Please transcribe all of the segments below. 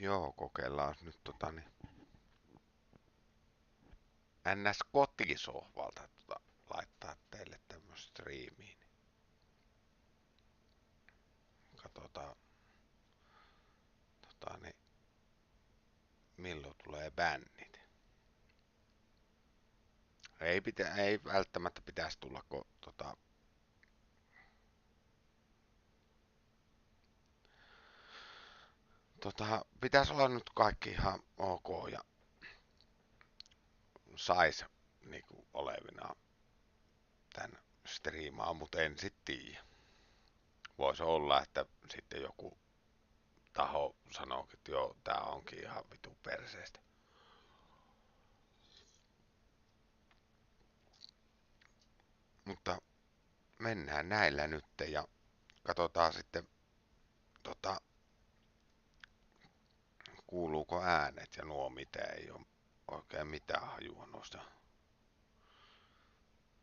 Joo, kokeillaan nyt NS kotisohvalta laittaa teille tämmöstä striimiin. Katsotaan niin, milloin tulee bännit. Ei välttämättä pitäisi tulla, kun pitäisi olla nyt kaikki ihan ok ja sais niinku olevina tän striimaa, mut en sit tiiä. Voisi olla, että sitten joku taho sanookin, että joo, tää onkin ihan vitu perseestä. Mutta mennään näillä nyt ja katsotaan sitten kuuluuko äänet ja nuo mitä ei ole oikein mitään hajua noista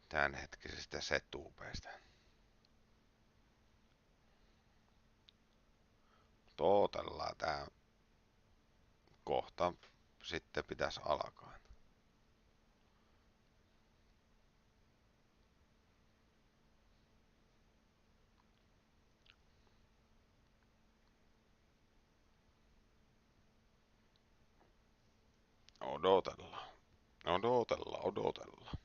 tämänhetkisistä setupeista. Odotellaan tää kohta sitten pitäisi alkaa. Odotellaan. Odotellaan.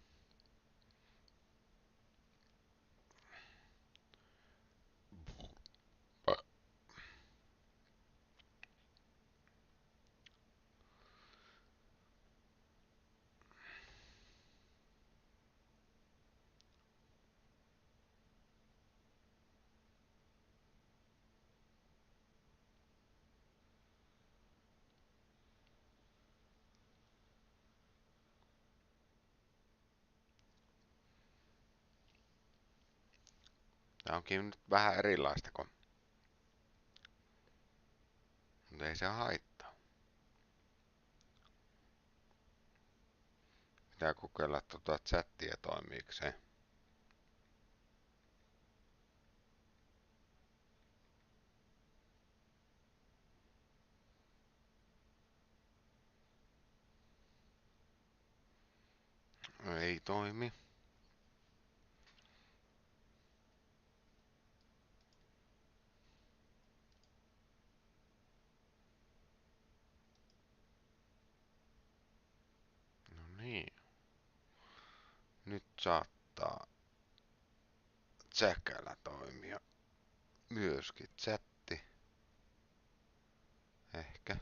Tää onkin nyt vähän erilaista, mutta ei se haittaa. Pitää kokeilla chattia toimiikseen. Ei toimi. No niin. Nyt saattaa tsäkällä toimia myöskin chatti. Ehkä.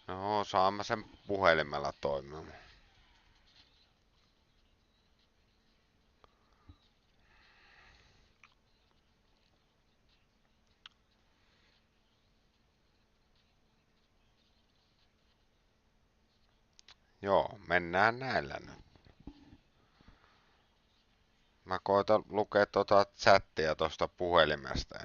No, saamme sen puhelimella toimimaan. Joo, mennään näillä nyt. Mä koitan lukea chattia tosta puhelimesta.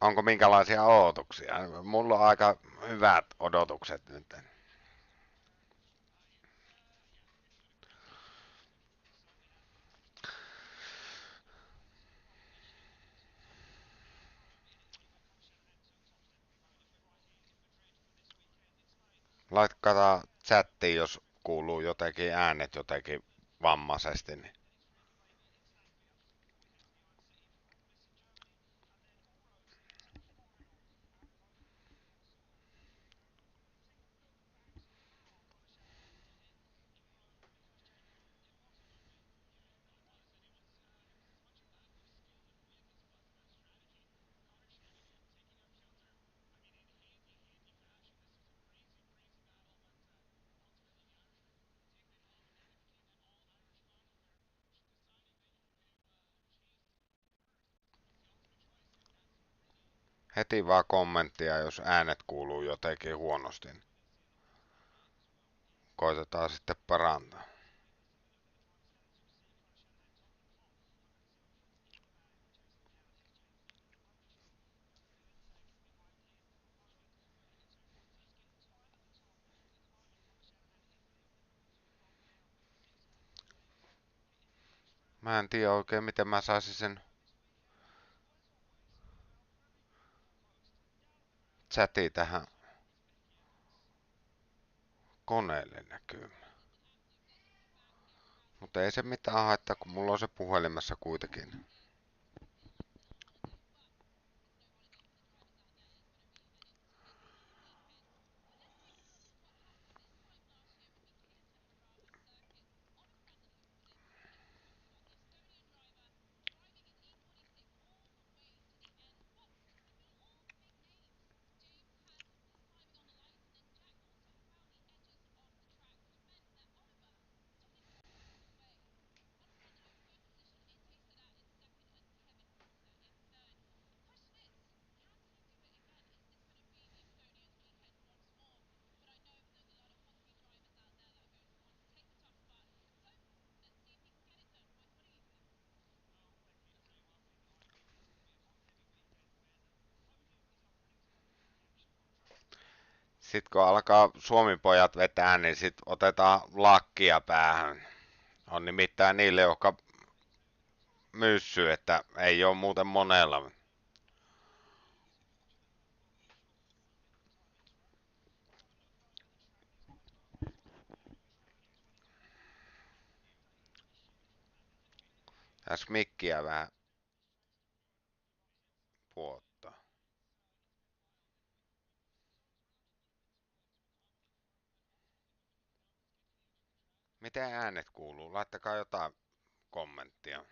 Onko minkälaisia odotuksia? Mulla on aika hyvät odotukset nyt. Laittakaa chattiin, jos kuuluu jotenkin äänet jotenkin vammaisesti. Niin Heti vaan kommenttia, jos äänet kuuluu jotenkin huonosti. Koitetaan sitten parantaa. Mä en tiedä oikein miten mä saisin sen chatin tähän koneelle näkymään. Mutta ei se mitään haittaa, kun mulla on se puhelimessa kuitenkin. Sitten kun alkaa Suomi-pojat vetää, niin sit otetaan lakkia päähän. On nimittäin niille, jotka myssy, että ei ole muuten monella. Tässä mikkiä vähän puottaa. Miten äänet kuuluu? Laittakaa jotain kommenttia.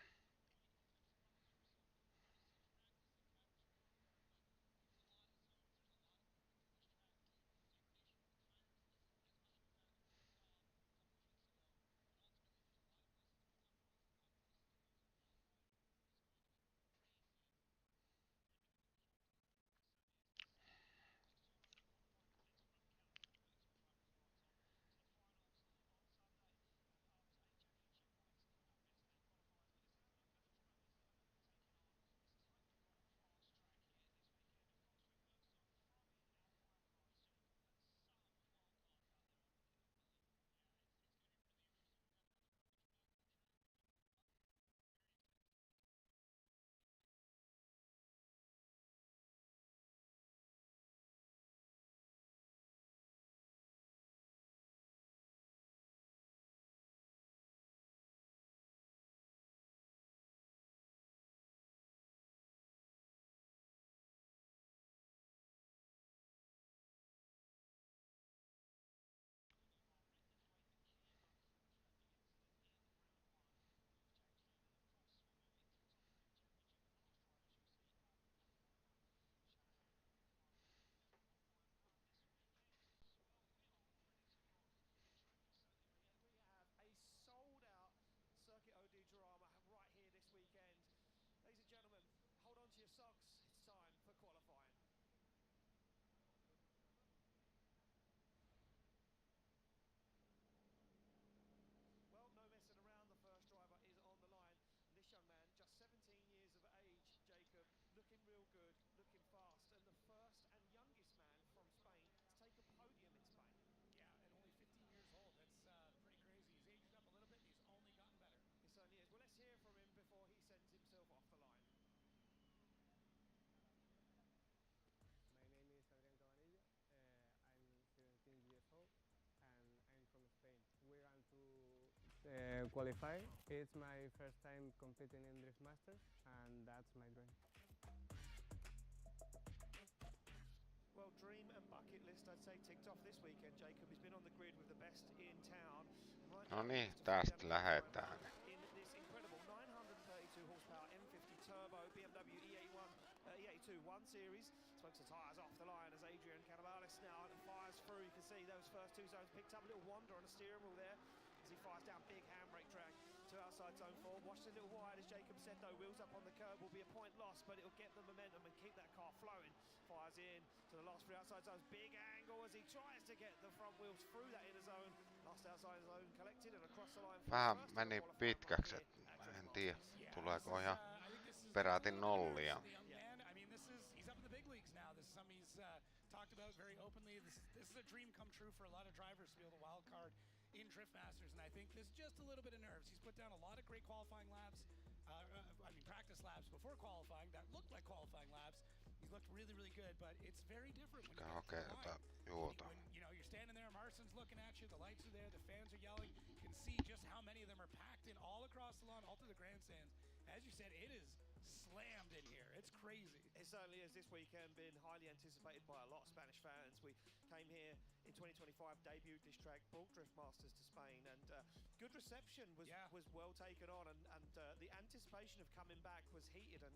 Qualify. It's my first time competing in Drift Masters, and that's my dream. Well, dream and bucket list, I'd say, ticked off this weekend, Jacob. He's been on the grid with the best in town. Right No now, niin, just a tästä 3 lähetään. in this incredible 932 horsepower M50 turbo BMW E81 E82 1 Series. Smokes the tyres off the line as Adrian Cannavales now fires through. You can see those first two zones picked up a little wander on the steering wheel there as he fires down big handbrake track to outside zone 4. Watched a little wide, as Jacob said, though. Wheels up on the curb will be a point loss, but it'll get the momentum and keep that car flowing fires in to the last three outside zones. Big angle as he tries to get the front wheels through that inner zone. Last outside zone collected and across the line. Vähän meni pitkäksi, et mä en tiedä, tuleeko ihan peräti nollia. He's up in the big leagues now. This is something he's talked about very openly. This is a dream come true for a lot of drivers to be able to wild card in Drift Masters, and I think there's just a little bit of nerves. He's put down a lot of great qualifying laps. Practice laps before qualifying that looked like qualifying laps. He's looked really, really good, but it's very different when you get to the line. When, you know, you're standing there, Marston's looking at you, the lights are there, the fans are yelling. You can see just how many of them are packed in all across the lawn, all through the grandstands. As you said, it is slammed in here. It's crazy. It certainly has this weekend been highly anticipated by a lot of Spanish fans. We came here in 2025, debuted this track, brought Drift Masters to Spain, and good reception was well taken on, and the anticipation of coming back was heated, and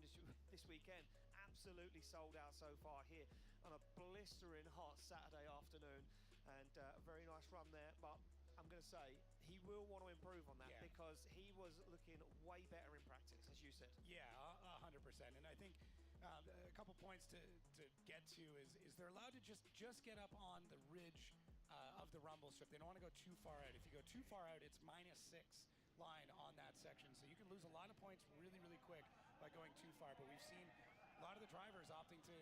this weekend absolutely sold out so far here on a blistering hot Saturday afternoon, and a very nice run there, but I'm going to say he will want to improve on that because he was looking way better in practice, as you said. Yeah, 100%. And I think a couple points to get to is they're allowed to just get up on the ridge of the rumble strip. They don't want to go too far out. If you go too far out, it's -6 line on that section. So you can lose a lot of points really, really quick by going too far. But we've seen a lot of the drivers opting to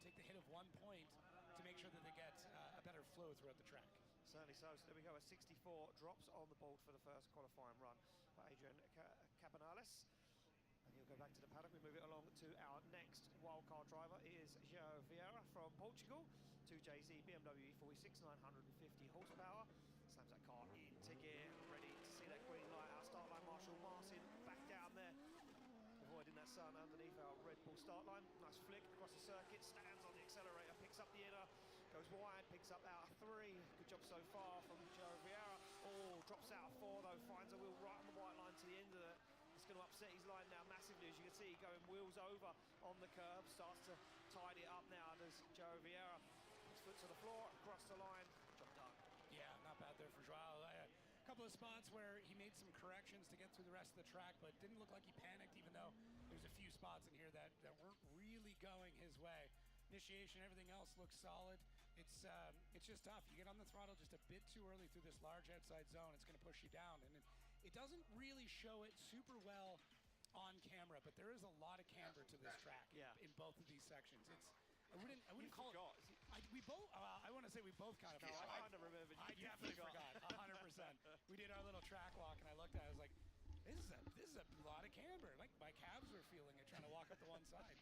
take the hit of 1 point to make sure that they get a better flow throughout the track. Certainly so. So there we go. A 64 drops on the board for the first qualifying run by Adrian Cabanales. And he'll go back to the paddock. We move it along to our next wildcard driver. It is João Vieira from Portugal. 2JZ BMW E46, 950 horsepower. Slams that car into gear, ready to see that green light. Our start line, Marshall Martin, back down there, avoiding that sun underneath our Red Bull start line. Nice flick across the circuit, stands on the accelerator, picks up the inner, goes wide, picks up out of 3. Good job so far from João Vieira. Oh, drops out of 4 though, finds a wheel right on the white line to the end of it. It's going to upset his line now massively, as you can see, going wheels over on the curb, starts to tidy it up now. Does João Vieira. Foot to the floor, across the line, job done. Yeah, not bad there for João. A couple of spots where he made some corrections to get through the rest of the track, but didn't look like he panicked, even though there's a few spots in here that weren't really going his way. Initiation, everything else looks solid. It's just tough. You get on the throttle just a bit too early through this large outside zone, it's going to push you down. And it doesn't really show it super well on camera, but there is a lot of camber to this track in both of these sections. I wouldn't call it. We both. I want to say we both kind of. No, I kind of remembered. I definitely forgot. 100%. We did our little track walk, and I looked at it. I was like, "This is a lot of camber." Like my calves were feeling it trying to walk up the one side.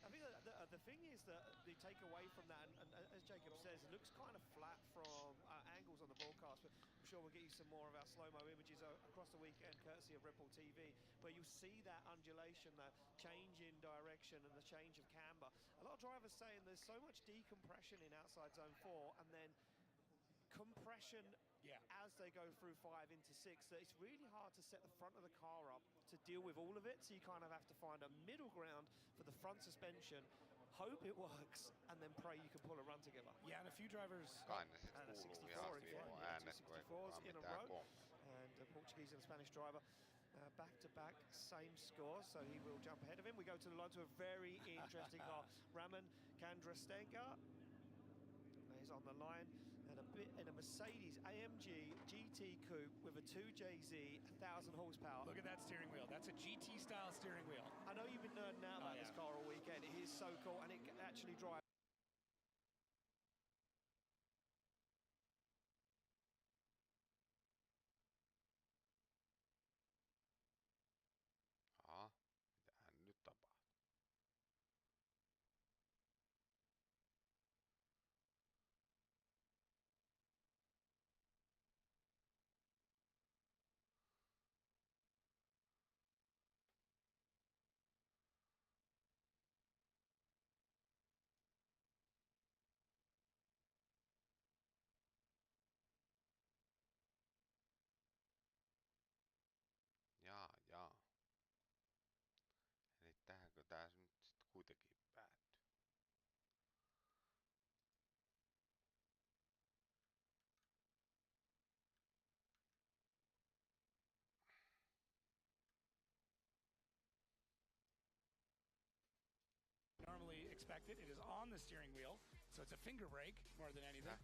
I think the thing is that the takeaway from that, and as Jacob says, it looks kind of flat from angles on the broadcast, but I'm sure we'll get you some more of our slow-mo images across the weekend, courtesy of Red Bull TV, where you see that undulation, that change in direction and the change of camber. A lot of drivers saying there's so much decompression in outside zone 4 and then compression as they go through 5 into 6, that it's really hard to set the front of the car up to deal with all of it, so you kind of have to find a middle ground for the front suspension, hope it works, and then pray you can pull a run together. Yeah, and a few drivers... Kai ne sit kuuluu ihan viikon äänet, kun ei kukaan mitään kommentoida. And the Portuguese and the Spanish driver back-to-back, same score, so he will jump ahead of him. We go to the line to a very interesting car. Raman Kandrastenka is on the line, and a bit in a Mercedes AMG GT Coupe with a 2JZ 1,000 horsepower. Look at that steering wheel. That's a GT style steering wheel. I know you've been nerding out about this car all weekend. It is so cool, and it can actually drive. Mitähän nyt tapahtuu? expected. It is on the steering wheel, so it's a finger brake more than anything.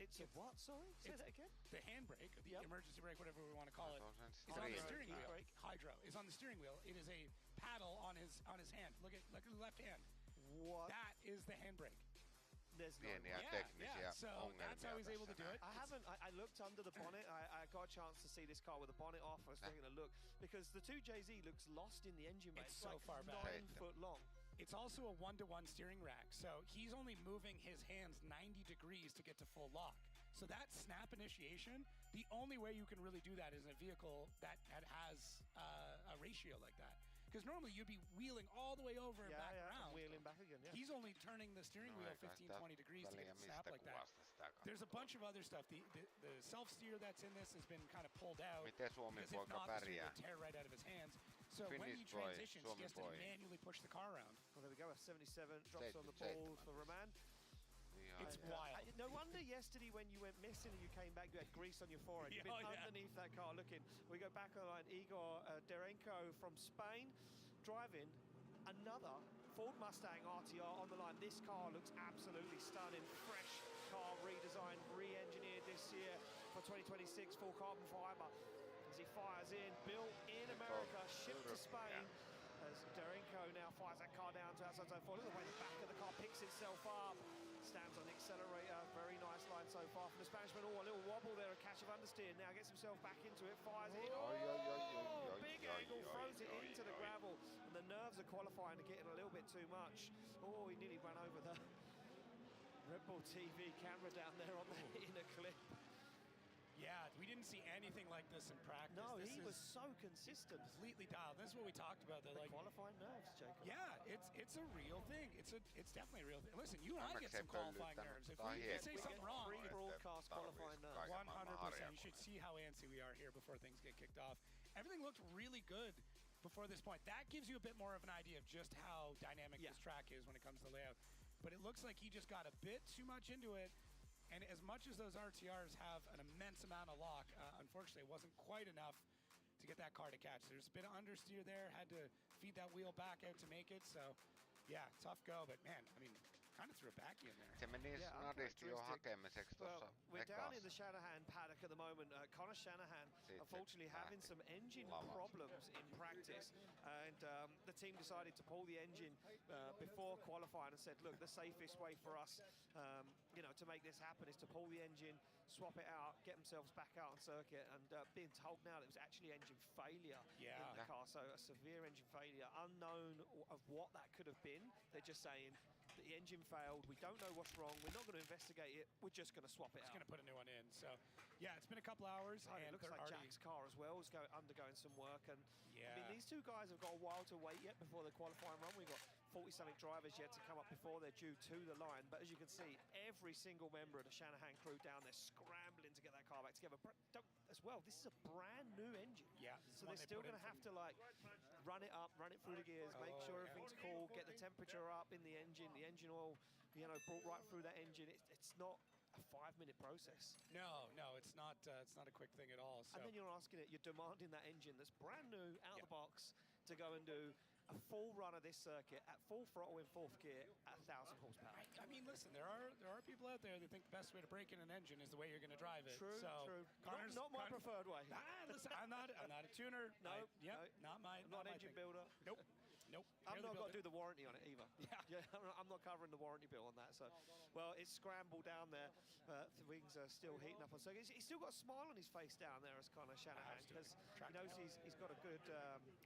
It's a what? Sorry, say that again. The handbrake, the Yep. emergency brake, whatever we want to call it, is on the Hydro. steering wheel. Brake. Hydro is on the steering wheel. It is a paddle on his hand. Look at the left hand. What? That is the handbrake. There's no Pieniä way. teknisiä So ongelmia that's how he's able to tässä do näin. it. I haven't. I looked under the bonnet. I got a chance to see this car with the bonnet off. I was taking a look because the 2JZ looks lost in the engine bay. It's so like far back. 9 foot long. It's also a 1-to-1 steering rack, so he's only moving his hands 90 degrees to get to full lock. So that snap initiation, the only way you can really do that is in a vehicle that has a ratio like that. Because normally you'd be wheeling all the way over and back around. Wheeling back again. Yeah. He's only turning the steering No wheel eikä 15, sitä 20 degrees to väliä get the snap mistä like that. kuvasta sitä There's a katsoo. bunch of other stuff. The self-steer that's in this has been kind of pulled out. Miten Suomi because if poika not, the steering pärjää? would tear right out of his hands. So when Finnish he boy, transitions, Suomi he has to boy. manually push the car around. Well, there we go. A 77 drops on the 77. ball for Roman. Ihan It's hyvä. wild. No wonder yesterday when you went missing and you came back, you had grease on your forehead. You've been Oh, yeah. underneath that car looking. We go back on the line. Igor Derenko from Spain driving another Ford Mustang RTR on the line. This car looks absolutely stunning. Fresh car, redesigned, re-engineered this year for 2026, full carbon fiber. As he fires in, built in America, shipped to Spain. As Derenko now fires that car down to outside zone 4. Look at the way the back of the car picks itself up. Stands on the accelerator. Very nice line so far from the Spanishman. Oh, a little wobble there, a catch of understeer. Now gets himself back into it, fires it in. Oh, big angle, throws it into the gravel. And the nerves of qualifying are getting a little bit too much. Oh, he nearly ran over the Red Bull TV camera down there on the inner clip. Yeah, we didn't see anything like this in practice. No, This he is was so consistent. completely dialed. This is what we talked about. They're The like, qualifying nerves, Jacob. yeah, it's a real thing. It's definitely a real thing. Listen, you and I Onneksi get some ei qualifying pöllyttänyt. nerves. If Tää on we hieno. say We something get wrong, free broadcast qualifying nerves. Kaiken maailman 100%. You should harjakoita. see how antsy we are here before things get kicked off. Everything looked really good before this point. That gives you a bit more of an idea of just how dynamic Yeah. this track is when it comes to layout. But it looks like he just got a bit too much into it. And as much as those RTRs have an immense amount of lock, unfortunately, it wasn't quite enough to get that car to catch. There's a bit of understeer there, had to feed that wheel back out to make it. So, yeah, tough go. But, man, I mean, kind of threw a backy in there. Se meni Yeah, snadisti jo uncharacteristic. hakemiseksi tuossa Well, we're down in the ekassa. Shanahan paddock at the moment. Connor Shanahan, Siitä unfortunately, having lähti some engine lavaksi. problems in practice, and the team decided to pull the engine before qualifying and said, "Look, the safest way for us, to make this happen is to pull the engine, swap it out, get themselves back out on circuit." And being told now that it was actually engine failure Yeah. in the car, so a severe engine failure, unknown of what that could have been. They're just saying that the engine failed. We don't know what's wrong. We're not going to investigate it. We're just going to swap it Just out. going to put a new one in. So, yeah, it's been a couple hours. Oh, it and looks they're like already, Jack's car as well is undergoing some work. And I Yeah. mean, these two guys have got a while to wait yet before the qualifying run. We've got 40-something drivers yet to come up before they're due to the line. But as you can see, every single member of the Shanahan crew down there scrambling to get that car back together. As well, this is a brand new engine. Yeah, this is So one they're they still put in going to have from- to run it up, run it through the gears, make sure everything's cool, get the temperature up in the engine oil, brought right through that engine. It's not a 5-minute process. No, it's not a quick thing at all. So. And then you're asking it, you're demanding that engine that's brand new out the box to go and do a full run of this circuit at full throttle in 4th gear at 1,000 horsepower. I mean, listen, there are people out there that think the best way to break in an engine is the way you're going to drive it. True, so true. Connor's, Not my preferred way. Listen, I'm not a tuner. No, not my. I'm not an engine thing. builder. Nope. I've Barely not got built to do it. the warranty on it either. Yeah. I'm not covering the warranty bill on that. So, well, it's scrambled down there. The wings are still heating up on circuit. He's still got a smile on his face down there as Connor Shanahan because he knows he's got a good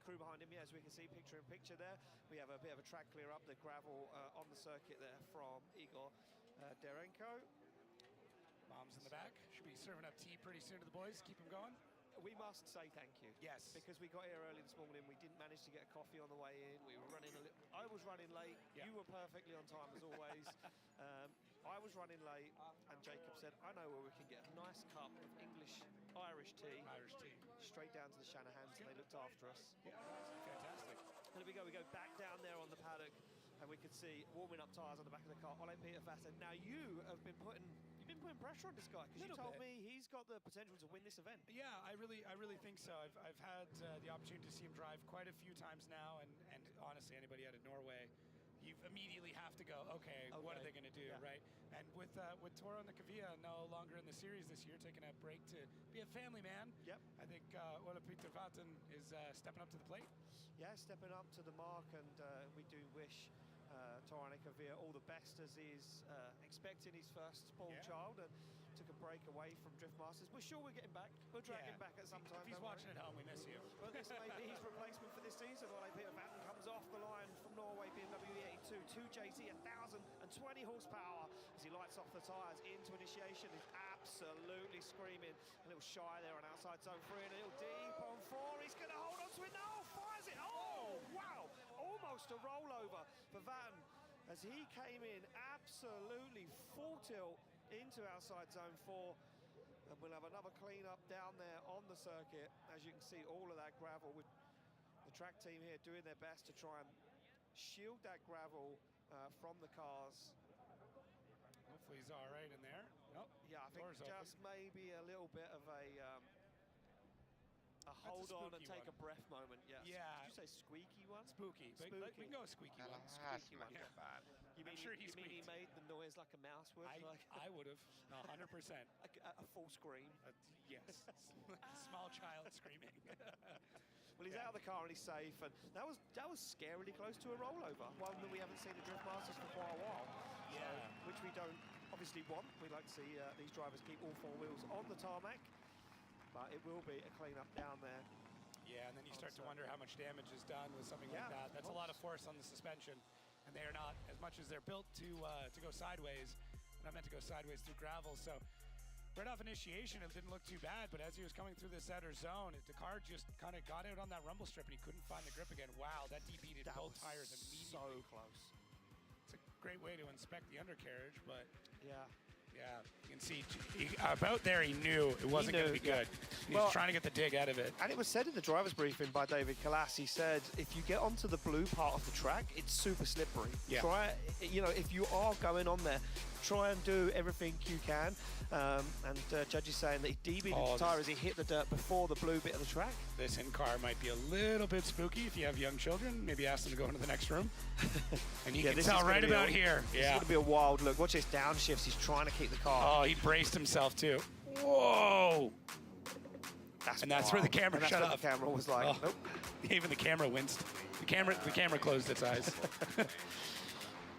crew behind him. Yeah, as we can see, picture in picture there. We have a bit of a track clear up, the gravel on the circuit there from Igor Derenko. Mom's in the back. Should be serving up tea pretty soon to the boys. Keep them going. We must say thank you. Yes. Because we got here early this morning. We didn't manage to get a coffee on the way in. We were running a little. I was running late. Yeah. You were perfectly on time as always. I was running late, and Jacob said, "I know where we can get a nice cup of Irish tea. Irish tea. Straight down to the Shanahans, and they looked after us. Yeah, fantastic. And we go back down there on the paddock, and we could see warming up tyres on the back of the car. Ole Peter Vassen. Now you have been putting pressure on this guy because you Little told bit. me he's got the potential to win this event. Yeah, I really think so. I've had the opportunity to see him drive quite a few times now, and honestly, anybody out of Norway, you immediately have to go, okay, what are they going to do, right? And with Toro Nakavia no longer in the series this year, taking a break to be a family man. Yep. I think Ole Peter Vatten is stepping up to the plate. Yeah, stepping up to the mark, and we do wish Toro Nakavia all the best as he's expecting his first born child, and took a break away from Drift Masters. We're sure we'll get him back. We'll drag him back at some time. If he's watching at home, we miss you. But this may be his replacement for this season. Ole Peter Vatten comes off the line from Norway, BMW E82, 2JZ, 1,020 horsepower as he lights off the tyres into initiation. He's absolutely screaming. A little shy there on outside zone 3 and a little deep on 4. He's going to hold on to it. No, fires it. Oh, wow. Almost a rollover for Vatten as he came in absolutely full tilt into outside zone 4, and we'll have another clean up down there on the circuit. As you can see, all of that gravel, with the track team here doing their best to try and shield that gravel from the cars. Hopefully he's all right in there. Nope. Yeah, I think just maybe a little bit of a hold on and take a breath moment. Yes. Yeah. Did you say squeaky one? Spooky. Spooky. We can go a squeaky one. Squeaky one. Not bad. You mean, sure you mean he made the noise like a mouse would? I would have, 100%. A full scream. Yes. Small child screaming. Well, he's out of the car and he's safe, and that was scarily close to a rollover, one that we haven't seen at Drift Masters for quite a while. Yeah. Which we don't obviously want. We'd like to see these drivers keep all 4 wheels on the tarmac, but it will be a clean-up down there. Yeah, and then you start to wonder how much damage is done with something like that. That's a lot of force on the suspension, and they are not, as much as they're built to go sideways, not meant to go sideways through gravel. So right off initiation, it didn't look too bad, but as he was coming through this outer zone, the car just kind of got out on that rumble strip, and he couldn't find the grip again. Wow, that DP'd both tires immediately. So close. It's a great way to inspect the undercarriage, but yeah. Yeah, you can see about there he knew it wasn't going to be good. He was trying to get the dig out of it. And it was said in the driver's briefing by David Kalas, he said, if you get onto the blue part of the track, it's super slippery. Yeah. Try, if you are going on there, try and do everything you can. And Judge is saying that he DB'd his tyre as he hit the dirt before the blue bit of the track. This in-car might be a little bit spooky if you have young children. Maybe ask them to go into the next room. And you can tell right about here. This is going to be a wild look. Watch his downshifts. He's trying to keep the car. Oh, he braced himself too. Whoa! That's where the camera shut off. The camera was like, nope. Even the camera winced. The camera closed its eyes.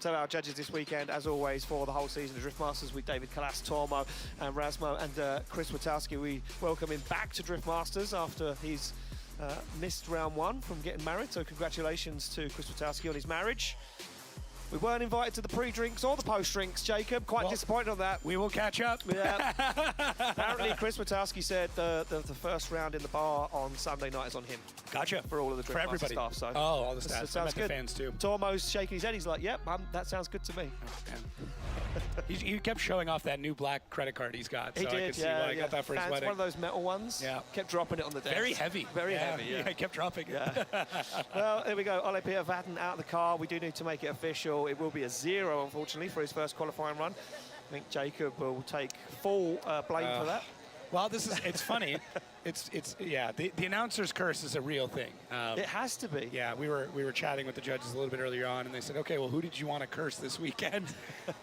So our judges this weekend, as always, for the whole season of Drift Masters with David Kalas, Tormo and Razmo, and Chris Witkowski. We welcome him back to Drift Masters after he's missed round 1 from getting married. So congratulations to Chris Witkowski on his marriage. We weren't invited to the pre-drinks or the post-drinks, Jacob. Quite disappointed on that. We will catch up. Yeah. Apparently, Chris Witkowski said the first round in the bar on Sunday night is on him. Gotcha. For all of the Drift Master staff. So all the staff. Sounds good. The fans too. Tormo's shaking his head. He's like, yep, that sounds good to me. Oh, he kept showing off that new black credit card he's got. He so did, I could see why he got that for his wedding. One of those metal ones. Yeah. Kept dropping it on the desk. Very heavy. Very heavy, yeah. He kept dropping it. Yeah. Well, there we go. Ole Peter Vatten out of the car. We do need to make it official. It will be a 0, unfortunately, for his first qualifying run. I think Jacob will take full blame for that. Well, it's funny. The announcer's curse is a real thing. It has to be. Yeah, we were chatting with the judges a little bit earlier on, and they said, okay, well, who did you want to curse this weekend?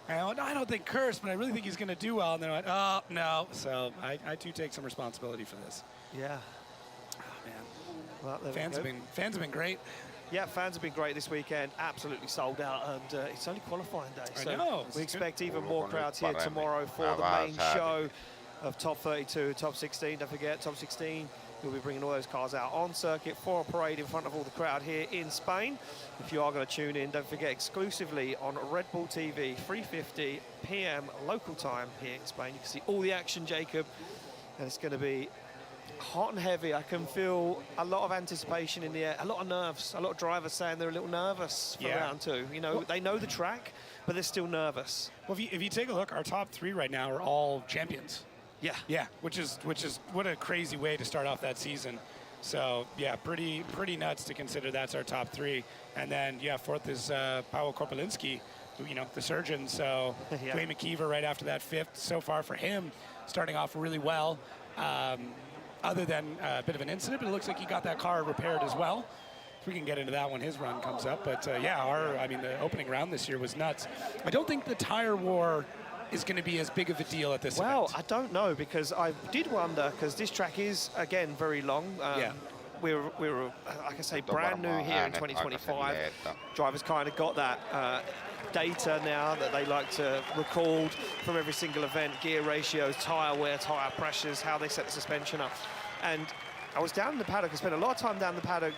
And I went, no, I don't think curse, but I really think he's going to do well. And then I went, oh, no. So I too take some responsibility for this. Yeah. Oh, man. Well, fans have been great. Yeah, fans have been great this weekend. Absolutely sold out, and it's only qualifying day. So I know. We expect even more crowds here tomorrow for the main show of Top 32, Top 16. Don't forget, Top 16, we'll be bringing all those cars out on circuit for a parade in front of all the crowd here in Spain. If you are going to tune in, don't forget, exclusively on Red Bull TV, 3:50 p.m. local time here in Spain. You can see all the action, Jacob, and it's going to be hot and heavy. I can feel a lot of anticipation in the air, a lot of nerves, a lot of drivers saying they're a little nervous for round 2. You know, they know the track, but they're still nervous. Well, if you take a look, our top 3 right now are all champions. Yeah, which is what a crazy way to start off that season. So yeah, pretty nuts to consider that's our top 3. And then 4th is Paweł Korpelinski, the surgeon. So Dwayne McKeever right after that, 5th so far for him, starting off really well. Other than a bit of an incident, but it looks like he got that car repaired as well. we can get into that when his run comes up. But yeah, the opening round this year was nuts. I don't think the tire war is going to be as big of a deal at this Well, event. I don't know, because I did wonder, because this track is, again, very long. Yeah. We're like I say, brand new here in 2025. Drivers kind of got that data now that they like to record from every single event, gear ratios, tyre wear, tyre pressures, how they set the suspension up. And I was down in the paddock, I spent a lot of time down the paddock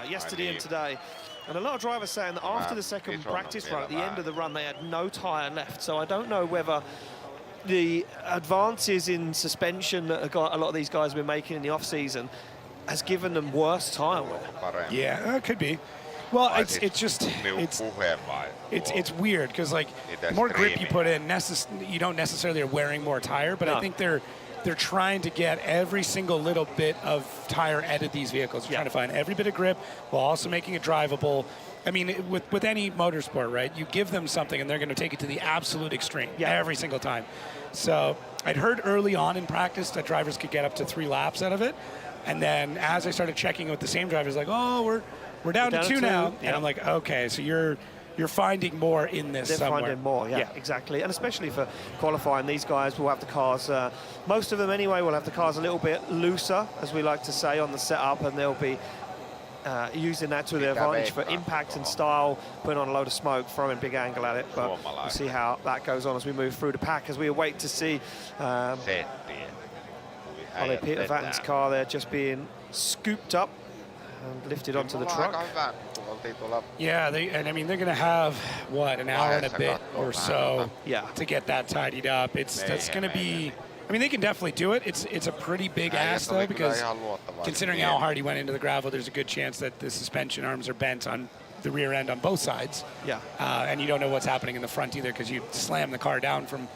yesterday and today, and a lot of drivers saying that after the second practice run, at the end of the run, they had no tyre left. So I don't know whether the advances in suspension that a lot of these guys have been making in the off-season has given them worse tyre wear. Yeah, it could be. Well, it's weird because like the more grip you put in, you don't necessarily are wearing more tire, but I think they're trying to get every single little bit of tire out of these vehicles. They're trying to find every bit of grip while also making it drivable. I mean, with any motorsport, right? You give them something and they're going to take it to the absolute extreme every single time. So I'd heard early on in practice that drivers could get up to 3 laps out of it. And then as I started checking with the same drivers, like, oh, we're down to 2 now. And I'm like, okay, so you're finding more in this somewhere. They're finding more, yeah, exactly. And especially for qualifying, these guys will have the cars, most of them anyway, will have the cars a little bit looser, as we like to say, on the setup, and they'll be using that to their advantage for impact and style, putting on a load of smoke, throwing big angle at it. But we'll see how that goes on as we move through the pack, as we await to see Peter Vatten's car there just being scooped up and lifted onto the truck. Yeah, they're going to have, an hour and a bit or so to get that tidied up. That's going to be, they can definitely do it. It's a pretty big ask, though, because considering how hard he went into the gravel, there's a good chance that the suspension arms are bent on the rear end on both sides. Yeah. And you don't know what's happening in the front either, because you slam the car down from,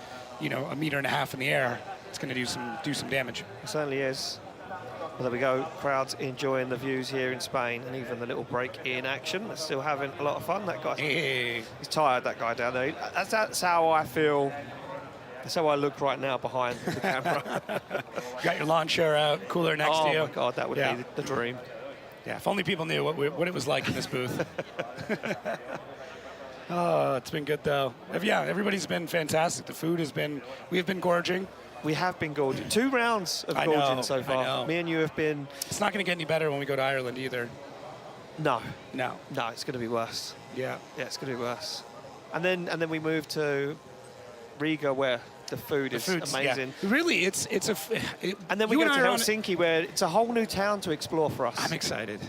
1.5 meters in the air. It's going to do some damage. It certainly is. Well, there we go. Crowds enjoying the views here in Spain, and even the little break in action. They're still having a lot of fun. That guy, he's tired, that guy down there. That's how I feel. That's how I look right now behind the camera. You got your lawn chair out, cooler next to you. Oh, my God, that would be the dream. Yeah, if only people knew what it was like in this booth. Oh, it's been good, though. Yeah, everybody's been fantastic. The food we've been gorging. We have been gorging. 2 rounds of gorging so far. Me and you have been... It's not going to get any better when we go to Ireland either. No, it's going to be worse. Yeah, it's going to be worse. And then we move to Riga, where the food is amazing. Yeah. Really, and then we go to Helsinki, where it's a whole new town to explore for us. I'm excited.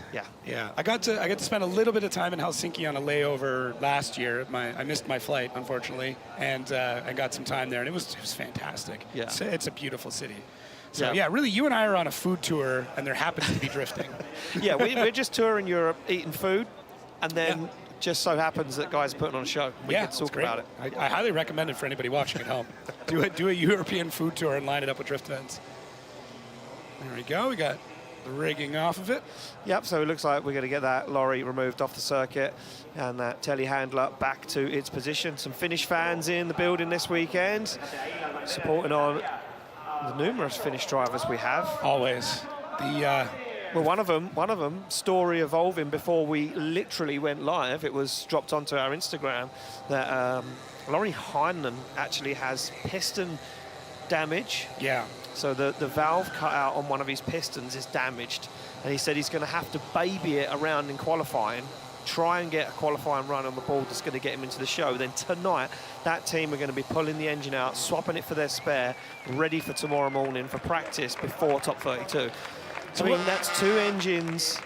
Yeah. I got to spend a little bit of time in Helsinki on a layover last year. I missed my flight, unfortunately, and I got some time there, and it was fantastic. Yeah. It's a beautiful city. So really, you and I are on a food tour, and there happens to be drifting. Yeah, we're just touring Europe, eating food, and then. Just so happens that guys are putting on a show. We can talk about it. I highly recommend it for anybody watching at home. Do a European food tour and line it up with drift events. There we go. We got the rigging off of it. Yep, so it looks like we're going to get that lorry removed off the circuit and that telehandler back to its position. Some Finnish fans in the building this weekend, supporting on the numerous Finnish drivers we have. Always. Well, one of them, story evolving before we literally went live. It was dropped onto our Instagram that Laurie Heinen actually has piston damage. Yeah. So the valve cutout on one of his pistons is damaged, and he said he's going to have to baby it around in qualifying, try and get a qualifying run on the board that's going to get him into the show. Then tonight, that team are going to be pulling the engine out, swapping it for their spare, ready for tomorrow morning for practice before top 32. So that's 2 engines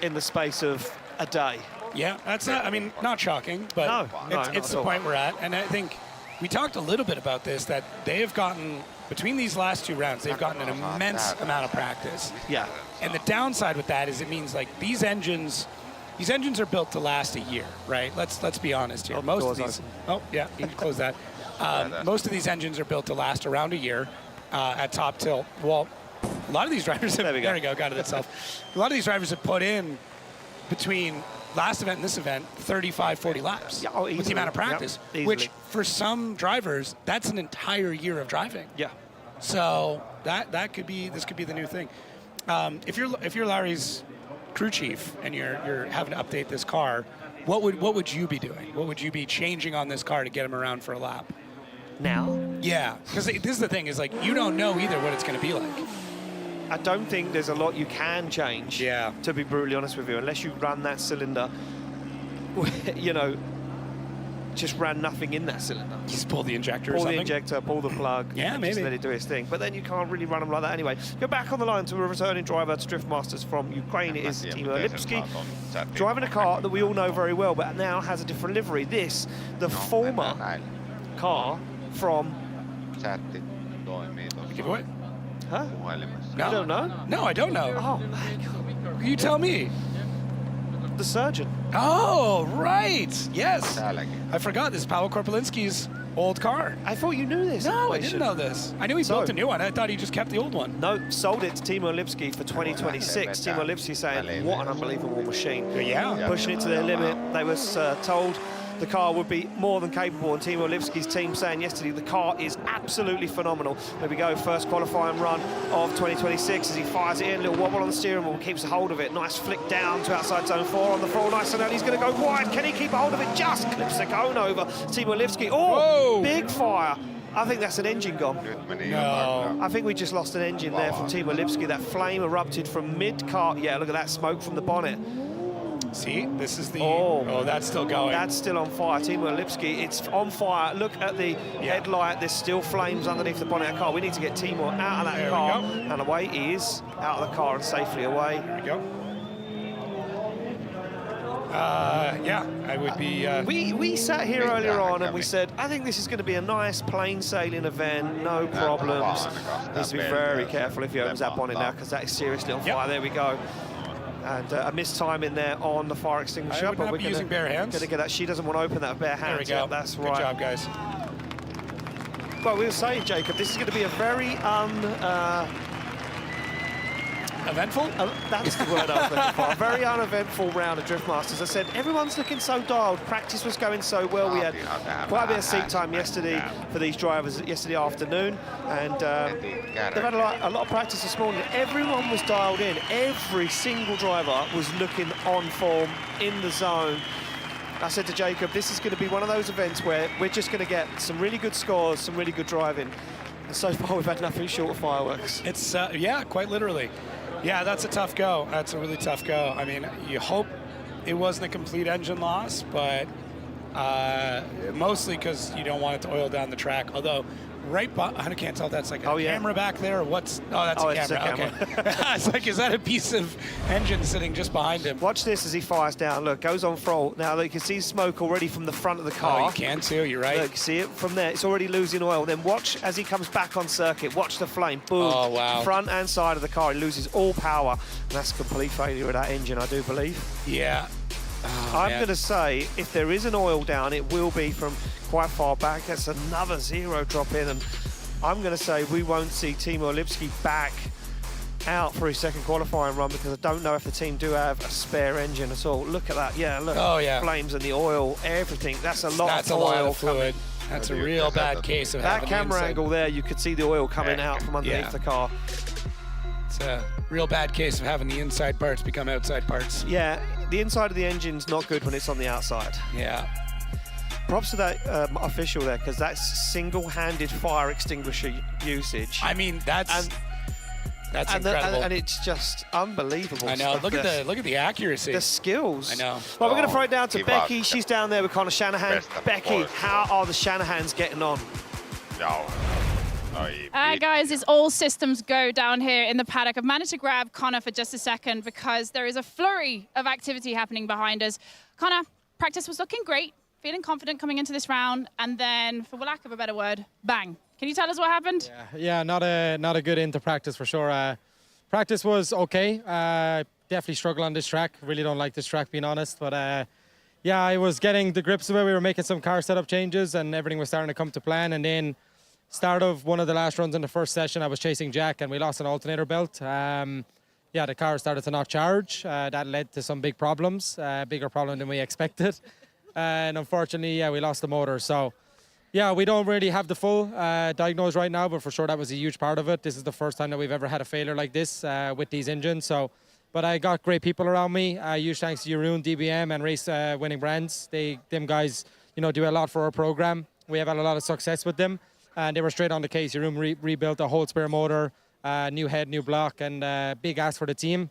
in the space of a day. Yeah, that's not shocking, but it's the point we're at. And I think we talked a little bit about this, that they have gotten, between these last 2 rounds, they've gotten an immense amount of practice. Yeah. And the downside with that is it means like these engines are built to last a year, right? Let's be honest here. Most of these, you can close that. Most of these engines are built to last around a year at top tilt. Well, a lot of these drivers have, got it itself. A lot of these drivers have put in between last event and this event 35, 40 laps with the amount of practice, which for some drivers, that's an entire year of driving. Yeah. So this could be the new thing. If you're Larry's crew chief and you're having to update this car, what would you be doing? What would you be changing on this car to get him around for a lap? Now, Yeah, because this is the thing, is like, you don't know either what it's going to be like. I don't think there's a lot you can change. Yeah. To be brutally honest with you, unless you run that cylinder, you know, just ran nothing in that cylinder. Just pull the injector or Pull the something? injector, pull the plug. Yeah, and maybe. Just let it do its thing. But then you can't really run them like that anyway. Go back on the line to a returning driver to Drift Masters from Ukraine. It is Timo Lipski, driving a car that we all know very well, but now has a different livery. This, the former car from... Chatti toimii Give tuossa away? Huh? puhelimessa. You don't know? No, I don't know. Oh, my You tell me. God. The surgeon. Oh, right. Yes. Täälläkin. I forgot this is Pavel Korpolinski's old car. I thought you knew this. No, I didn't know this. I knew he built a new one. I thought he just kept the old one. No, sold it to Timo Lipski for 2026. Timo Lipski saying, what an unbelievable machine. Yeah. Pushing it to their limit. They were told the car would be more than capable, and Timo Lipski's team saying yesterday the car is absolutely phenomenal. There we go, first qualifying run of 2026 as he fires it in, a little wobble on the steering wheel, keeps a hold of it, nice flick down to outside zone 4 on the floor, nice and early, he's going to go wide, can he keep a hold of it? Just clips the cone over, Timo Lipski, Whoa. Big fire. I think that's an engine gone. Nyt meni No. I think we just lost an engine there from Timo Lipski. That flame erupted from mid-car. Yeah, look at that smoke from the bonnet. See, this is the... Oh. that's still going. That's still on fire. Timo Lipski, it's on fire. Look at the headlight. There's still flames underneath the bonnet of the car. We need to get Timo out of that There we car. go. And away he is, out of the car and safely away. There we go. Yeah, I would be... We sat here earlier on and we coming. said, I think this is going to be a nice plain sailing event, no problems. Needs to be very careful if he opens that bonnet now, because that is seriously on fire. There we go. And a missed time in there on the fire extinguisher. I would not we're be using bare hands. Gonna get that. She doesn't want to open that with bare hands. there we go. Yeah, that's Good right. job, guys. Well, we were saying, Jacob, this is going to be a very Eventful? that's the word I was looking for. A very uneventful round of Drift Masters. I said, everyone's looking so dialed. Practice was going so well. We had quite a bit of seat time yesterday for these drivers yesterday afternoon. And they've had a lot of practice this morning. Everyone was dialed in. Every single driver was looking on form, in the zone. I said to Jacob, this is going to be one of those events where we're just going to get some really good scores, some really good driving. And so far, we've had nothing short of fireworks. It's, yeah, quite literally. Yeah, that's a tough go. That's a really tough go. I mean, you hope it wasn't a complete engine loss, but mostly because you don't want it to oil down the track. Although, right I can't tell if that's like a camera back there or what's... Oh, that's a it's camera. a camera. Okay. It's like, is that a piece of engine sitting just behind him? Watch this as he fires down. Look, goes on throttle. Now, you can see smoke already from the front of the car. Oh, you can too, you're right. Look, see it from there. It's already losing oil. Then watch as he comes back on circuit. Watch the flame. Boom. Oh, wow. Front and side of the car. He loses all power. And that's complete failure of that engine, I do believe. Yeah. Oh, I'm man. going to say, if there is an oil down, it will be from quite far back. That's another zero drop in. And I'm going to say we won't see Timo Lipski back out for his second qualifying run, because I don't know if the team do have a spare engine at all. Look at that. Yeah, look. Oh, yeah. Flames and the oil, everything. That's a lot That's of a lot oil of fluid. That's a real bad case of that having the camera inside. angle there, you could see the oil coming out from underneath Yeah. the car. It's a real bad case of having the inside parts become outside parts. Yeah, the inside of the engine's not good when it's on the outside. Yeah. Props to that official there, because that's single-handed fire extinguisher usage. I mean, that's and incredible. and it's just unbelievable. I know. stuff. Look at the accuracy. The skills. I know. Well, we're going to throw it down to Give Becky. up. She's down there with Connor Shanahan. Best of Becky, course. how are the Shanahans getting on? Joo. Oi, Guys, it's all systems go down here in the paddock. I've managed to grab Connor for just a second because there is a flurry of activity happening behind us. Connor, practice was looking great, feeling confident coming into this round, and then, for lack of a better word, bang. Can you tell us what happened? Yeah, not a good into practice for sure. Practice was okay. Definitely struggle on this track. Really don't like this track, being honest. But yeah, I was getting the grips of it. We were making some car setup changes, and everything was starting to come to plan. And then, start of one of the last runs in the first session, I was chasing Jack, and we lost an alternator belt. Yeah, the car started to not charge. That led to some big problems, bigger problem than we expected. And unfortunately, yeah, we lost the motor. So, yeah, we don't really have the full diagnose right now, but for sure that was a huge part of it. This is the first time that we've ever had a failure like this with these engines. So, But I got great people around me. Huge thanks to Jeroen, DBM, and Race Winning Brands. Them guys, do a lot for our program. We have had a lot of success with them, and they were straight on the case. Jeroen rebuilt a whole spare motor, new head, new block, and big ask for the team.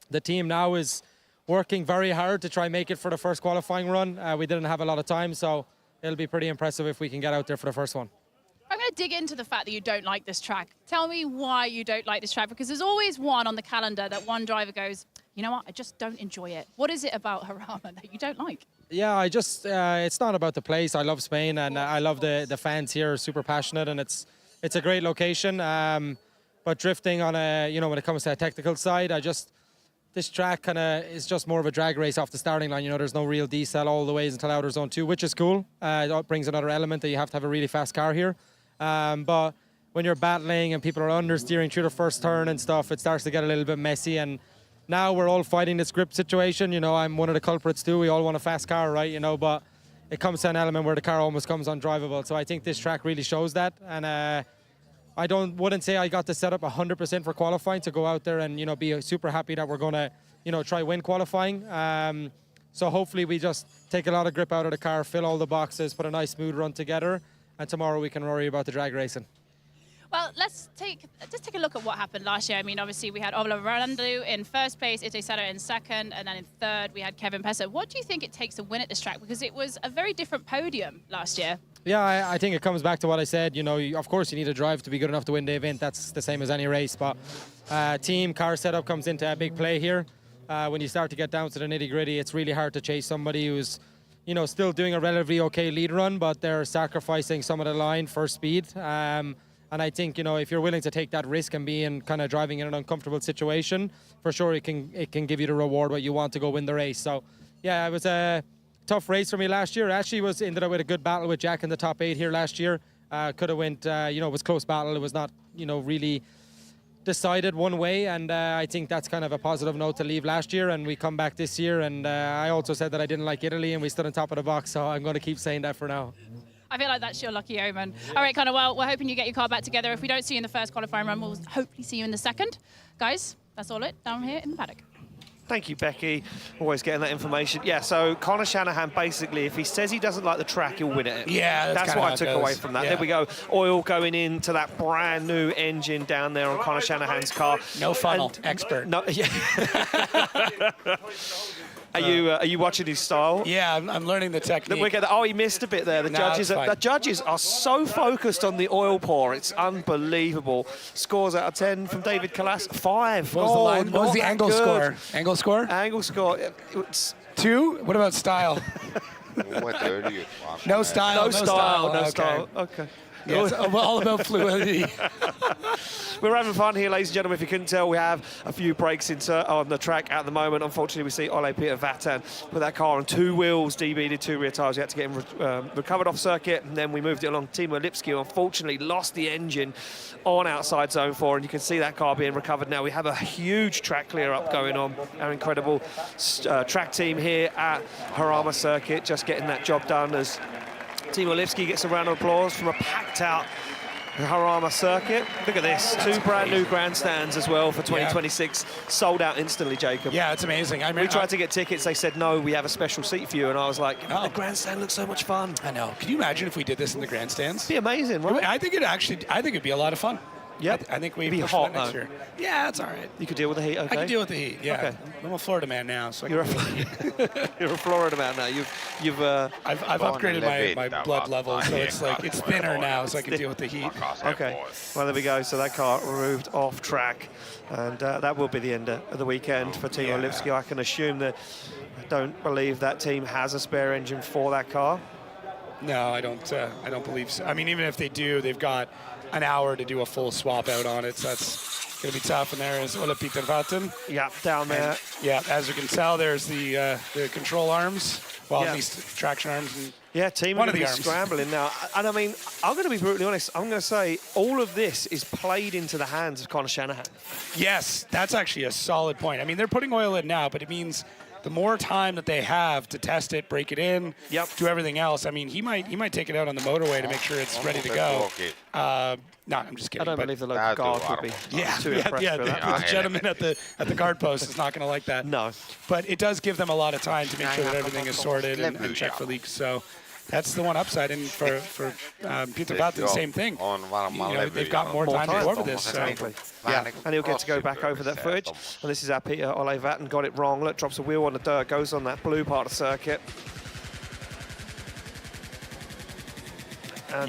The team now is working very hard to try and make it for the first qualifying run. We didn't have a lot of time, so it'll be pretty impressive if we can get out there for the first one. I'm going to dig into the fact that you don't like this track. Tell me why you don't like this track, because there's always one on the calendar that one driver goes, you know what, I just don't enjoy it. What is it about Jarama that you don't like? Yeah, it's not about the place. I love Spain, and I love the fans here are super passionate, and it's a great location. But drifting on when it comes to a technical side, this track kind of is just more of a drag race off the starting line. There's no real decel all the ways until outer zone 2, which is cool. It brings another element that you have to have a really fast car here. But when you're battling and people are understeering through the first turn and stuff, it starts to get a little bit messy. And now we're all fighting this grip situation. I'm one of the culprits too. We all want a fast car, right? But it comes to an element where the car almost comes undrivable. So I think this track really shows that. And I wouldn't say I got the setup 100% for qualifying to go out there and be super happy that we're going to try win qualifying. So hopefully we just take a lot of grip out of the car, fill all the boxes, put a nice smooth run together, and tomorrow we can worry about the drag racing. Well, let's take a look at what happened last year. I mean, obviously we had Ola Randu in first place, Ite Seta in second, and then in third we had Kevin Pessa. What do you think it takes to win at this track? Because it was a very different podium last year. Yeah, I think it comes back to what I said. Of course you need a drive to be good enough to win the event. That's the same as any race. But team car setup comes into a big play here. When you start to get down to the nitty-gritty, it's really hard to chase somebody who's still doing a relatively okay lead run, but they're sacrificing some of the line for speed. And I think, if you're willing to take that risk and be in kind of driving in an uncomfortable situation, for sure it can give you the reward what you want to go win the race. So, yeah, it was a tough race for me last year. Actually ended up with a good battle with Jack in the top 8 here last year. Could have went, it was close battle. It was not, really decided one way. And I think that's kind of a positive note to leave last year. And we come back this year. And I also said that I didn't like Italy and we stood on top of the box. So I'm going to keep saying that for now. I feel like that's your lucky omen. All right, Connor, well, we're hoping you get your car back together. If we don't see you in the first qualifying run, we'll hopefully see you in the second. Guys, that's all it down here in the paddock. Thank you, Becky. Always getting that information. Yeah, so Conor Shanahan, basically, if he says he doesn't like the track, he'll win it. Yeah, that's what I took away from that. Yeah. There we go. Oil going into that brand new engine down there on Conor Shanahan's car. No funnel, expert. No, yeah. Are you watching his style? Yeah, I'm learning the technique. Oh, he missed a bit there. The judges are so focused on the oil pour. It's unbelievable. Scores out of 10 from David Callas. 5. What was the line? What was the angle score? Angle score? Angle score. It's 2. What about style? No style. No style. Okay. Style. Okay. Yeah, it's all about fluidity. We're having fun here, ladies and gentlemen. If you couldn't tell, we have a few brakes on the track at the moment. Unfortunately, we see Ole Peter Vatan put that car on 2 wheels. DB did 2 rear tyres. We had to get him recovered off circuit, and then we moved it along. Timo Lipski, unfortunately, lost the engine on outside zone 4, and you can see that car being recovered now. We have a huge track clear up going on. Our incredible track team here at Jarama Circuit just getting that job done as Timo Lipski gets a round of applause from a packed-out Jarama Circuit. Look at this, 2 brand new grandstands as well for 2026. Yeah. Sold out instantly, Jacob. Yeah, it's amazing. We tried to get tickets. They said, no, we have a special seat for you. And I was like, the grandstand looks so much fun. I know. Can you imagine if we did this in the grandstands? It'd be amazing, right? I think it'd be a lot lot of fun. Yep. I think we'd be push hot that next year. Yeah, that's all right. You could deal with the heat, okay? I can deal with the heat, yeah. Okay. I'm a Florida man now, so you're a Florida man now. I've upgraded my blood level, so it's like it's thinner now, so I can deal with the heat. Okay. Well, there we go. So that car moved off track, and that will be the end of the weekend for Timo Lipski. I can assume that I don't believe that team has a spare engine for that car. No, I don't believe so. I mean, even if they do, they've got an hour to do a full swap out on it, so that's going to be tough. And there is Ole Peter Vatten. Yeah, down there. And, as you can tell, there's the control arms, well, at least traction arms. And Yeah, team One are of going the to be arms. scrambling now. And I mean, I'm going to be brutally honest. I'm going to say all of this is played into the hands of Conor Shanahan. Yes, that's actually a solid point. I mean, they're putting oil in now, but it means the more time that they have to test it, break it in, Yep. do everything else. I mean, he might take it out on the motorway to make sure it's ready to go. No, I'm just I kidding. don't but believe the local guard would be too impressed yeah. with that. The gentleman at the guard post is not going to like that. No. But it does give them a lot of time to make sure that everything is sorted and check for leaks. So that's the one upside. And for Peter Batti, the same thing. They've got more time to go over this. So. Yeah, and he'll get to go back over that footage. And this is how Peter Ole Vatten got it wrong. Look, drops a wheel on the dirt, goes on that blue part of the circuit. And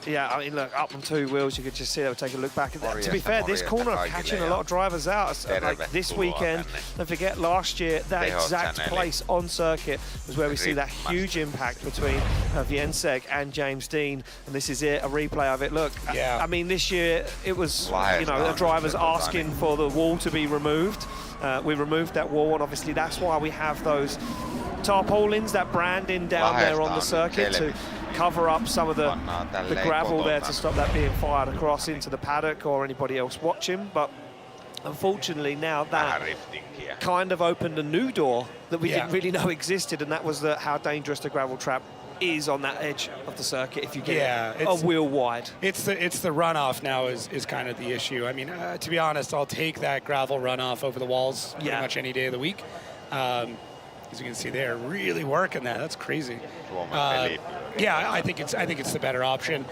yeah, I mean, look, up on 2 wheels, you could just see they would take a look back at that. To be fair, this corner are catching a lot of drivers out. Like this weekend, don't forget last year, that exact place on circuit was where we see that huge impact between Vienseg and James Dean. And this is it, a replay of it. Look, I mean, this year it was, the drivers asking for the wall to be removed. We removed that wall, and obviously that's why we have those tarpaulins, that branding down there on the circuit to cover up some of the gravel there to stop that being fired across into the paddock or anybody else watching. But unfortunately now that kind of opened a new door that we didn't really know existed, and that was how dangerous the gravel trap is on that edge of the circuit if you get a wheel wide. It's the runoff now is kind of the issue. I mean, to be honest, I'll take that gravel runoff over the walls pretty much any day of the week. As you can see, they're really working that. That's crazy. Yeah, I think it's the better option.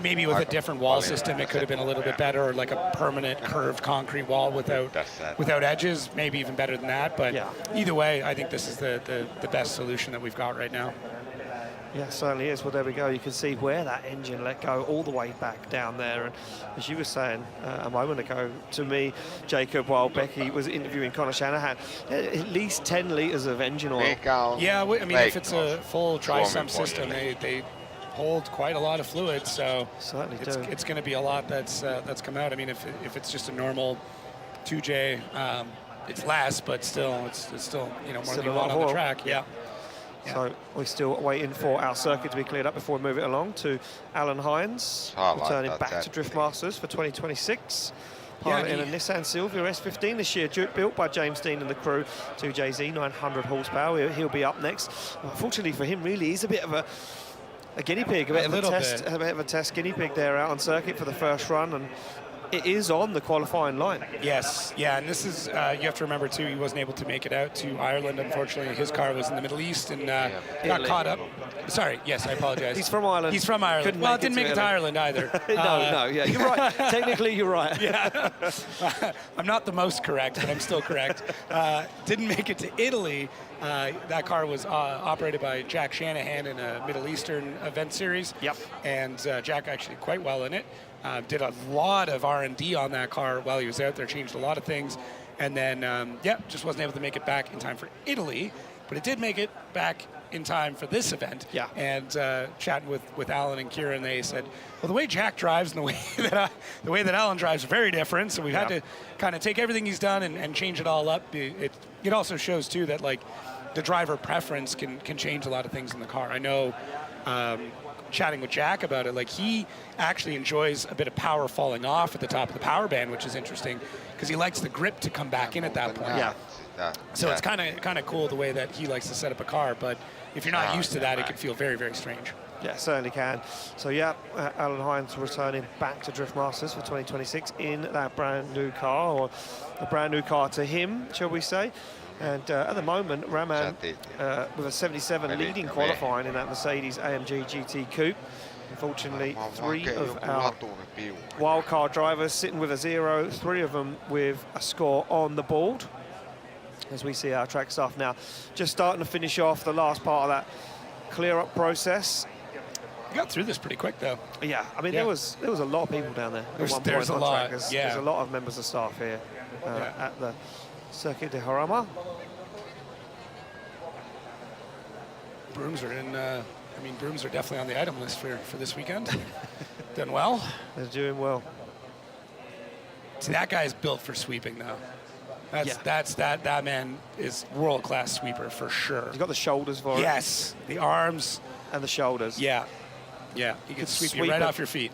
Maybe with a different wall system, it could have been a little bit better, or like a permanent curved concrete wall without edges. Maybe even better than that. But either way, I think this is the best solution that we've got right now. Yeah, certainly is. Well, there we go. You can see where that engine let go all the way back down there. And as you were saying a moment ago to me, Jacob, while Becky was interviewing Conor Shanahan, at least 10 litres of engine oil. Yeah, I mean, if it's a full dry sump system, they hold quite a lot of fluid. So certainly it's going to be a lot that's come out. I mean, if it's just a normal 2J, it's less, but still, it's still more than you want on the track. Yeah. So we're still waiting for our circuit to be cleared up before we move it along to Alan Hines, returning back to Drift Masters for 2026. Piloting a Nissan Silvia S15 this year, built by James Dean and the crew, 2JZ, 900 horsepower. He'll be up next. Unfortunately for him, really, he's a bit of a guinea pig, a bit of a test guinea pig there out on circuit for the first run. And it is on the qualifying line. Yes, yeah, and this is, you have to remember too, he wasn't able to make it out to Ireland, unfortunately. His car was in the Middle East and got caught up. Sorry, yes, I apologize. He's from Ireland. He's from Ireland. Well, didn't make it to Ireland either. No, yeah, you're right. Technically, you're right. Yeah. I'm not the most correct, but I'm still correct. Didn't make it to Italy. That car was operated by Jack Shanahan in a Middle Eastern event series. Yep. And Jack actually did quite well in it. Did a lot of R&D on that car while he was out there, changed a lot of things. And then, just wasn't able to make it back in time for Italy. But it did make it back in time for this event. Yeah. And chatting with Alan and Kieran, they said, well, the way Jack drives and the way that Alan drives are very different. So we've had to kind of take everything he's done and change it all up. It also shows, too, that, like, the driver preference can change a lot of things in the car. I know chatting with Jack about it, like, he actually enjoys a bit of power falling off at the top of the power band, which is interesting because he likes the grip to come back in at that point. Yeah. So it's kind of cool the way that he likes to set up a car, but if you're not used to that, it can feel very, very strange. Yeah, certainly can. So Alan Hines returning back to Drift Masters for 2026 in that brand new car, or a brand new car to him, shall we say. And at the moment, Rahman with a 77 leading qualifying in that Mercedes AMG GT Coupe. Unfortunately, 3 of our wildcard drivers sitting with a 0, 3 of them with a score on the board. As we see our track staff now just starting to finish off the last part of that clear-up process. We got through this pretty quick, though. Yeah, I mean, there was a lot of people down there. There's a lot. There's a lot of members of staff here at the Circuit de Jarama. Brooms are in. Brooms are definitely on the item list for this weekend. Done well. They're doing well. See, that guy's built for sweeping, though. That man is world-class sweeper for sure. He's got the shoulders for it. Yes, the arms. And the shoulders. Yeah. He can sweep you sweep right it. off your feet.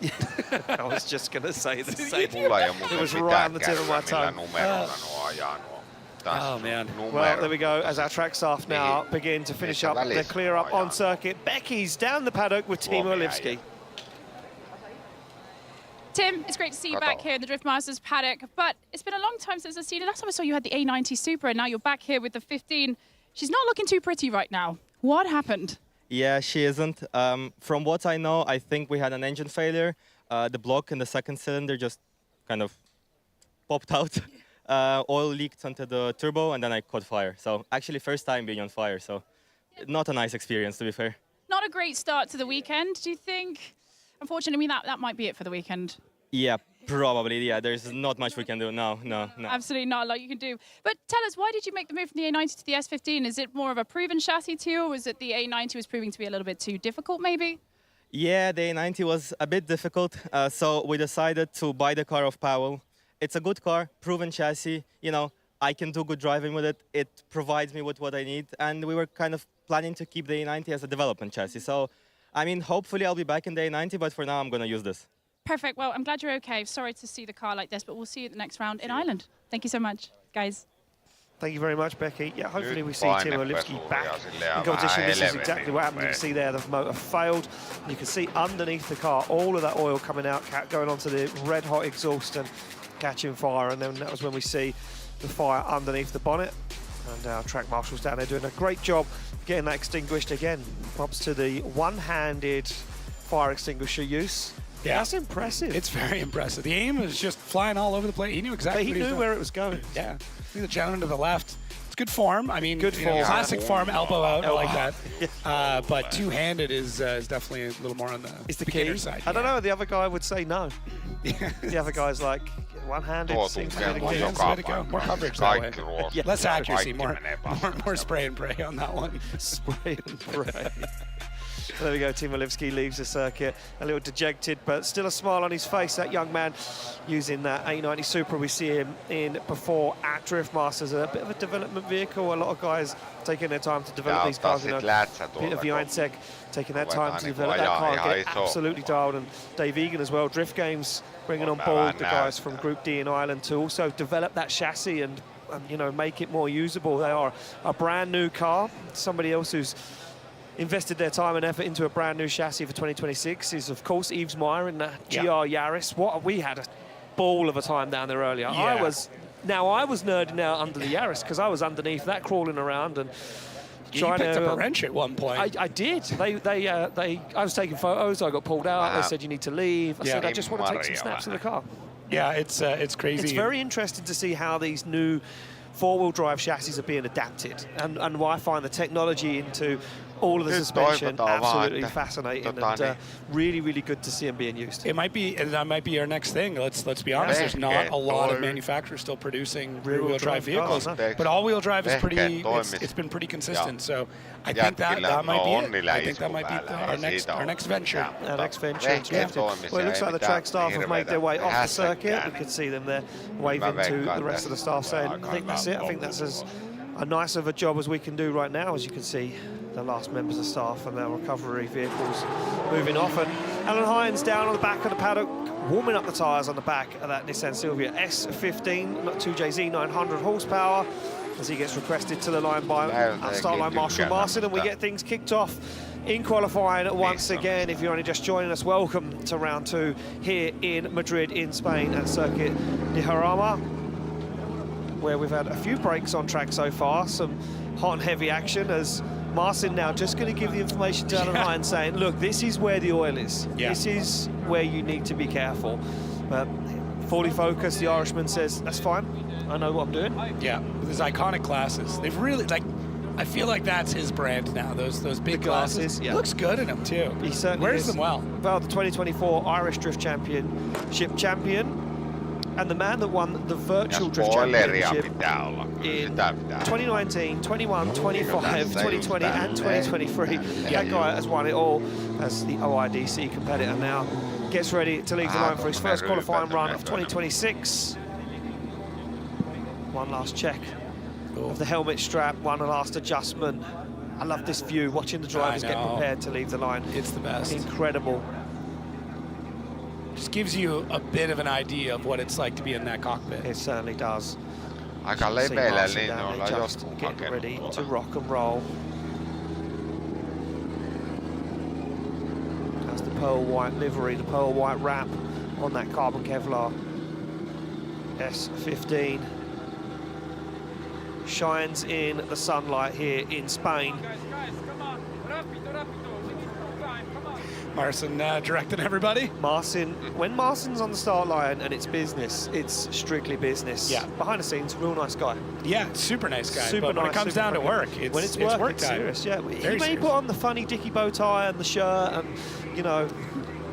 I was just going to say the same. Mulla ei muuten It was mitään right on the tip of my kärryä, millä tongue. numerolla nuo ajaa nuo. Tässä Oh, on man. Well, there we go, as our track staff now begin to finish up their clear up on circuit. Becky's down the paddock with Timo Lipski. Tim, it's great to see you back here in the Drift Masters paddock, but it's been a long time since I've seen you. Last time I saw you had the A90 Supra, and now you're back here with the 15. She's not looking too pretty right now. What happened? Yeah, she isn't. From what I know, I think we had an engine failure. The block in the second cylinder just kind of popped out. Oil leaked onto the turbo, and then I caught fire. So actually, first time being on fire. So not a nice experience, to be fair. Not a great start to the weekend, do you think? Unfortunately, that might be it for the weekend. Yeah, probably. Yeah, there's not much we can do. No. Absolutely not a lot you can do. But tell us, why did you make the move from the A90 to the S15? Is it more of a proven chassis to you, or was it the A90 was proving to be a little bit too difficult, maybe? Yeah, the A90 was a bit difficult. So we decided to buy the car of Powell. It's a good car, proven chassis. You know, I can do good driving with it. It provides me with what I need. And we were kind of planning to keep the A90 as a development chassis. So, I mean, hopefully I'll be back in the A90, but for now I'm going to use this. Perfect. Well, I'm glad you're okay. Sorry to see the car like this, but we'll see you at the next round in Ireland. Thank you so much, guys. Thank you very much, Becky. Yeah, hopefully we see Timo Lipski back in competition. This is exactly what happened. You can see there the motor failed. You can see underneath the car all of that oil coming out, going onto the red hot exhaust and catching fire. And then that was when we see the fire underneath the bonnet. And our track marshals down there doing a great job getting that extinguished again. Props to the one-handed fire extinguisher use. Yeah. That's impressive. It's very impressive. The aim is just flying all over the place. He knew exactly what he was doing. where it was going. Yeah. See the gentleman to the left. It's good form. I mean, Good form. Classic form, elbow out. I like that. But two-handed is definitely a little more on the beginner side. I don't know. The other guy would say no. The other guy's like one-handed. Seems to be the case. Way to go. More coverage that way. Yeah. Less accuracy, more spray and pray on that one. Spray and pray. There we go, Timo Lipski leaves the circuit, a little dejected, but still a smile on his face, that young man using that A90 Supra we see him in before at Drift Masters, a bit of a development vehicle. A lot of guys taking their time to develop these cars, you know, Peter Viancek taking that time to develop that car and get absolutely dialed, and Dave Egan as well. Drift Games bringing on board the guys from Group D in Ireland to also develop that chassis and you know, make it more usable. They are a brand new car. Somebody else who's invested their time and effort into a brand new chassis for 2026 is, of course, Yves Meyer in the GR Yaris. We had a ball of a time down there earlier. Yeah. I was nerding out under the Yaris because I was underneath that, crawling around and You picked up a wrench at one point. I did. I was taking photos. I got pulled out. They said you need to leave. I said I just want to take some snaps of the car. Yeah, it's crazy. It's very interesting to see how these new four-wheel drive chassis are being adapted, and why I find the technology into all of the suspension absolutely fascinating and really, really good to see them being used. It might be, and that might be our next thing. Let's be honest. There's not a lot of manufacturers still producing rear-wheel drive vehicles, but all-wheel drive is pretty. It's been pretty consistent. So I think that might be it. I think that might be our next venture. Our next venture. Well, it looks like the track staff have made their way off the circuit. We could see them there waving to the rest of the staff, saying, "I think that's it. I think that's as nice of a job as we can do right now." As you can see, the last members of staff and their recovery vehicles moving off. And Alan Hines down on the back of the paddock, warming up the tyres on the back of that Nissan Silvia S15, not 2JZ, 900 horsepower, as he gets requested to the line by start line Marshall Martin, and we get things kicked off in qualifying once again. If you're only just joining us, welcome to round 2 here in Madrid in Spain at Circuit de Jarama, where we've had a few breaks on track so far, some hot and heavy action, as Martin now just going to give the information to Alan Hines, saying, look, this is where the oil is. This is where you need to be careful. But fully focused, the Irishman says, that's fine, I know what I'm doing. Yeah, with his iconic glasses. They've really, I feel like that's his brand now, those big glasses. Yeah. Looks good in them too. He certainly wears them well. Well, the 2024 Irish Drift Championship champion, and the man that won the virtual Drift Championship in 2019, 21, 25, 2020 and 2023. That guy has won it all as the OIDC competitor now. Gets ready to leave the line for his first qualifying run of 2026. One last check of the helmet strap, one last adjustment. I love this view, watching the drivers get prepared to leave the line. It's the best. Incredible. Just gives you a bit of an idea of what it's like to be in that cockpit. It certainly does. Aika See leveillä Martin down linjoilla there jotkut just getting hakenut ready tuolla. to rock and roll. That's the pearl white livery, the pearl white wrap on that carbon Kevlar S15. Shines in the sunlight here in Spain. Marcin directing everybody. Marcin, when Marcin's on the start line and it's business, it's strictly business. Yeah. Behind the scenes, real nice guy. Yeah, super nice guy. Super but when nice, it comes super down to friendly. work, it's, when it's work, work it's time. serious. Yeah, Very he may serious. put on the funny dicky bow tie and the shirt, and you know,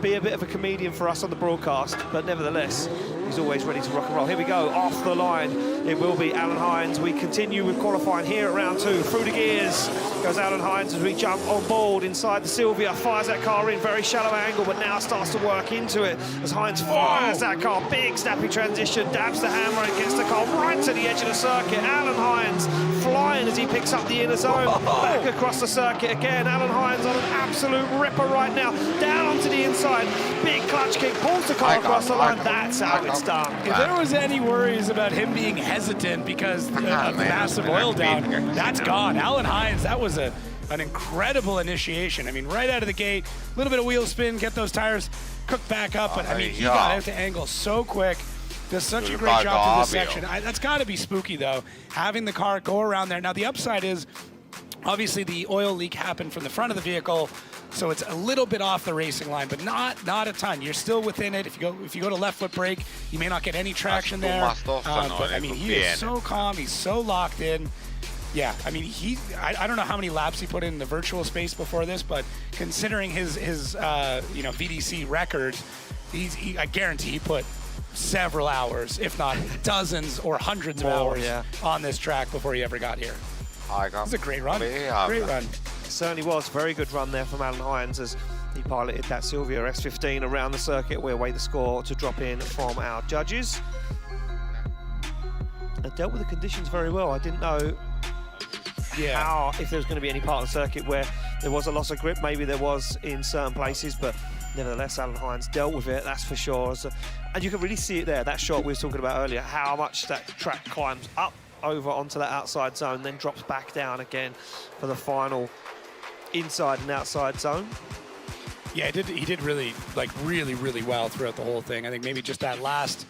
be a bit of a comedian for us on the broadcast. But nevertheless, he's always ready to rock and roll. Here we go, off the line. It will be Alan Hines. We continue with qualifying here at round 2. Through the gears goes Alan Hines as we jump on board inside the Silvia. Fires that car in, very shallow angle, but now starts to work into it as Hines fires that car. Big snappy transition, dabs the hammer and gets the car right to the edge of the circuit. Alan Hines flying as he picks up the inner zone. Back across the circuit again. Alan Hines on an absolute ripper right now. Down onto the inside. Big clutch kick, pulls the car across the line. That's how it's done. If there was any worries about him being hesitant because of the massive oil down, that's gone. Alan Hines, that was an incredible initiation. I mean, right out of the gate, a little bit of wheel spin, get those tires cooked back up. But I mean, he got out to angle so quick. Does such a great job through this section. That's got to be spooky, though, having the car go around there. Now, the upside is, obviously, the oil leak happened from the front of the vehicle, so it's a little bit off the racing line, but not a ton. You're still within it. If you go to left foot brake, you may not get any traction there. But I mean, he is so calm. He's so locked in. Yeah, I mean, I don't know how many laps he put in the virtual space before this, but considering his VDC record, I guarantee he put several hours, if not dozens or hundreds of hours on this track before he ever got here. It's a great run. Great run. It certainly was. Very good run there from Alan Hines as he piloted that Silvia S15 around the circuit. We'll await the score to drop in from our judges. And dealt with the conditions very well. I didn't know how, if there was going to be any part of the circuit where there was a loss of grip. Maybe there was in certain places, but nevertheless, Alan Hines dealt with it, that's for sure. And you can really see it there, that shot we were talking about earlier, how much that track climbs up over onto that outside zone, then drops back down again for the final inside and outside zone. Yeah, he did really well throughout the whole thing. I think maybe just that last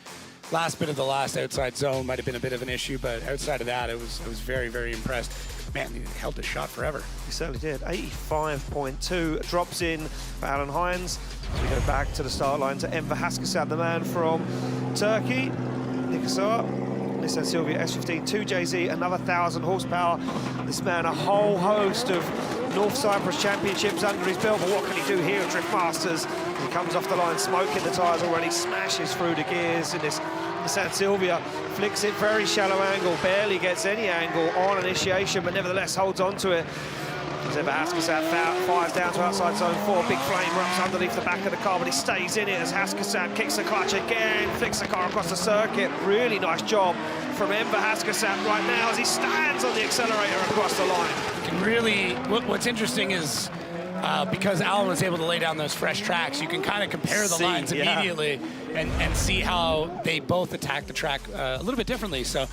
bit of the last outside zone might have been a bit of an issue, but outside of that, I was very, very impressed. Man, he held the shot forever. He certainly did. 85.2 drops in for Alan Hines. We go back to the start line to Enver Haskasab, the man from Turkey. Nikasar. Nissan Silvia S15 2JZ, another 1,000 horsepower. This man, a whole host of North Cyprus championships under his belt, but what can he do here at Drift Masters? He comes off the line, smoking the tyres already, smashes through the gears in this Nissan Silvia, flicks it very shallow angle, barely gets any angle on initiation, but nevertheless holds on to it. As Enver Haskasab fires down to outside zone 4, big flame erupts underneath the back of the car, but he stays in it as Haskasab kicks the clutch again, flicks the car across the circuit. Really nice job from Enver Haskasab right now as he stands on the accelerator across the line. And really, what's interesting is because Alan was able to lay down those fresh tracks, you can kind of compare the lines immediately and see how they both attack the track a little bit differently. So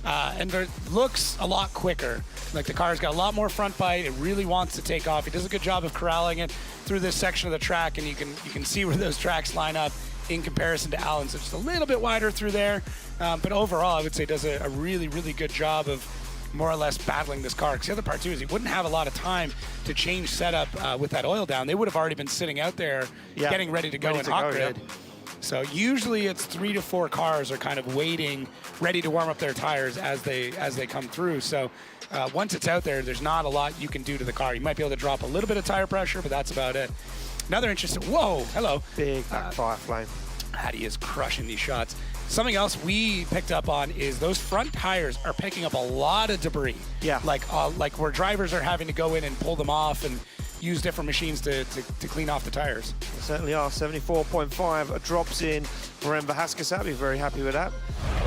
Enver looks a lot quicker. Like the car's got a lot more front bite. It really wants to take off. He does a good job of corralling it through this section of the track, and you can see where those tracks line up in comparison to Alan. So just a little bit wider through there. But overall, I would say does a really, really good job of more or less battling this car. Because the other part too is he wouldn't have a lot of time to change setup with that oil down. They would have already been sitting out there getting ready to go in hot grid. So usually it's 3 to 4 cars are kind of waiting, ready to warm up their tires as they come through. So once it's out there, there's not a lot you can do to the car. You might be able to drop a little bit of tire pressure, but that's about it. Another interesting, whoa, hello. Big backfire flame. Hattie is crushing these shots. Something else we picked up on is those front tires are picking up a lot of debris. Yeah. Like where drivers are having to go in and pull them off and use different machines to clean off the tires. They certainly are. 74.5 drops in for Enver Haskasab. Very happy with that.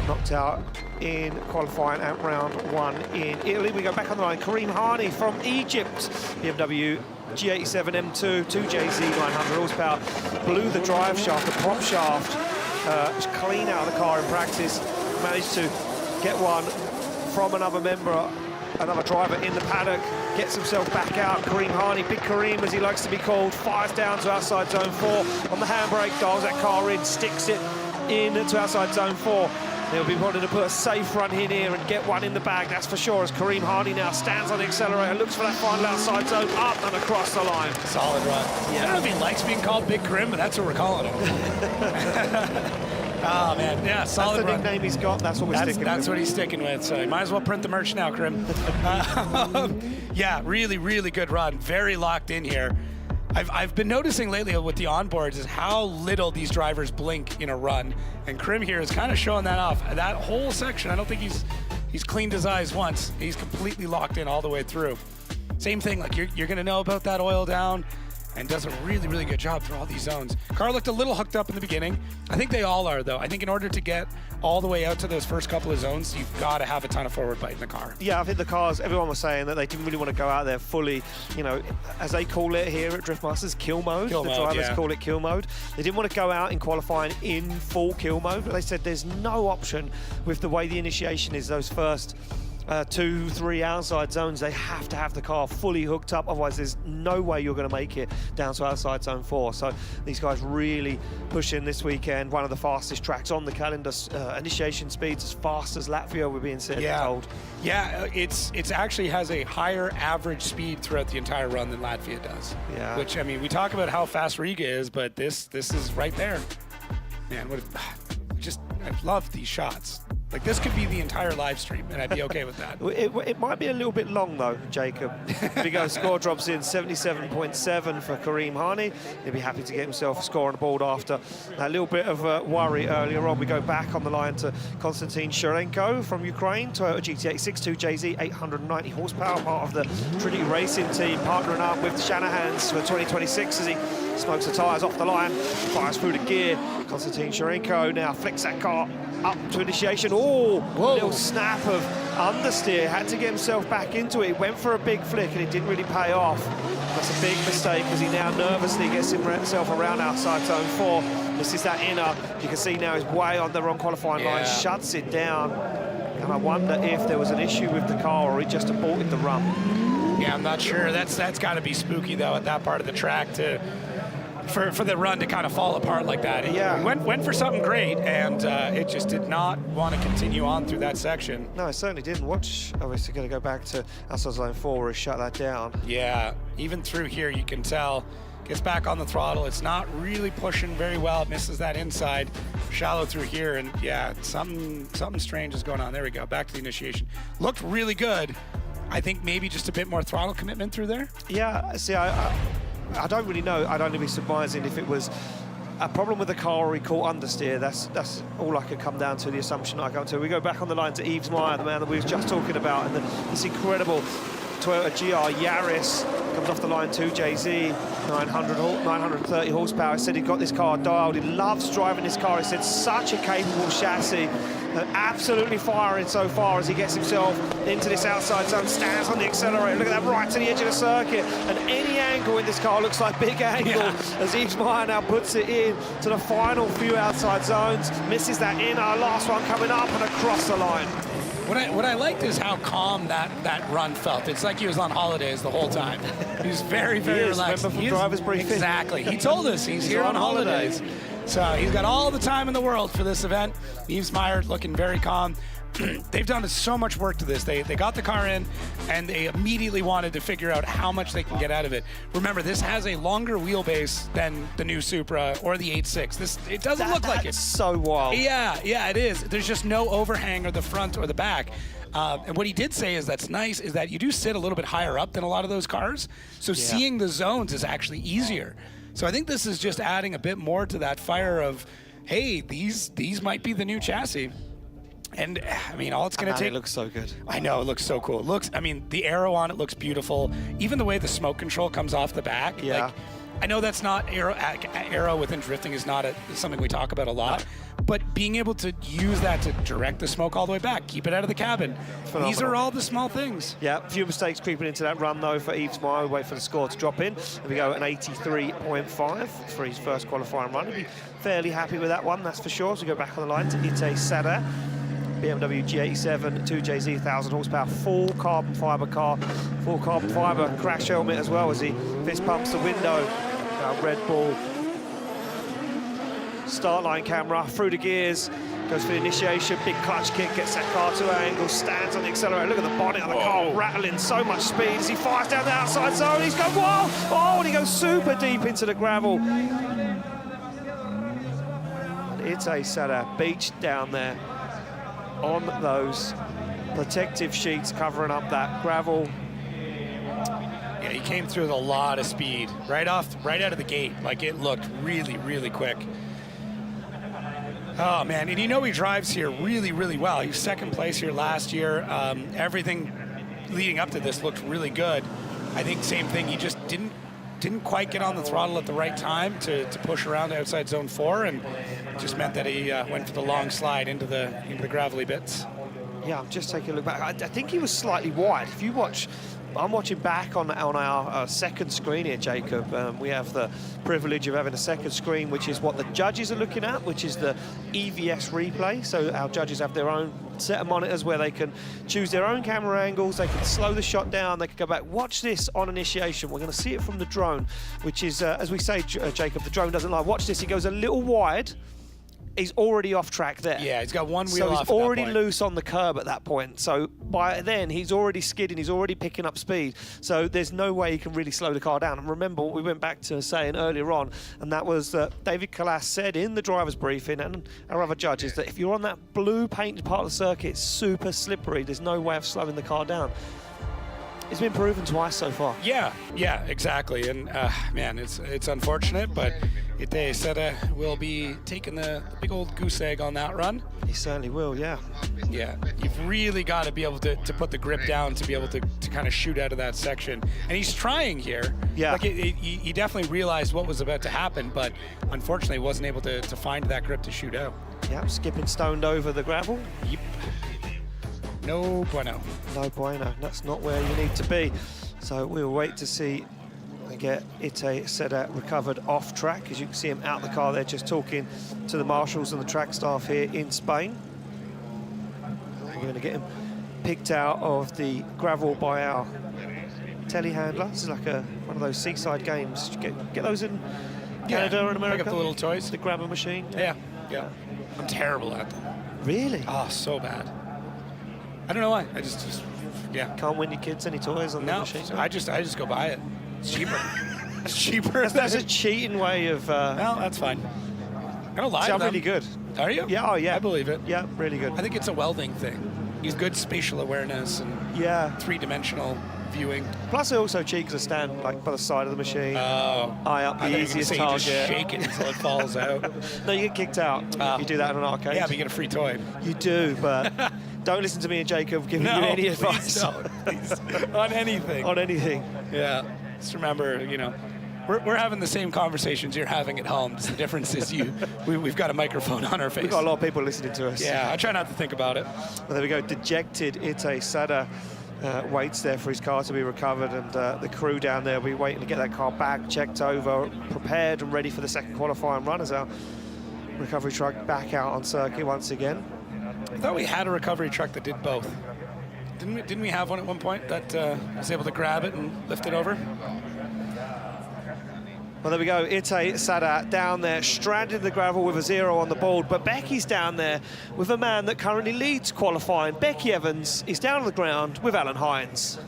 knocked out in qualifying at round 1 in Italy. We go back on the line. Karim Hani from Egypt, BMW G87 M2, 2JZ 900 horsepower, blew the drive shaft, the prop shaft, clean out of the car in practice, managed to get one from another member, another driver in the paddock, gets himself back out. Karim Hani, Big Karim as he likes to be called, fires down to outside zone 4 on the handbrake, dials that car in, sticks it in to outside zone 4. They'll be wanting to put a safe run in here and get one in the bag, that's for sure, as Karim Hani now stands on the accelerator, looks for that final outside zone, up and across the line. Solid run. Yeah. I don't know if he likes being called Big Karim, but that's what we're calling him. Oh, man, yeah, solid That's the run. nickname he's got, that's what we're sticking with. That's what he's sticking with, so you might as well print the merch now, Karim. Yeah, really, really good run. Very locked in here. I've been noticing lately with the onboards is how little these drivers blink in a run, and Karim here is kind of showing that off. That whole section, I don't think he's cleaned his eyes once. He's completely locked in all the way through. Same thing, like you're gonna know about that oil down, and does a really, really good job through all these zones. Car looked a little hooked up in the beginning. I think they all are, though. I think in order to get all the way out to those first couple of zones, you've got to have a ton of forward bite in the car. Yeah, I think the cars, everyone was saying that they didn't really want to go out there fully, you know, as they call it here at Drift Masters, kill mode. The drivers call it kill mode. They didn't want to go out in qualifying in full kill mode, but they said there's no option with the way the initiation is, those first 2-3 outside zones, they have to have the car fully hooked up, otherwise there's no way you're going to make it down to outside zone 4. So these guys really pushing this weekend, one of the fastest tracks on the calendar, initiation speeds as fast as Latvia, we're being said, told. Yeah, it's actually has a higher average speed throughout the entire run than Latvia does. Yeah. Which, I mean, we talk about how fast Riga is, but this is right there. Man, I love these shots. Like, this could be the entire live stream, and I'd be okay with that. It might be a little bit long, though, Jacob. Because score drops in 77.7 for Karim Hani. He'll be happy to get himself a score on the board after a little bit of worry earlier on. We go back on the line to Konstantin Sharenko from Ukraine, Toyota GT86 2JZ, 890 horsepower, part of the Trinity Racing team, partnering up with the Shanahans for 2026 as he smokes the tyres off the line, fires through the gear. Konstantin Sharenko now flicks that car up to initiation. Oh, little snap of understeer. Had to get himself back into it. He went for a big flick and it didn't really pay off. That's a big mistake as he now nervously gets himself around outside zone 4. Misses that inner. You can see now he's way on the wrong qualifying line. Shuts it down. And I wonder if there was an issue with the car or he just aborted the run. Yeah, I'm not sure. That's got to be spooky, though, at that part of the track for the run to kind of fall apart like that. He went for something great, and it just did not want to continue on through that section. No, it certainly didn't. Watch, obviously going to go back to outside zone 4 where he shut that down. Yeah, even through here you can tell. Gets back on the throttle. It's not really pushing very well. It misses that inside. Shallow through here, and yeah, something strange is going on. There we go, back to the initiation. Looked really good. I think maybe just a bit more throttle commitment through there. Yeah, see, I don't really know. I'd only be surprising if it was a problem with the car or he caught understeer. That's all I could come down to, the assumption I come to. We go back on the line to Yves Meyer, the man that we were just talking about, and this incredible Toyota GR Yaris comes off the line 2JZ, 930 horsepower. He said he got this car dialed. He loves driving this car. He said such a capable chassis. Absolutely firing so far as he gets himself into this outside zone, stands on the accelerator. Look at that, right to the edge of the circuit. And any angle in this car looks like big angle as Yves Meyer now puts it in to the final few outside zones. Misses that inner, last one coming up and across the line. What I liked is how calm that run felt. It's like he was on holidays the whole time. He was very, very relaxed. Remember from driver's briefing? Exactly. He told us he's here on holidays. So he's got all the time in the world for this event. Yves Meyer looking very calm. They've done so much work to this. They got the car in, and they immediately wanted to figure out how much they can get out of it. Remember, this has a longer wheelbase than the new Supra or the 8.6. It doesn't look like it. That's so wild. Yeah, it is. There's just no overhang or the front or the back. And what he did say is that's nice is that you do sit a little bit higher up than a lot of those cars. So seeing the zones is actually easier. So I think this is just adding a bit more to that fire of, hey, these might be the new chassis. And I mean, all it's going to take. It looks so good. I know, it looks so cool. It looks, I mean, the aero on it looks beautiful. Even the way the smoke control comes off the back. Yeah. Like, I know that's not aero within drifting is not something we talk about a lot, but being able to use that to direct the smoke all the way back, keep it out of the cabin. Phenomenal. These are all the small things. Yeah, a few mistakes creeping into that run, though, for Yves Meyer. Wait for the score to drop in. There we go, an 83.5 for his first qualifying run. He'll be fairly happy with that one, that's for sure. So we go back on the line to Ite Sada. BMW G87 2JZ, 1,000 horsepower, full carbon fibre car, full carbon fibre crash helmet as well as he fist pumps the window. Red Bull start line camera, through the gears, goes for the initiation, big clutch kick, gets that car to angle, stands on the accelerator. Look at the bonnet of the car rattling, so much speed as he fires down the outside zone. He's going, whoa! Oh, and he goes super deep into the gravel. And Ite Sada beached down there on those protective sheets covering up that gravel. Yeah, he came through with a lot of speed right out of the gate. Like, it looked really, really quick. Oh man, and you know he drives here really, really well. He was second place here last year. Everything leading up to this looked really good. I think same thing. He just didn't quite get on the throttle at the right time to push around outside zone 4, and it just meant that he went for the long slide into the gravelly bits. Yeah, I'm just taking a look back. I think he was slightly wide. If you watch, I'm watching back on our second screen here, Jacob. We have the privilege of having a second screen, which is what the judges are looking at, which is the EVS replay. So our judges have their own set of monitors where they can choose their own camera angles, they can slow the shot down, they can go back. Watch this on initiation. We're going to see it from the drone, which is, as we say, Jacob, the drone doesn't lie. Watch this, he goes a little wide. He's already off track there. Yeah, he's got one wheel off. So he's already loose on the curb at that point. So by then, he's already skidding, he's already picking up speed. So there's no way he can really slow the car down. And remember what we went back to saying earlier on, and that was that David Callas said in the driver's briefing and our other judges that if you're on that blue painted part of the circuit, it's super slippery. There's no way of slowing the car down. It's been proven twice so far. Yeah, exactly. And man, it's unfortunate, but Ite Sada will be taking the big old goose egg on that run. He certainly will, yeah. Yeah, you've really got to be able to put the grip down to be able to kind of shoot out of that section. And he's trying here. Yeah. Like he definitely realized what was about to happen, but unfortunately wasn't able to find that grip to shoot out. Yeah, skipping stoned over the gravel. Yep. No bueno. No bueno. That's not where you need to be. So we'll wait to see and get Ite Sada recovered off track. As you can see him out the car there, just talking to the marshals and the track staff here in Spain. We're going to get him picked out of the gravel by our telehandler. This is like one of those seaside games. Get those in Canada and America. Pick up the little toys. The grabber machine. Yeah. I'm terrible at them. Really? Oh, so bad. I don't know why. I just yeah. Can't win your kids any toys on the machine? I just go buy it. It's cheaper. It's cheaper. That's a cheating way of... Well, that's fine. I don't lie to sound them. really good. Are you? Yeah, oh yeah. I believe it. Yeah, really good. I think it's a welding thing. He's good spatial awareness and three-dimensional viewing. Plus, I also cheat because I stand like by the side of the machine. Oh. Eye up the easiest target. You just shake it until it falls out. No, you get kicked out if you do that in an arcade. Yeah, but you get a free toy. You do, but don't listen to me and Jacob giving you any advice. Please. On anything. On anything. Yeah. Just remember, we're having the same conversations you're having at home. Just the difference is we've got a microphone on our face. We've got a lot of people listening to us. Yeah, I try not to think about it. Well, there we go. Dejected Ite Sada waits there for his car to be recovered, and the crew down there will be waiting to get that car back, checked over, prepared and ready for the second qualifying run as our recovery truck back out on circuit once again. I thought we had a recovery truck that did both. Didn't we have one at one point that was able to grab it and lift it over? Well, there we go. Ite Sada down there, stranded in the gravel with a 0 on the board. But Becky's down there with a man that currently leads qualifying. Becky Evans is down on the ground with Alan Hines.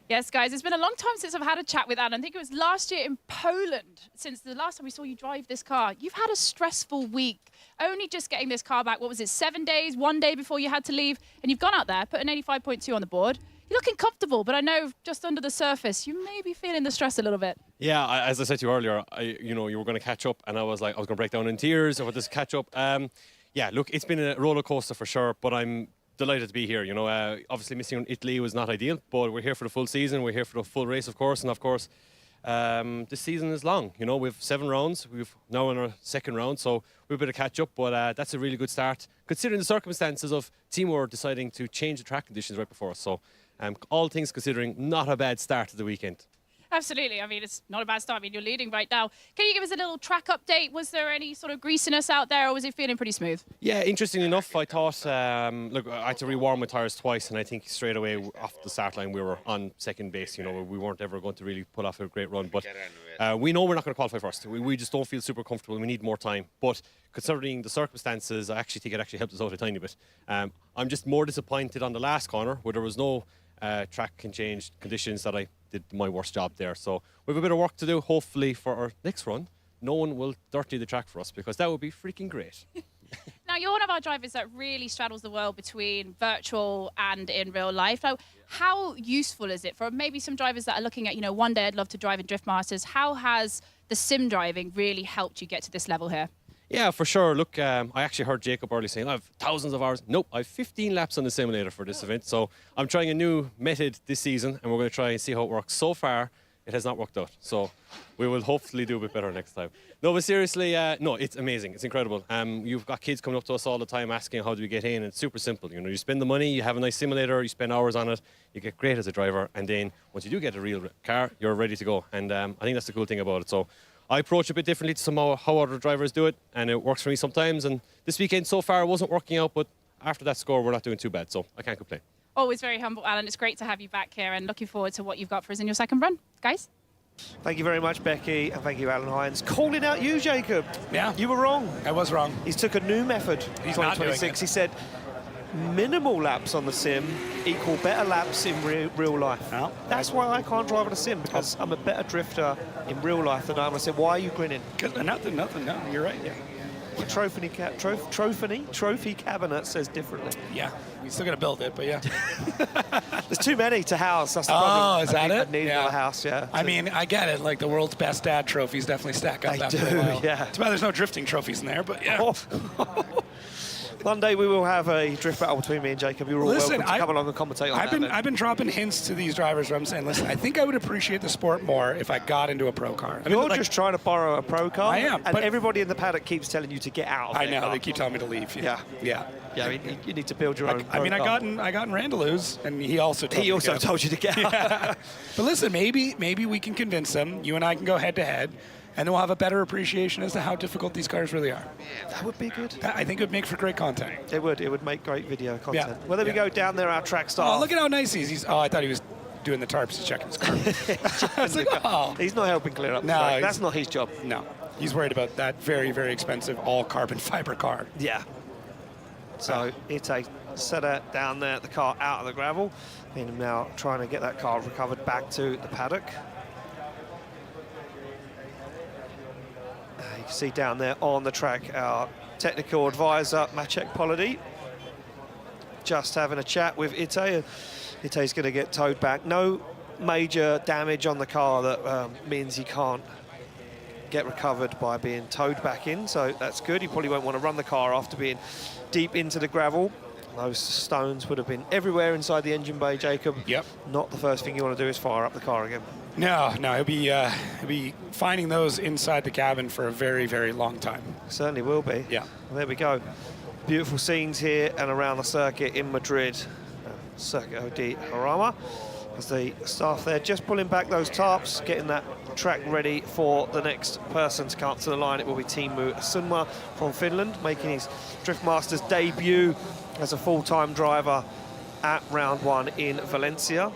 Yes, guys, it's been a long time since I've had a chat with Alan. I think it was last year in Poland, since the last time we saw you drive this car. You've had a stressful week. Only just getting this car back, what was it, 7 days, 1 day before you had to leave, and you've gone out there, put an 85.2 on the board. You're looking comfortable, but I know just under the surface, you may be feeling the stress a little bit. Yeah, as I said to you earlier, you were going to catch up, and I was going to break down in tears over this catch up. Yeah, look, it's been a roller coaster for sure, but I'm delighted to be here. Obviously missing Italy was not ideal, but we're here for the full season. We're here for the full race, of course, and of course, this season is long. You know, we've 7 rounds. We've now in our second round, so we've a bit of catch up. But that's a really good start, considering the circumstances of Timor deciding to change the track conditions right before us. So, all things considering, not a bad start to the weekend. Absolutely. I mean, it's not a bad start. I mean, you're leading right now. Can you give us a little track update? Was there any sort of greasiness out there, or was it feeling pretty smooth? Yeah, interestingly enough, I thought, look, I had to rewarm my tyres twice, and I think straight away off the start line we were on second base. You know, we weren't ever going to really pull off a great run, but we know we're not going to qualify first. We just don't feel super comfortable. We need more time. But considering the circumstances, I actually think it actually helped us out a tiny bit. I'm just more disappointed on the last corner where there was no track can change conditions that I did my worst job there. So we have a bit of work to do. Hopefully for our next run, no one will dirty the track for us, because that would be freaking great. Now, you're one of our drivers that really straddles the world between virtual and in real life. Now, how useful is it for maybe some drivers that are looking at, you know, one day I'd love to drive in Drift Masters? How has the sim driving really helped you get to this level here? Yeah, for sure. Look, I actually heard Jacob earlier saying, I have thousands of hours. Nope, I have 15 laps on the simulator for this event. So I'm trying a new method this season, and we're going to try and see how it works. So far, it has not worked out. So we will hopefully do a bit better next time. No, but seriously, no, it's amazing. It's incredible. You've got kids coming up to us all the time asking how do we get in. It's super simple. You know, you spend the money, you have a nice simulator, you spend hours on it, you get great as a driver, and then once you do get a real car, you're ready to go. And I think that's the cool thing about it. So I approach it a bit differently to some how other drivers do it, and it works for me sometimes. And this weekend so far it wasn't working out, but after that score we're not doing too bad, so I can't complain. Always very humble, Alan. It's great to have you back here, and looking forward to what you've got for us in your second run, guys. Thank you very much, Becky, and thank you, Alan Hines. Calling out you, Jacob. Yeah. You were wrong. I was wrong. He's took a new method. He's not doing 2026. it. He said minimal laps on the sim equal better laps in real life. Oh, That's why I can't drive on a sim, because I'm a better drifter in real life than I am. I said, why are you grinning? Nothing. No, you're right. Yeah. The trophy cabinet says differently. Yeah. We still got to build it, but yeah. There's too many to house. That's the problem. Oh, is that it? I need another house, yeah. I mean, I get it. Like, the world's best dad trophies definitely stack up They after do, a while. yeah. Too bad there's no drifting trophies in there, but yeah. One day we will have a drift battle between me and Jacob. You're all Listen, welcome to come along and commentate on that. I've been dropping hints to these drivers where I'm saying, listen, I think I would appreciate the sport more if I got into a pro car. I mean, You're like, just trying to borrow a pro car. I am, and but everybody in the paddock keeps telling you to get out of I their know, car. they keep telling me to leave. Yeah. Yeah. Yeah, I mean, you need to build your own I mean, pro I car. got in Randaloo's, and he also told me to get told you to get out. Yeah. But listen, maybe we can convince them. You and I can go head to head, and then we'll have a better appreciation as to how difficult these cars really are. That would be good. I think it would make for great content. It would make great video content. Yeah. Well, there we Yeah. go, down there, our track star. Oh, look at how nice he is. Oh, I thought he was doing the tarps to checking his car. I was like, oh. He's not helping clear up the No, track. he's- That's not his job. No, he's worried about that very, very expensive all-carbon fiber car. Yeah. So Ite set her down there, the car out of the gravel. And now trying to get that car recovered back to the paddock. You can see down there on the track our technical advisor, Maciek Polody, just having a chat with Ite. Ite's going to get towed back. No major damage on the car that means he can't get recovered by being towed back in, so that's good. He probably won't want to run the car after being deep into the gravel. Those stones would have been everywhere inside the engine bay, Jacob. Yep. Not the first thing you want to do is fire up the car again. No, he'll be finding those inside the cabin for a very, very long time. Certainly will be. Yeah. Well, there we go. Beautiful scenes here and around the circuit in Madrid, Circuito de Jarama. As the staff there just pulling back those tarps, getting that track ready for the next person to come up to the line. It will be Teemu Sunma from Finland, making his Drift Masters debut as a full-time driver at round one in Valencia.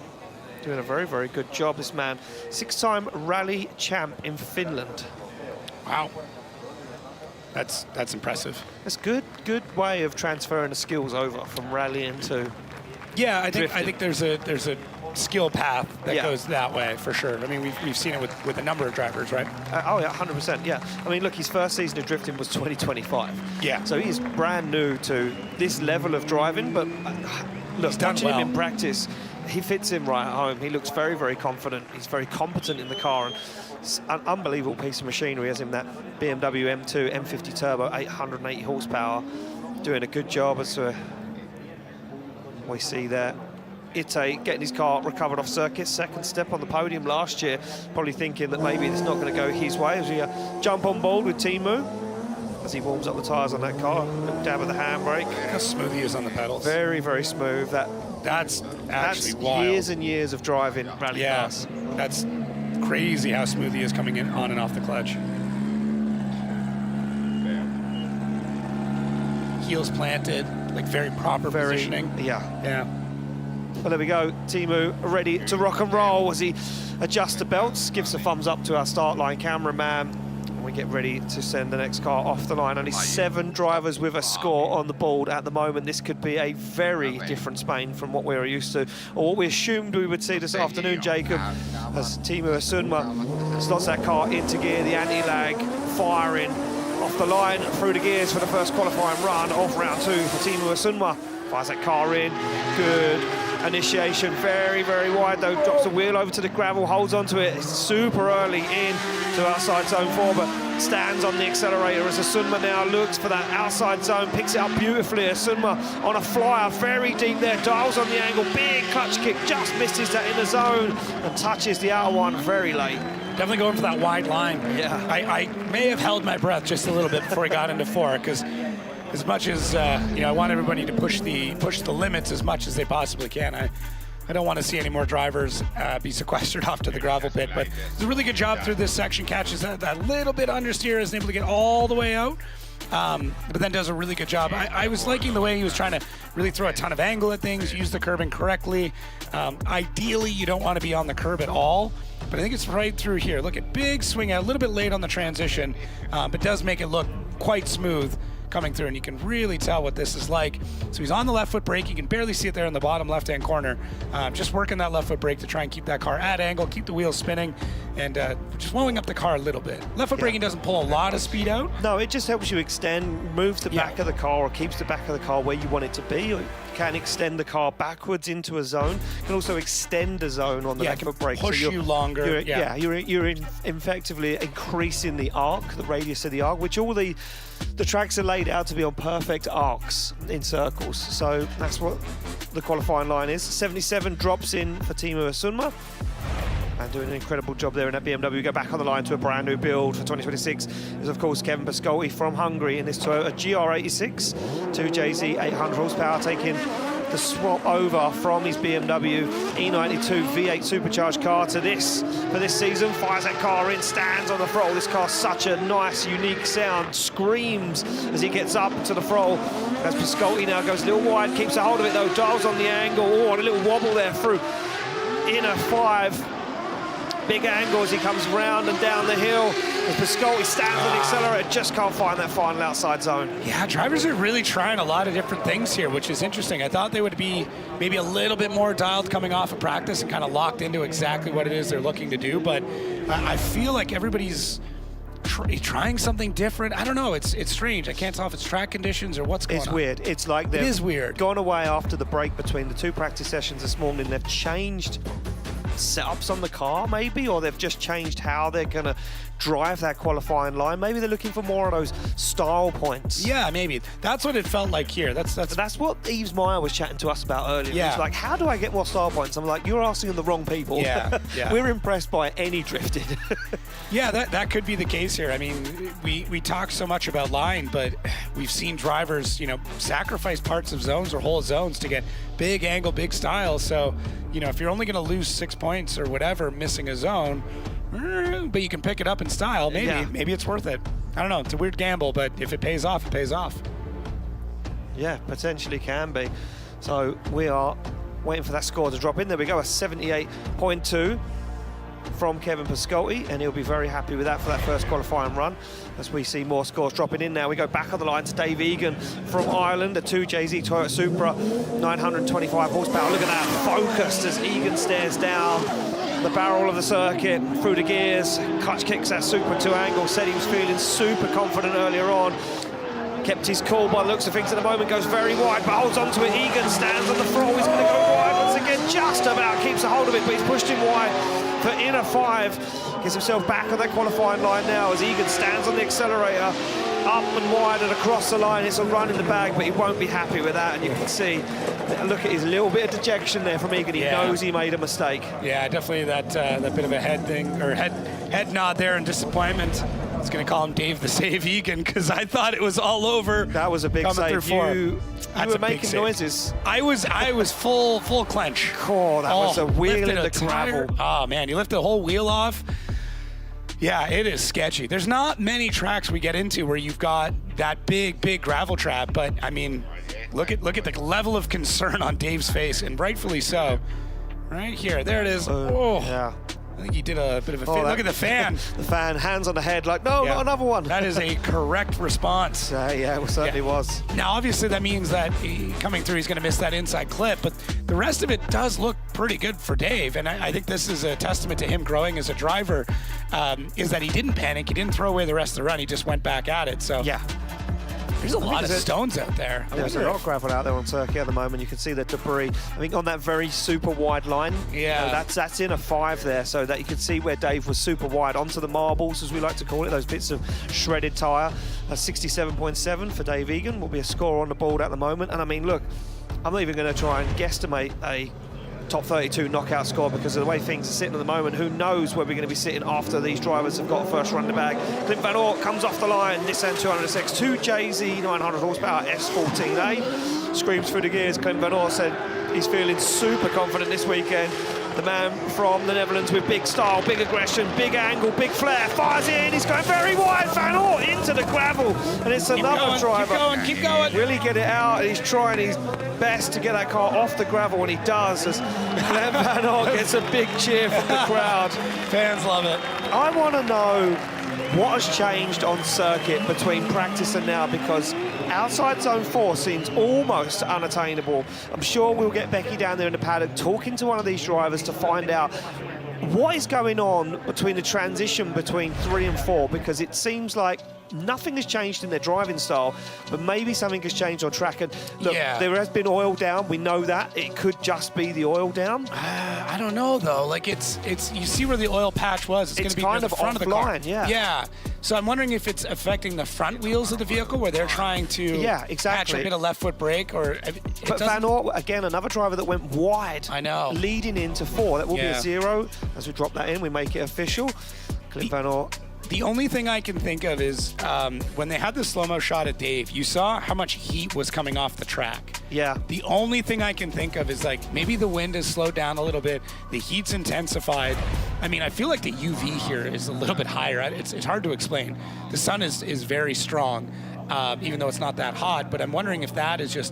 Doing a very, very good job, this man. 6-time rally champ in Finland. Wow. That's impressive. That's good way of transferring the skills over from rallying to... Yeah, I drifting. think there's a skill path that Yeah. goes that way for sure. I mean, we've seen it with a number of drivers, right? oh yeah, 100%, yeah. I mean, look, his first season of drifting was 2025. Yeah. So he's brand new to this level of driving, but look, done watching him well. in practice, he fits in right at home. He looks very, very confident. He's very competent in the car, and it's an unbelievable piece of machinery. Has him that BMW M2 M50 Turbo, 880 horsepower, doing a good job as we see there. Ite getting his car recovered off circuit, second step on the podium last year, probably thinking that maybe it's not going to go his way as we jump on board with Teemu as he warms up the tyres on that car. Little dab of the handbrake. How smooth he is on the pedals. Very, very smooth. That's actually wild. Years and years of driving rally cars. That's crazy how smooth he is coming in on and off the clutch. Heels planted, like very proper positioning. Yeah. Well, there we go. Teemu ready to rock and roll as he adjusts the belts, gives a thumbs up to our start line cameraman. And we get ready to send the next car off the line. Only 7 drivers with a score on the board at the moment. This could be a very different Spain from what we were used to, or what we assumed we would see this afternoon, Jacob, as Teemu Asunma slots that car into gear, the anti-lag firing off the line through the gears for the first qualifying run of round 2 for Teemu Asunma. Fires that car in, good initiation, very, very wide though, drops the wheel over to the gravel, holds onto it, it's super early in to outside zone 4, but stands on the accelerator as Asunma now looks for that outside zone, picks it up beautifully. Asunma on a flyer, very deep there, dials on the angle, big clutch kick, just misses that inner zone and touches the outer one very late. Definitely going for that wide line. Yeah. I may have held my breath just a little bit before I got into 4, because as much as I want everybody to push the limits as much as they possibly can. I don't want to see any more drivers be sequestered off to the gravel pit, but it's a really good job through this section. Catches that little bit understeer, isn't able to get all the way out, but then does a really good job. I was liking the way he was trying to really throw a ton of angle at things, use the curbing correctly. Ideally, you don't want to be on the curb at all, but I think it's right through here. Look at big swing out, a little bit late on the transition, but does make it look quite smooth coming through, and you can really tell what this is like. So he's on the left foot brake. You can barely see it there in the bottom left-hand corner. Just working that left foot brake to try and keep that car at angle, keep the wheels spinning, and just blowing up the car a little bit. Left foot braking doesn't pull a lot of speed out. No, it just helps you extend, moves the back of the car, or keeps the back of the car where you want it to be. Or you can extend the car backwards into a zone. You can also extend a zone on the left foot brake. Push you longer. You're effectively increasing the arc, the radius of the arc, which all the tracks are laid out to be on perfect arcs in circles. So that's what the qualifying line is. 77 drops in for Teemu Asunma. And doing an incredible job there in that BMW. Go back on the line to a brand new build for 2026 is, of course, Kevin Pascolti from Hungary in this Toyota GR86 2JZ 800 horsepower, taking the swap over from his BMW E92 V8 supercharged car to this for this season. Fires that car in, stands on the throttle. This car's such a nice, unique sound. Screams as he gets up to the throttle. As Pascolti now goes a little wide, keeps a hold of it though, dials on the angle. Oh, and a little wobble there through inner 5. Big angle as he comes round and down the hill. As Pascolti stands on the accelerator, just can't find that final outside zone. Yeah, drivers are really trying a lot of different things here, which is interesting. I thought they would be maybe a little bit more dialed coming off of practice and kind of locked into exactly what it is they're looking to do, but I feel like everybody's trying something different. I don't know, it's strange. I can't tell if it's track conditions or what's going on. It's weird. It's like it is weird. Gone away after the break between the 2 practice sessions this morning. They've changed setups on the car maybe, or they've just changed how they're going to drive that qualifying line. Maybe they're looking for more of those style points. Yeah, maybe. That's what it felt like here. That's what Yves Meyer was chatting to us about earlier. Yeah. He's like, how do I get more style points? I'm like, you're asking the wrong people. Yeah. We're impressed by any drifted. Yeah, that could be the case here. I mean, we talk so much about line, but we've seen drivers, sacrifice parts of zones or whole zones to get big angle, big style. So, if you're only going to lose 6 points or whatever, missing a zone, but you can pick it up in style, maybe it's worth it. I don't know. It's a weird gamble, but if it pays off, it pays off. Yeah, potentially can be. So we are waiting for that score to drop in. There we go, a 78.2 from Kevin Pascolti, and he'll be very happy with that for that first qualifying run. As we see more scores dropping in now, we go back on the line to Dave Egan from Ireland, a 2JZ Toyota Supra, 925 horsepower. Look at that, focused as Egan stares down the barrel of the circuit, through the gears, clutch kicks that Supra to angle. Said he was feeling super confident earlier on. Kept his cool by the looks of things at the moment, goes very wide, but holds onto it. Egan stands on the throttle, he's going to go wide once again, just about keeps a hold of it, but he's pushed him wide for inner 5. Gets himself back on that qualifying line now as Egan stands on the accelerator. up and wide and across the line. It's a run in the bag, but he won't be happy with that. And you can see, look at his little bit of dejection there from Egan. He knows he made a mistake. Yeah, definitely that bit of a head thing, or head nod there and disappointment. I was going to call him Dave the Save Egan because I thought it was all over. That was a big save. You were making noises. I was full clench. Oh, that was a wheel in the gravel. Oh man, you lifted the whole wheel off. Yeah, it is sketchy. There's not many tracks we get into where you've got that big gravel trap, but I mean, look at the level of concern on Dave's face, and rightfully so. Right here, there it is. Yeah. I think he did a bit of a fit. Look at the fan. The fan, hands on the head, like, no, not another one. That is a correct response. Yeah, it certainly was. Now, obviously, that means that coming through, he's going to miss that inside clip, but the rest of it does look pretty good for Dave, and I think this is a testament to him growing as a driver, is that he didn't panic, he didn't throw away the rest of the run, he just went back at it. So yeah. There's a lot of stones out there. There's a lot of gravel out there on Turkey at the moment. You can see the debris. I think on that very super wide line, that's in a 5 there, so that you can see where Dave was super wide onto the marbles, as we like to call it, those bits of shredded tyre. 67.7 for Dave Egan will be a score on the board at the moment. And I mean, look, I'm not even going to try and guesstimate a top 32 knockout score because of the way things are sitting at the moment. Who knows where we're going to be sitting after these drivers have got first run in the bag. Clint Van Oort comes off the line, Nissan 200SX, 2JZ 900 horsepower S14A. Screams through the gears. Clint Van Oort said he's feeling super confident this weekend. The man from the Netherlands with big style, big aggression, big angle, big flair, fires in, he's going very wide, Van Oort into the gravel, and it's another driver. Keep going. Will he get it out? He's trying his best to get that car off the gravel, and he does, as Glenn Van Oort gets a big cheer from the crowd. Fans love it. I want to know what has changed on circuit between practice and now, because outside zone 4 seems almost unattainable. I'm sure we'll get Becky down there in the paddock talking to one of these drivers to find out what is going on between the transition between 3 and 4, because it seems like nothing has changed in their driving style, but maybe something has changed on track. And look, there has been oil down. We know that. It could just be the oil down. I don't know though. Like it's you see where the oil patch was. It's going to be kind near of the front of the line, car. Yeah. So I'm wondering if it's affecting the front wheels of the vehicle, where they're trying to patch up in a left foot brake, or. But Van Oort, again, another driver that went wide. I know. Leading into 4. That will be a 0. As we drop that in, we make it official. Clint Van Oort. The only thing I can think of is when they had the slow-mo shot at Dave, you saw how much heat was coming off the track. Yeah. The only thing I can think of is, like, maybe the wind has slowed down a little bit, the heat's intensified. I mean, I feel like the UV here is a little bit higher. It's hard to explain. The sun is very strong, even though it's not that hot, but I'm wondering if that is just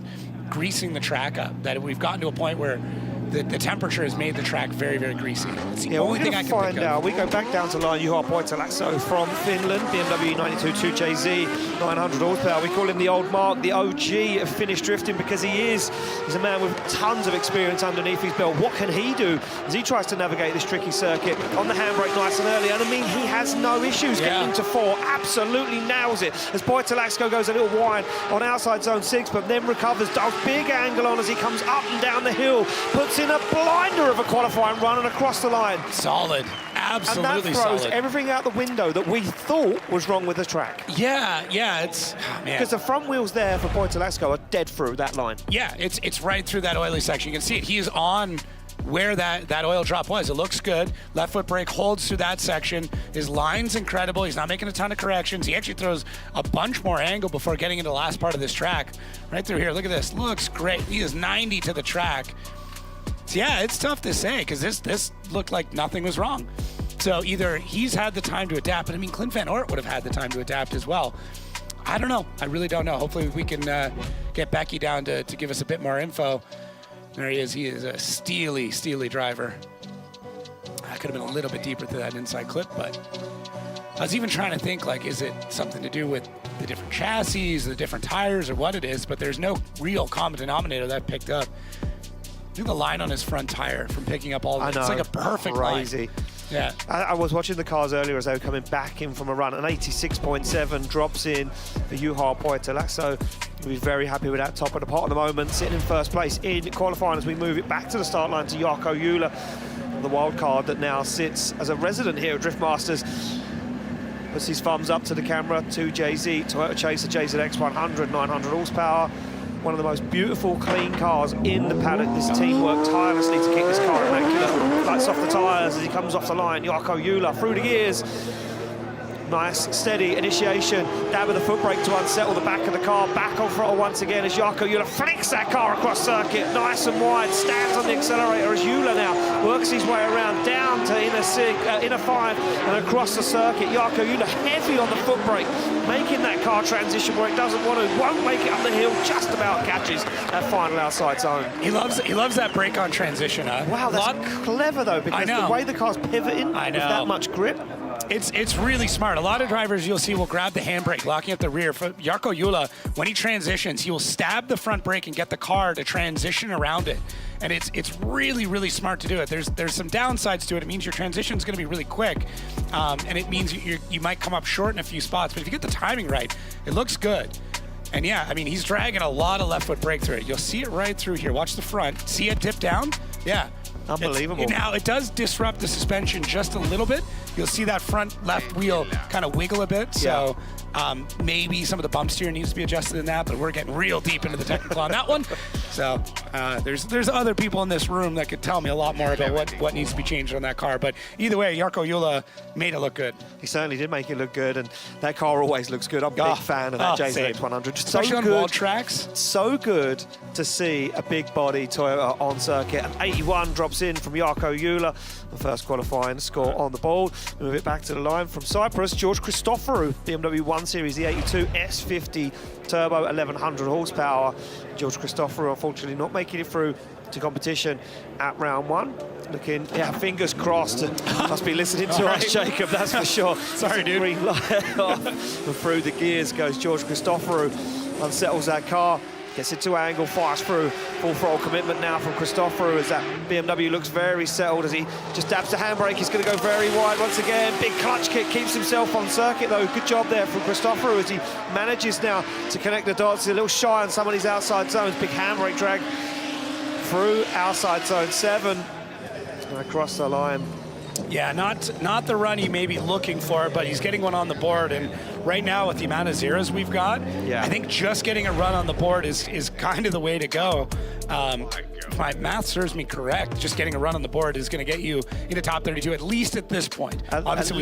greasing the track up, that we've gotten to a point where the temperature has made the track very, very greasy. It's the only thing I can think of. We go back down to line Juha Poitalasso from Finland, BMW 92 2JZ 900 horsepower. We call him the old Mark, the OG of Finnish drifting, because he's a man with tons of experience underneath his belt. What can he do as he tries to navigate this tricky circuit on the handbrake nice and early? And I mean, he has no issues getting into 4. Absolutely nails it as Poitalasso goes a little wide on outside zone 6, but then recovers, does big angle on as he comes up and down the hill, puts in a blinder of a qualifying run and across the line. Solid. Absolutely solid. And that throws everything out the window that we thought was wrong with the track. Yeah, it's... man. Because the front wheels there for Poitalasso are dead through that line. Yeah, it's right through that oily section. You can see it. He is on where that oil drop was. It looks good. Left foot brake holds through that section. His line's incredible. He's not making a ton of corrections. He actually throws a bunch more angle before getting into the last part of this track. Right through here. Look at this. Looks great. He is 90 to the track. So yeah, it's tough to say, because this looked like nothing was wrong. So either he's had the time to adapt, but I mean, Clint Van Oort would have had the time to adapt as well. I don't know. I really don't know. Hopefully we can get Becky down to give us a bit more info. There he is. He is a steely driver. I could have been a little bit deeper to that inside clip, but I was even trying to think, like, is it something to do with the different chassis, the different tires, or what it is, but there's no real common denominator that I picked up. Look at the line on his front tire from picking up all of it. It's like a perfect crazy line. Yeah. I was watching the cars earlier as they were coming back in from a run. An 86.7 drops in for Juha Poitalasso. We'll be very happy with that top of the pot at the moment, sitting in first place in qualifying as we move it back to the start line to Jarkko Jula, the wild card that now sits as a resident here at Driftmasters. puts his thumbs up to the camera to JZ, Toyota Chaser JZX 100, 900 horsepower. One of the most beautiful, clean cars in the paddock. This team worked tirelessly to keep this car immaculate. Lights off the tyres as he comes off the line. Jarkko Jula through the gears. Nice, steady initiation. Dab of the foot brake to unsettle the back of the car. Back on throttle once again as Jarkko Jula flicks that car across circuit. Nice and wide, stands on the accelerator as Jula now works his way around down to inner 5 and across the circuit. Jarkko Jula heavy on the foot brake, making that car transition where it doesn't want to, won't make it up the hill, just about catches that final outside zone. He loves that brake on transition, huh? Wow, that's clever though, because the way the car's pivoting with that much grip. It's really smart. A lot of drivers you'll see will grab the handbrake, locking up the rear. For Jarkko Jula, when he transitions, he will stab the front brake and get the car to transition around it. And it's really, really smart to do it. There's some downsides to it. It means your transition is going to be really quick, and it means you might come up short in a few spots. But if you get the timing right, it looks good. And yeah, I mean, he's dragging a lot of left foot brake through it. You'll see it right through here. Watch the front. See it dip down? Yeah. Unbelievable. Now, it does disrupt the suspension just a little bit. You'll see that front left wheel kind of wiggle a bit. So maybe some of the bump steer needs to be adjusted in that, but we're getting real deep into the technical on that one. So there's other people in this room that could tell me a lot more about what needs to be changed on that car. But either way, Jarkko Jula made it look good. He certainly did make it look good, and that car always looks good. I'm a big fan of that JZX 100. Especially on wall tracks. So good to see a big body Toyota on circuit. An 81 drops in from Jarkko Jula, the first qualifying score on the board. Move it back to the line from Cyprus. George Christoforou, BMW 1 Series E82 S50 Turbo, 1100 horsepower. George Christoforou unfortunately not making it through to competition at round 1. Looking, fingers crossed. Must be listening to us, Jacob, that's for sure. Sorry, dude. Green light off. And through the gears goes George Christoforou. Unsettles that car. Gets into angle, fires through. Full throttle commitment now from Christoforou as that BMW looks very settled as he just dabs the handbrake. He's going to go very wide once again. Big clutch kick, keeps himself on circuit though. Good job there from Christoforou as he manages now to connect the dots. He's a little shy on some of these outside zones. Big handbrake drag through outside zone 7 and across the line. Yeah, not the run he may be looking for, but he's getting one on the board. And right now, with the amount of zeros we've got, I think just getting a run on the board is kind of the way to go. If my math serves me correct, just getting a run on the board is going to get you in the top 32, at least at this point. Obviously,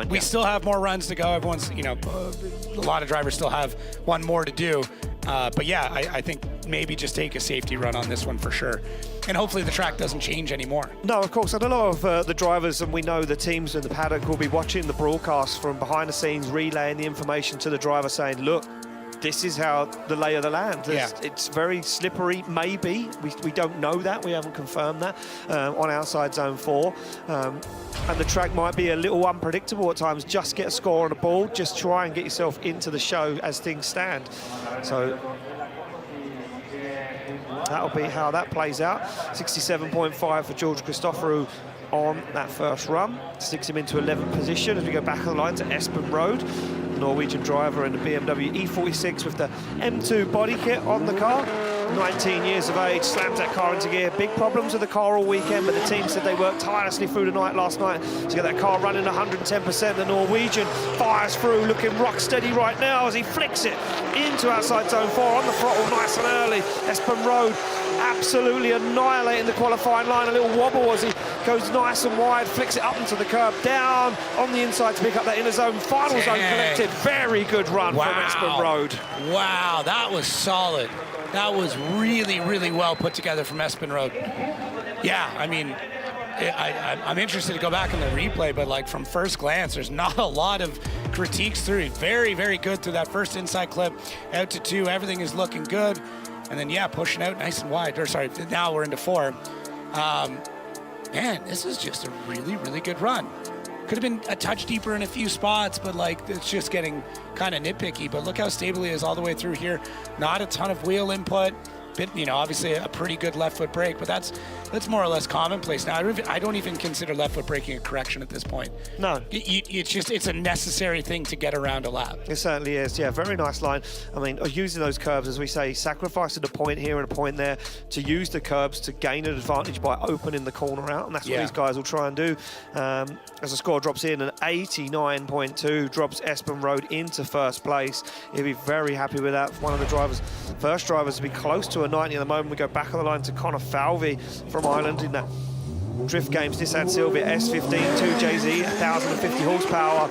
we still have more runs to go. Everyone's, a lot of drivers still have one more to do. But yeah, I think maybe just take a safety run on this one for sure. And hopefully the track doesn't change anymore. No, of course. And a lot of the drivers, and we know the teams in the paddock, will be watching the broadcast from behind the scenes, relaying the information to the driver saying, look, this is how the lay of the land. It's very slippery, maybe. We don't know that. We haven't confirmed that on outside zone 4. And the track might be a little unpredictable at times. Just get a score on the board. Just try and get yourself into the show as things stand. So that'll be how that plays out. 67.5 for George Christoforou on that first run. Sticks him into 11th position as we go back on the line to Espen Road, the Norwegian driver in the BMW E46 with the M2 body kit on the car. 19 years of age, slams that car into gear. Big problems with the car all weekend, but the team said they worked tirelessly through the night last night to get that car running 110%. The Norwegian fires through, looking rock steady right now as he flicks it into outside zone 4 on the throttle, nice and early. Espen Road absolutely annihilating the qualifying line. A little wobble as he goes nice and wide, flicks it up into the curb, down on the inside to pick up that inner zone. Final zone collected. Very good run from Espen Road. Wow, that was solid. That was really, really well put together from Espen Road. Yeah, I mean, I'm interested to go back in the replay, but like from first glance, there's not a lot of critiques through. Very, very good through that first inside clip. Out to 2, everything is looking good. And then, pushing out nice and wide. Or sorry, now we're into 4. Man, this is just a really, really good run. Could have been a touch deeper in a few spots, but like it's just getting kind of nitpicky. But look how stable he is all the way through here. Not a ton of wheel input. Bit, obviously a pretty good left foot brake, but that's that's more or less commonplace now. I don't even consider left foot braking a correction at this point. No. It's a necessary thing to get around a lap. It certainly is. Yeah, very nice line. I mean, using those curbs, as we say, sacrificing a point here and a point there to use the curbs to gain an advantage by opening the corner out, and that's what these guys will try and do. As the score drops in, an 89.2 drops Espen Road into first place. He'll be very happy with that. One of the drivers, first drivers to be close to a 90 at the moment. We go back on the line to Connor Falvey from Ireland in that Drift Games Nissan Silvia S15 2JZ, 1,050 horsepower.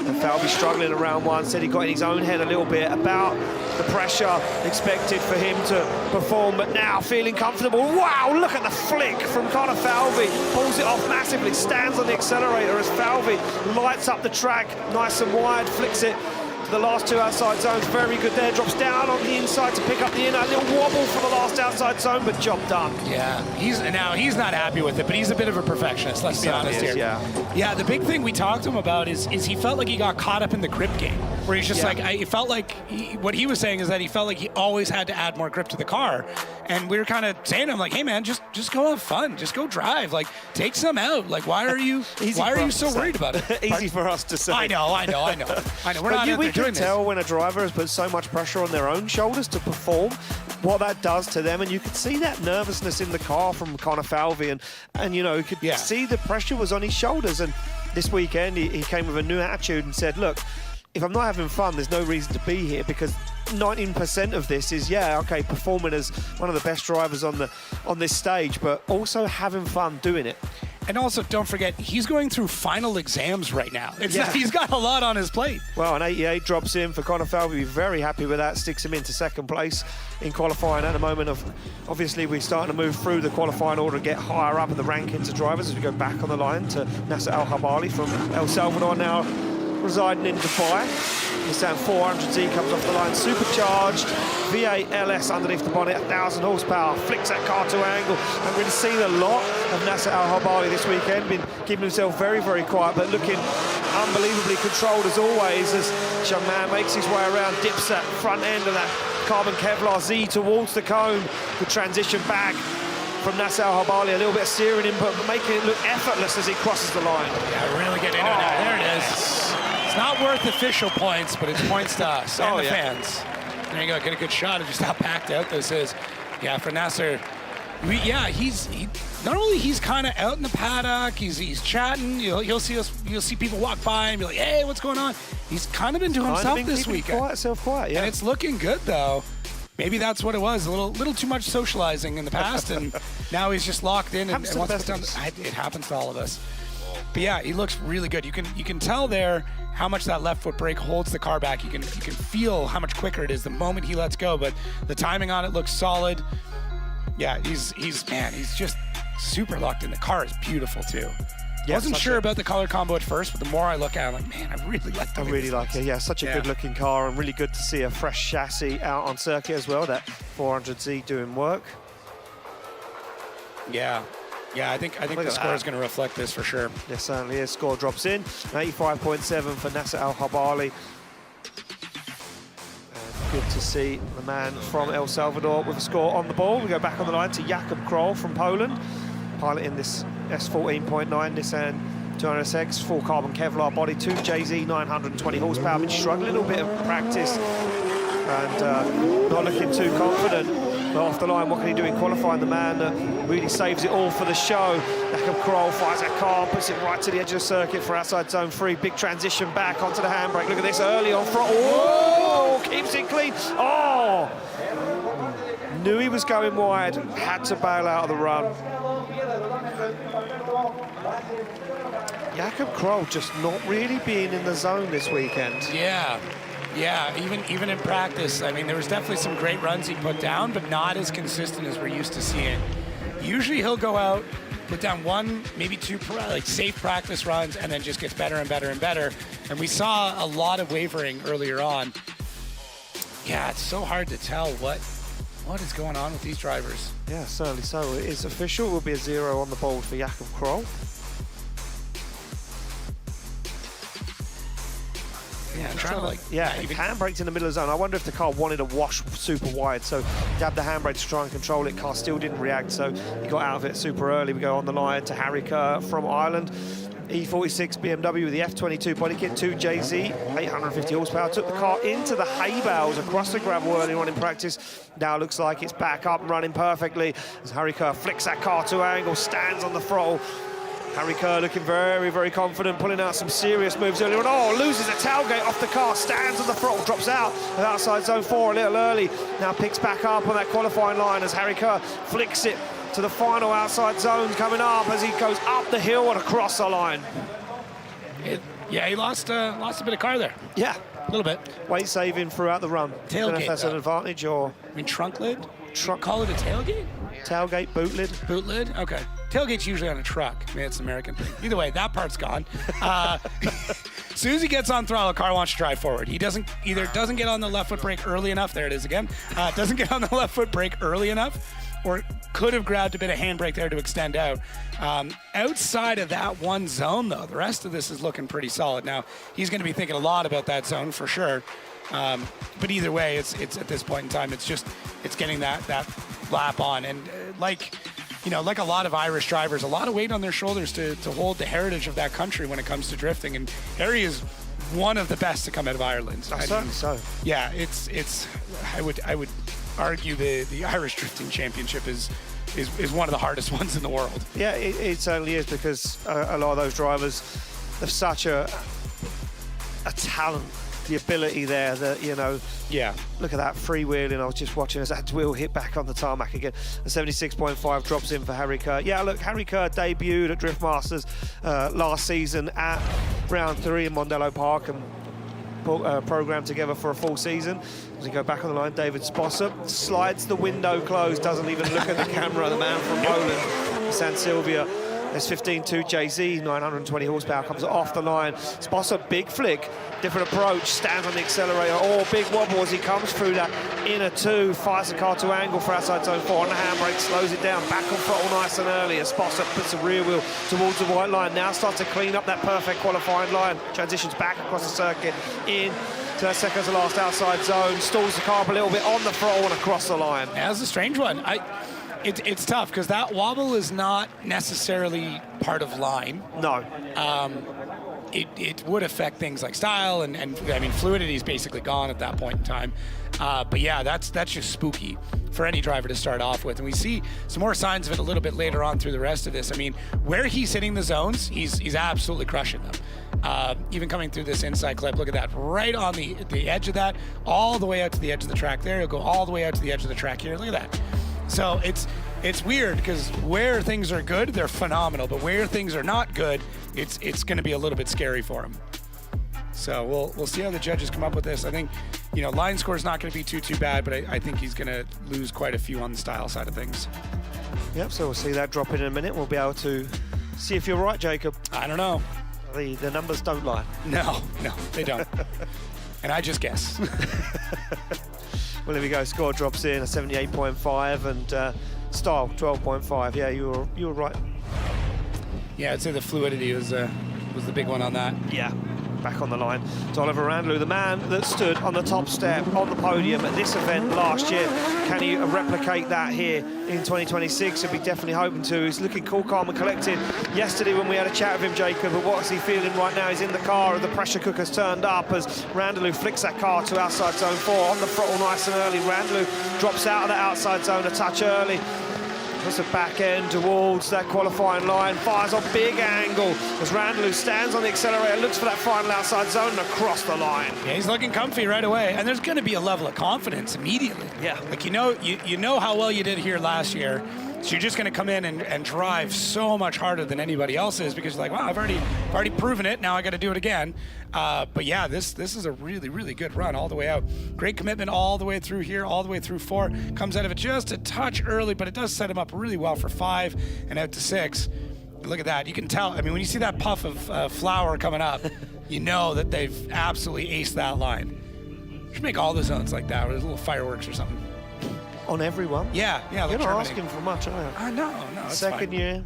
And Falvey struggling around one, said he got in his own head a little bit about the pressure expected for him to perform, but now feeling comfortable. Wow, look at the flick from Connor Falvey. Pulls it off massively, stands on the accelerator as Falvey lights up the track, nice and wide, flicks it to the last two outside zones. Very good there, drops down on the inside to pick up the inner. A little wobble for the last outside zone, but job done. Yeah, he's not happy with it, but he's a bit of a perfectionist, let's be honest here. Yeah, the big thing we talked to him about is he felt like he got caught up in the grip game, where he's just it felt like, what he was saying is that he felt like he always had to add more grip to the car. And we were kind of saying to him, like, hey man, just go have fun, just go drive, like take some out. Like, why are you so worried about it? Easy for us to say. I know. We're not we can doing tell when a driver has put so much pressure on their own shoulders to perform, what that does to them, and you could see that nervousness in the car from Connor Falvey, and you know, you could see the pressure was on his shoulders. And this weekend he came with a new attitude and said, look, if I'm not having fun, there's no reason to be here, because 19% of this is, performing as one of the best drivers on this stage, but also having fun doing it. And also, don't forget, he's going through final exams right now. He's got a lot on his plate. Well, an 88 drops in for Connor Falvey. Very happy with that. Sticks him into second place in qualifying at the moment. Obviously, we're starting to move through the qualifying order and get higher up in the rankings of drivers as we go back on the line to Nasser Al-Habali from El Salvador, now residing in Dubai. Nissan 400Z comes off the line, supercharged, V8 LS underneath the bonnet, 1,000 horsepower, flicks that car to angle. I've really seen a lot of Nasser Al-Habali this weekend, been keeping himself very, very quiet, but looking unbelievably controlled as always as young man makes his way around, dips that front end of that carbon Kevlar Z towards the cone. Good transition back from Nasser Al-Habali, a little bit of steering input, but making it look effortless as he crosses the line. Yeah, really getting into it now. There it is. It's not worth official points, but it's points to us and the fans. There you go, get a good shot of just how packed out this is. Yeah, for Nasser, he's not only he's kind of out in the paddock, he's chatting. You'll see people walk by and be like, hey, what's going on? He's kind of been to himself this weekend. Self-quiet, And it's looking good though. Maybe that's what it was, a little too much socializing in the past, and now he's just locked in and wants to put down. It happens to all of us. But yeah, he looks really good. You can tell there how much that left foot brake holds the car back. You can feel how much quicker it is the moment he lets go. But the timing on it looks solid. Yeah, he's just super locked in. The car is beautiful too. I wasn't sure about the color combo at first, but the more I look at it, I'm like, man, I really like that. I really like it. Yeah, such a good looking car, and really good to see a fresh chassis out on circuit as well. That 400Z doing work. Yeah, I think the score is going to reflect this for sure. Yes, certainly is. Score drops in, 85.7 for Nasser Al-Habali. Good to see the man from El Salvador with a score on the ball. We go back on the line to Jakub Kroll from Poland, piloting this S14.9 Nissan 200SX, full carbon Kevlar body, 2JZ, 920 horsepower. Been struggling a little bit of practice and not looking too confident. But off the line, what can he do in qualifying? The man that really saves it all for the show. Jakub Kroll fires that car, puts it right to the edge of the circuit for outside zone 3. Big transition back onto the handbrake. Look at this early on front. Whoa! Keeps it clean. Oh! Knew he was going wide, had to bail out of the run. Jakub Kroll just not really being in the zone this weekend. Yeah, even in practice, I mean, there was definitely some great runs he put down, but not as consistent as we're used to seeing. Usually he'll go out, put down one, maybe two, like safe practice runs, and then just gets better and better and better. And we saw a lot of wavering earlier on. Yeah, it's so hard to tell what is going on with these drivers. Yeah, certainly so. It is official. It will be a 0 on the board for Jakub Kroll. Yeah, trying to like handbrakes in the middle of the zone. I wonder if the car wanted to wash super wide, so dabbed the handbrake to try and control it. Car still didn't react, so he got out of it super early. We go on the line to Harry Kerr from Ireland. E46 BMW with the F22 body kit, 2JZ, 850 horsepower. Took the car into the hay bales across the gravel early on in practice. Now looks like it's back up and running perfectly as Harry Kerr flicks that car to angle, stands on the throttle. Harry Kerr looking very, very confident, pulling out some serious moves earlier on. Oh, loses a tailgate off the car, stands on the throttle, drops out of outside zone 4 a little early. Now picks back up on that qualifying line as Harry Kerr flicks it to the final outside zone coming up as he goes up the hill and across the line. Yeah, he lost a bit of car there. Yeah. A little bit. Weight saving throughout the run. Tailgate, I don't know if that's an advantage or... I mean, trunk lid? Call it a tailgate? Tailgate, boot lid. Boot lid? Okay. Tailgate's usually on a truck. Maybe it's an American thing. Either way, that part's gone. As soon as he gets on throttle, the car wants to drive forward. He doesn't get on the left foot brake early enough. There it is again. Doesn't get on the left foot brake early enough, or could have grabbed a bit of handbrake there to extend out. Outside of that one zone, though, the rest of this is looking pretty solid. Now, he's going to be thinking a lot about that zone for sure. But either way, it's at this point in time, it's getting that lap on. And like a lot of Irish drivers, a lot of weight on their shoulders to hold the heritage of that country when it comes to drifting. And Harry is one of the best to come out of Ireland. Certainly so. Yeah, I would argue the Irish Drifting Championship is one of the hardest ones in the world. Yeah, it certainly is, because a lot of those drivers have such a talent, the ability there that, Yeah. Look at that freewheeling. I was just watching as that wheel hit back on the tarmac again. The 76.5 drops in for Harry Kerr. Yeah, look, Harry Kerr debuted at Drift Masters last season at round 3 in Mondello Park and programmed together for a full season. As we go back on the line, David Sposser slides the window closed, doesn't even look at the camera. The man from Poland, San Silvia. There's 15.2 JZ, 920 horsepower, comes off the line. Sposser, big flick, different approach, stands on the accelerator. Oh, big wobble as he comes through that inner 2, fires the car to angle for outside zone 4 on the handbrake, slows it down, back on throttle nice and early. As Sposser puts the rear wheel towards the white line, now starts to clean up that perfect qualifying line. Transitions back across the circuit, in to that second to last outside zone, stalls the car up a little bit on the throttle and across the line. Yeah, that's a strange one. It's tough because that wobble is not necessarily part of line. No. It would affect things like style and I mean, fluidity is basically gone at that point in time. But yeah, that's just spooky for any driver to start off with. And we see some more signs of it a little bit later on through the rest of this. I mean, where he's hitting the zones, he's absolutely crushing them. Even coming through this inside clip, look at that, right on the edge of that, all the way out to the edge of the track there. He'll go all the way out to the edge of the track here. Look at that. So it's weird because where things are good, they're phenomenal. But where things are not good, it's going to be a little bit scary for him. So we'll see how the judges come up with this. I think, line score is not going to be too bad, but I think he's going to lose quite a few on the style side of things. Yep, so we'll see that drop in a minute. We'll be able to see if you're right, Jacob. I don't know. The numbers don't lie. No, they don't. And I just guess. Well, there we go. Score drops in a 78.5 and style 12.5. Yeah, you were right. Yeah, I'd say the fluidity was the big one on that. Yeah. Back on the line to Oliver Randleau, the man that stood on the top step on the podium at this event last year. Can he replicate that here in 2026? He'll be definitely hoping to. He's looking cool, calm and collected yesterday when we had a chat with him, Jacob, but what's he feeling right now? He's in the car and the pressure cooker's turned up as Randleau flicks that car to outside zone 4 on the throttle nice and early. Randleau drops out of the outside zone a touch early. Puts the back end towards that qualifying line, fires on big angle as Randleau stands on the accelerator, looks for that final outside zone and across the line. Yeah, he's looking comfy right away, and there's going to be a level of confidence immediately. Yeah. Like, you know how well you did here last year, so you're just going to come in and drive so much harder than anybody else is because you're like, wow, I've already proven it, now I got to do it again. But yeah, this is a really, really good run all the way out. Great commitment all the way through here, all the way through 4. Comes out of it just a touch early, but it does set him up really well for 5 and out to 6. Look at that. You can tell. I mean, when you see that puff of flour coming up, you know that they've absolutely aced that line. Should make all the zones like that with little fireworks or something. On everyone? Yeah. You're not asking for much, are you? No, it's Second fine. year.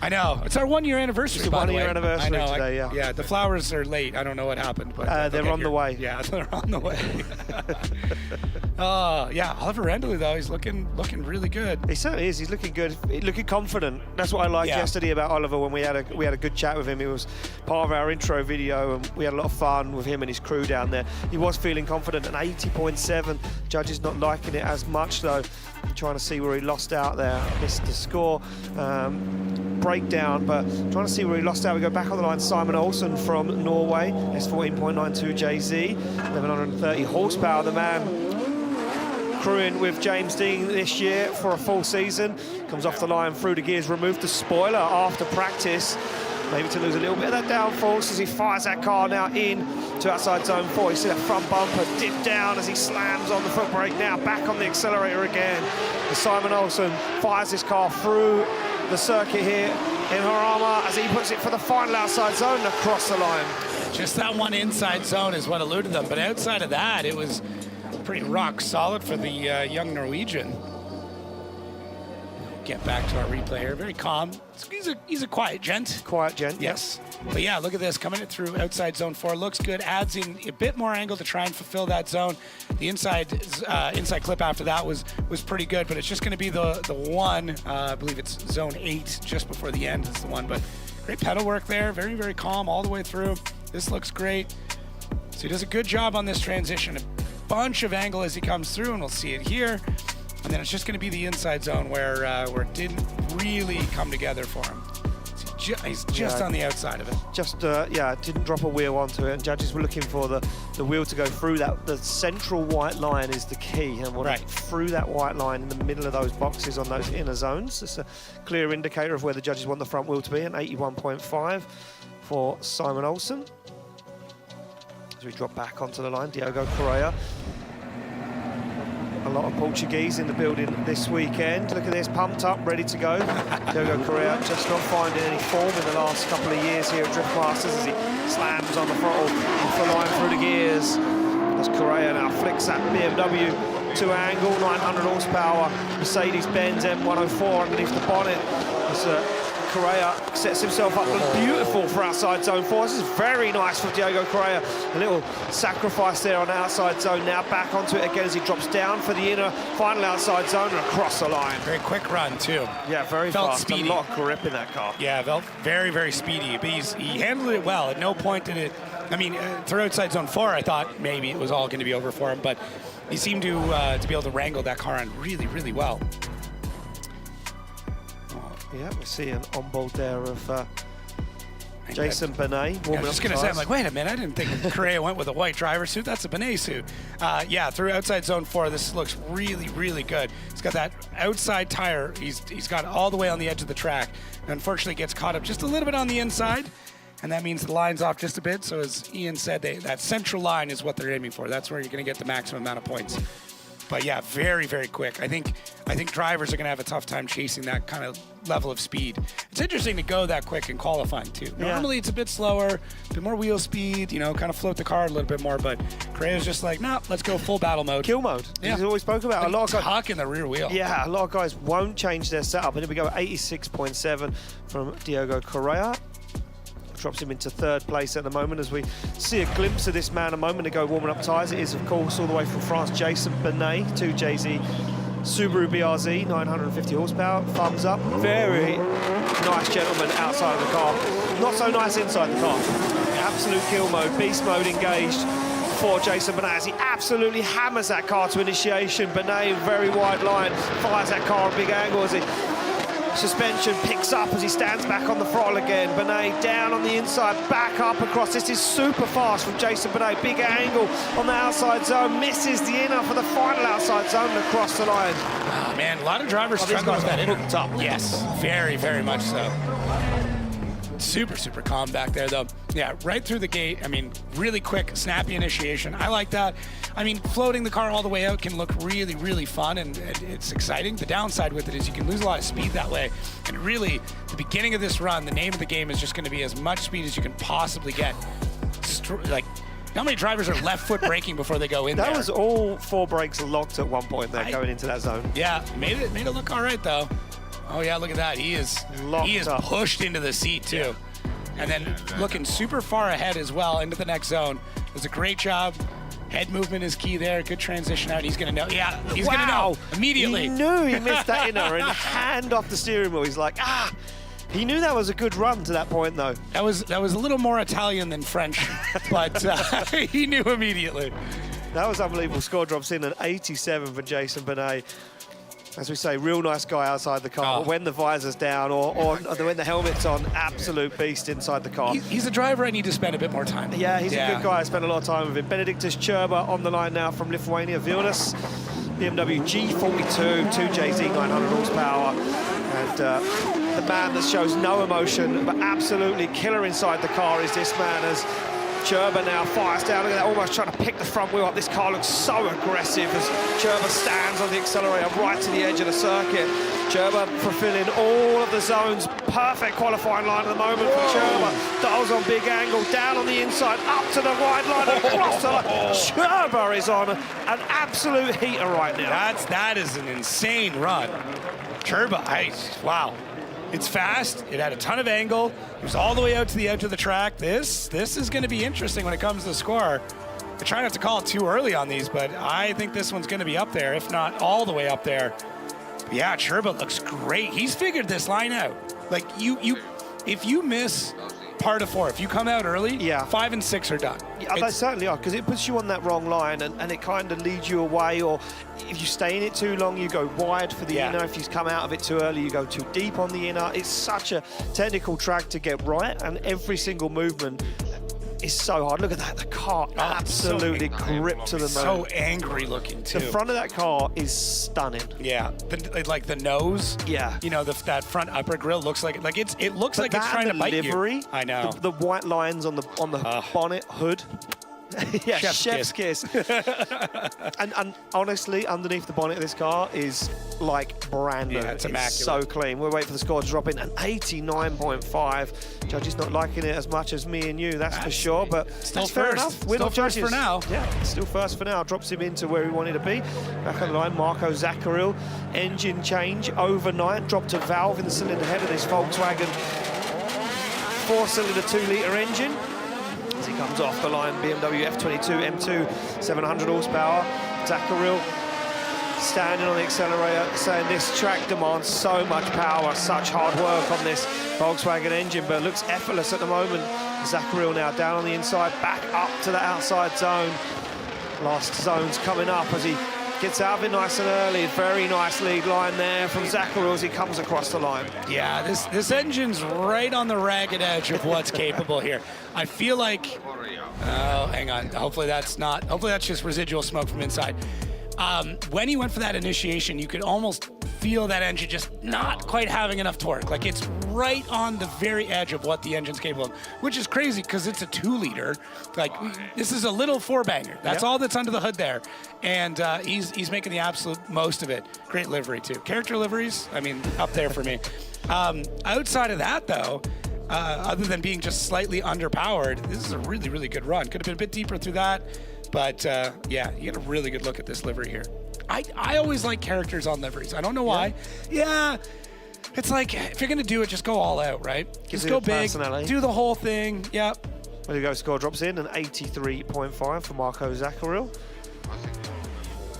I know. It's our 1 year anniversary. It's a by the 1 year way. anniversary I know, today, yeah. Yeah, the flowers are late. I don't know what happened, but they're on the way. Yeah, they're on the way. Yeah, Oliver Rendley though, he's looking really good. He certainly is. He's looking good, looking confident. That's what I liked yesterday about Oliver when we had a good chat with him. He was part of our intro video, and we had a lot of fun with him and his crew down there. He was feeling confident. An 80.7. Judges not liking it as much though. I'm trying to see where he lost out there. Missed the score breakdown, but trying to see where he lost out. We go back on the line. Simon Olsen from Norway. S14.92 JZ, 1130 horsepower. The man crewing with James Dean this year for a full season. Comes off the line through the gears, removed the spoiler after practice, maybe to lose a little bit of that downforce as he fires that car now in to outside zone 4. You see that front bumper dip down as he slams on the foot brake, now back on the accelerator again. And Simon Olsen fires his car through the circuit here in Jarama as he puts it for the final outside zone across the line. Just that one inside zone is what eluded them, but outside of that, it was pretty rock solid for the young Norwegian. Get back to our replay here. Very calm. He's a quiet gent. Quiet gent. Yes. But yeah, look at this. Coming it through outside zone 4. Looks good. Adds in a bit more angle to try and fulfill that zone. The inside clip after that was pretty good, but it's just going to be the one. I believe it's zone 8 just before the end is the one. But great pedal work there. Very, very calm all the way through. This looks great. So he does a good job on this transition. A bunch of angle as he comes through, and we'll see it here. And then it's just going to be the inside zone where it didn't really come together for him. So he's just on the outside of it. Just, didn't drop a wheel onto it, and judges were looking for the wheel to go through that. The central white line is the key, and through that white line in the middle of those boxes on those inner zones. It's a clear indicator of where the judges want the front wheel to be, an 81.5 for Simon Olsen. As we drop back onto the line, Diogo Correia. A lot of Portuguese in the building this weekend. Look at this, pumped up, ready to go. Diogo Correia just not finding any form in the last couple of years here at Drift Masters as he slams on the throttle off the line through the gears. As Correia now flicks that BMW to angle, 900 horsepower, Mercedes-Benz M104 underneath the bonnet. Correia sets himself up beautiful for outside zone 4. This is very nice for Diogo Correia. A little sacrifice there on the outside zone. Now back onto it again as he drops down for the inner final outside zone and across the line. Very quick run too. Yeah, very felt fast. Speedy. A lot of grip in that car. Yeah, felt very, very speedy. But he handled it well. At no point did it. I mean, through outside zone 4, I thought maybe it was all going to be over for him, but he seemed to be able to wrangle that car on really, really well. Yeah, we see an on-board there of Jason Benet. I was just going to say, I'm like, wait a minute, I didn't think Correia went with a white driver suit. That's a Benet suit. Yeah, through outside zone 4, this looks really, really good. He's got that outside tire. He's got it all the way on the edge of the track. And unfortunately, gets caught up just a little bit on the inside. And that means the line's off just a bit. So as Ian said, that central line is what they're aiming for. That's where you're going to get the maximum amount of points. But yeah, very, very quick. I think drivers are going to have a tough time chasing that kind of level of speed. It's interesting to go that quick in qualifying too. Normally it's a bit slower, a bit more wheel speed, kind of float the car a little bit more. But Correia's just like, nah, let's go full battle mode. Kill mode. Yeah. He's always spoke about. A lot of guys tuck in the rear wheel. Yeah, a lot of guys won't change their setup. And here we go, 86.7 from Diogo Correia. Drops him into 3rd place at the moment as we see a glimpse of this man a moment ago warming up tyres. It is, of course, all the way from France, Jason Benet, 2JZ Subaru BRZ, 950 horsepower, thumbs up. Very nice gentleman outside of the car. Not so nice inside the car. Absolute kill mode, beast mode engaged for Jason Benet as he absolutely hammers that car to initiation. Benet, very wide line, fires that car at big angle as he suspension picks up as he stands back on the throttle again. Benet down on the inside, back up across. This is super fast from Jason Benet. Big angle on the outside zone, misses the inner for the final outside zone and across the line. Oh, man, a lot of drivers struggle with that inner. Hooked up. Yes, very, very much so. Super, super calm back there, though. Yeah, right through the gate. I mean, really quick, snappy initiation. I like that. I mean, floating the car all the way out can look really, really fun, and it's exciting. The downside with it is you can lose a lot of speed that way. And really, the beginning of this run, the name of the game is just going to be as much speed as you can possibly get. How many drivers are left foot braking before they go in there? That was all 4 brakes locked at one point there going into that zone. Yeah, made it look all right, though. Oh yeah, look at that. He is Locked up. pushed into the seat too. And then looking super far ahead as well into the next zone. Does a great job. Head movement is key there. Good transition out. He's going to know. Yeah, he's going to know immediately. He knew he missed that inner and hand off the steering wheel. He's like, He knew that was a good run to that point, though. That was a little more Italian than French, but he knew immediately. That was unbelievable. Score drops in at 87 for Jason Benet. As we say, real nice guy outside the car. But when the visor's down or when the helmet's on, absolute beast inside the car. He's a driver I need to spend a bit more time with. Yeah, he's a good guy. I spent a lot of time with him. Benediktas Čurba on the line now from Lithuania, Vilnius. BMW G42, 2JZ 900 horsepower. And the man that shows no emotion, but absolutely killer inside the car is this man, as Čurba now fires down. Look at that, almost trying to pick the front wheel up. This car looks so aggressive as Čurba stands on the accelerator right to the edge of the circuit. Čurba fulfilling all of the zones. Perfect qualifying line at the moment for Čurba. Dials on big angle, down on the inside, up to the wide line, across the line. Čurba is on an absolute heater right now. That is an insane run. Čurba, wow. It's fast. It had a ton of angle. It was all the way out to the edge of the track. This is going to be interesting when it comes to the score. I try not to call it too early on these, but I think this one's going to be up there, if not all the way up there. But yeah, Čurba looks great. He's figured this line out. Like if you miss part of 4, if you come out early, 5 and 6 are done. Yeah, they certainly are, because it puts you on that wrong line and it kind of leads you away, or if you stay in it too long, you go wide for the inner. If you come out of it too early, you go too deep on the inner. It's such a technical track to get right, and every single movement is so hard. Look at that, the car absolutely gripped to the nose. So angry looking too. The front of that car is stunning. Yeah, like the nose. Yeah. You know, that front upper grille looks like it looks like it's trying to bite livery, you. I know. The white lines on the bonnet hood. Yeah, chef's kiss. and honestly, underneath the bonnet of this car is like brand new. Yeah, it's immaculate. So clean. We'll wait for the score to drop in. An 89.5. Judges not liking it as much as me and you, that's for sure. But still that's fair enough. We're still not first judges for now. Yeah, still first for now. Drops him into where he wanted to be. Back on the line, Marko Zacharil. Engine change overnight. Dropped a valve in the cylinder head of this Volkswagen 4-cylinder 2-litre engine. As he comes off the line, BMW F22 M2, 700 horsepower. Zacharil standing on the accelerator, saying this track demands so much power, such hard work on this Volkswagen engine, but looks effortless at the moment. Zacharil now down on the inside, back up to the outside zone. Last zone's coming up as he gets out of it nice and early. Very nice lead line there from Zacharil as he comes across the line. Yeah, this engine's right on the ragged edge of what's capable here. I feel like, oh, hang on. Hopefully that's just residual smoke from inside. When he went for that initiation, you could almost feel that engine just not quite having enough torque. Like it's right on the very edge of what the engine's capable of, which is crazy because it's a 2-liter. Like this is a little 4-banger. That's all that's under the hood there. And he's making the absolute most of it. Great livery too. Character liveries, I mean, up there for me. Outside of that though, other than being just slightly underpowered, this is a really, really good run. Could have been a bit deeper through that. But yeah, you get a really good look at this livery here. I always like characters on liveries. I don't know why. Yeah, it's like if you're gonna do it, just go all out, right? Just go big, do the whole thing. Yep. There you go. Score drops in an 83.5 for Marko Zacharil.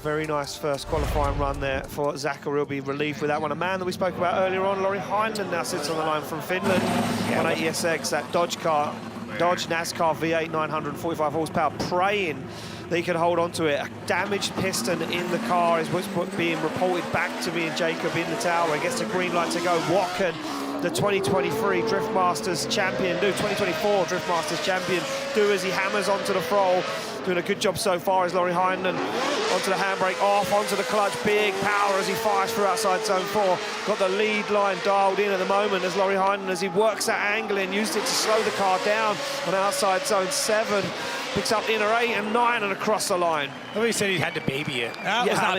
Very nice first qualifying run there for Zacharil. Be relieved with that one. A man that we spoke about earlier on, Lauri Heinonen, now sits on the line from Finland. 180 SX, that Dodge NASCAR V8 945 horsepower, praying that he can hold on to it. A damaged piston in the car is what's being reported back to me and Jacob in the tower. He gets the green light to go. What can the 2023 Drift Masters champion do? 2024 Drift Masters champion do as he hammers onto the throttle. Doing a good job so far as Lauri Heinonen onto the handbrake, off onto the clutch, big power as he fires through outside zone 4. Got the lead line dialed in at the moment as Lauri Heinonen, as he works that angle in, used it to slow the car down on outside zone 7. Picks up inner 8 and 9 and across the line. Nobody said he had to baby it. That was not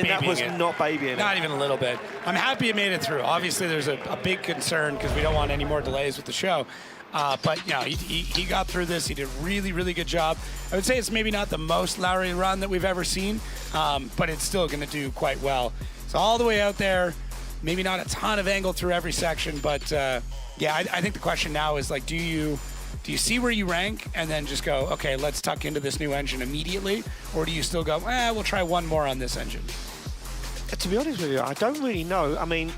babying it. Not even a little bit. I'm happy it made it through. Obviously, there's a big concern because we don't want any more delays with the show. But yeah, he got through this. He did a really, really good job. I would say it's maybe not the most Lauri run that we've ever seen, but it's still going to do quite well. So all the way out there, maybe not a ton of angle through every section, but yeah, I think the question now is like, do you see where you rank and then just go, okay, let's tuck into this new engine immediately, or do you still go, we'll try one more on this engine? To be honest with you, I don't really know. I mean,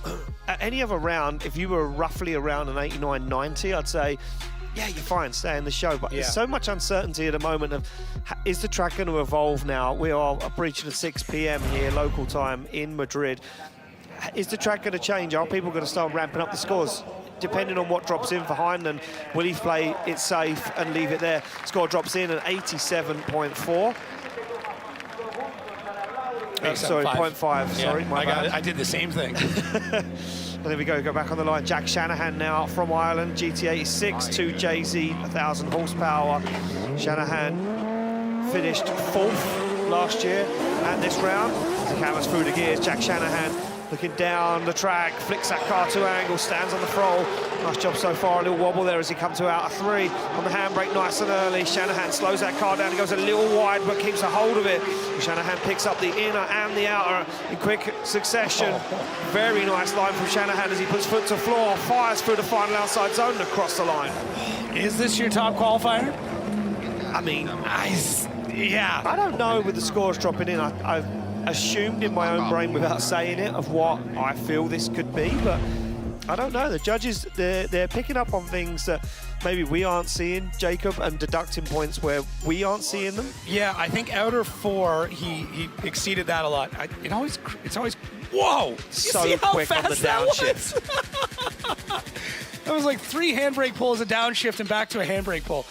at any other round, if you were roughly around an 89-90, I'd say, yeah, you're fine, stay in the show. But there's so much uncertainty at the moment of, is the track going to evolve now? We are breaching at 6 p.m. here, local time, in Madrid. Is the track going to change? Are people going to start ramping up the scores? Depending on what drops in for Hindman, will he play it safe and leave it there? Score drops in at 87.4. Sorry, 0.5. Sorry, my bad. I did the same thing. And there we go back on the line. Jack Shanahan now from Ireland, GT86 to JZ, 1,000 horsepower. Shanahan finished 4th last year, and this round, as he hammers through the gears, Jack Shanahan looking down the track, flicks that car to angle, stands on the throttle. Nice job so far, a little wobble there as he comes to out of 3. On the handbrake nice and early. Shanahan slows that car down, he goes a little wide but keeps a hold of it. Shanahan picks up the inner and the outer in quick succession. Very nice line from Shanahan as he puts foot to floor, fires through the final outside zone and across the line. Is this your top qualifier? I mean, yeah. I don't know with the scores dropping in. I've assumed in my own brain without saying it of what I feel this could be, but I don't know. The judges, they're picking up on things that maybe we aren't seeing, Jacob, and deducting points where we aren't seeing them. Yeah, I think outer 4, he exceeded that a lot. It's always, whoa! So you see how quick fast on the downshift. That was like 3 handbrake pulls, a downshift, and back to a handbrake pull.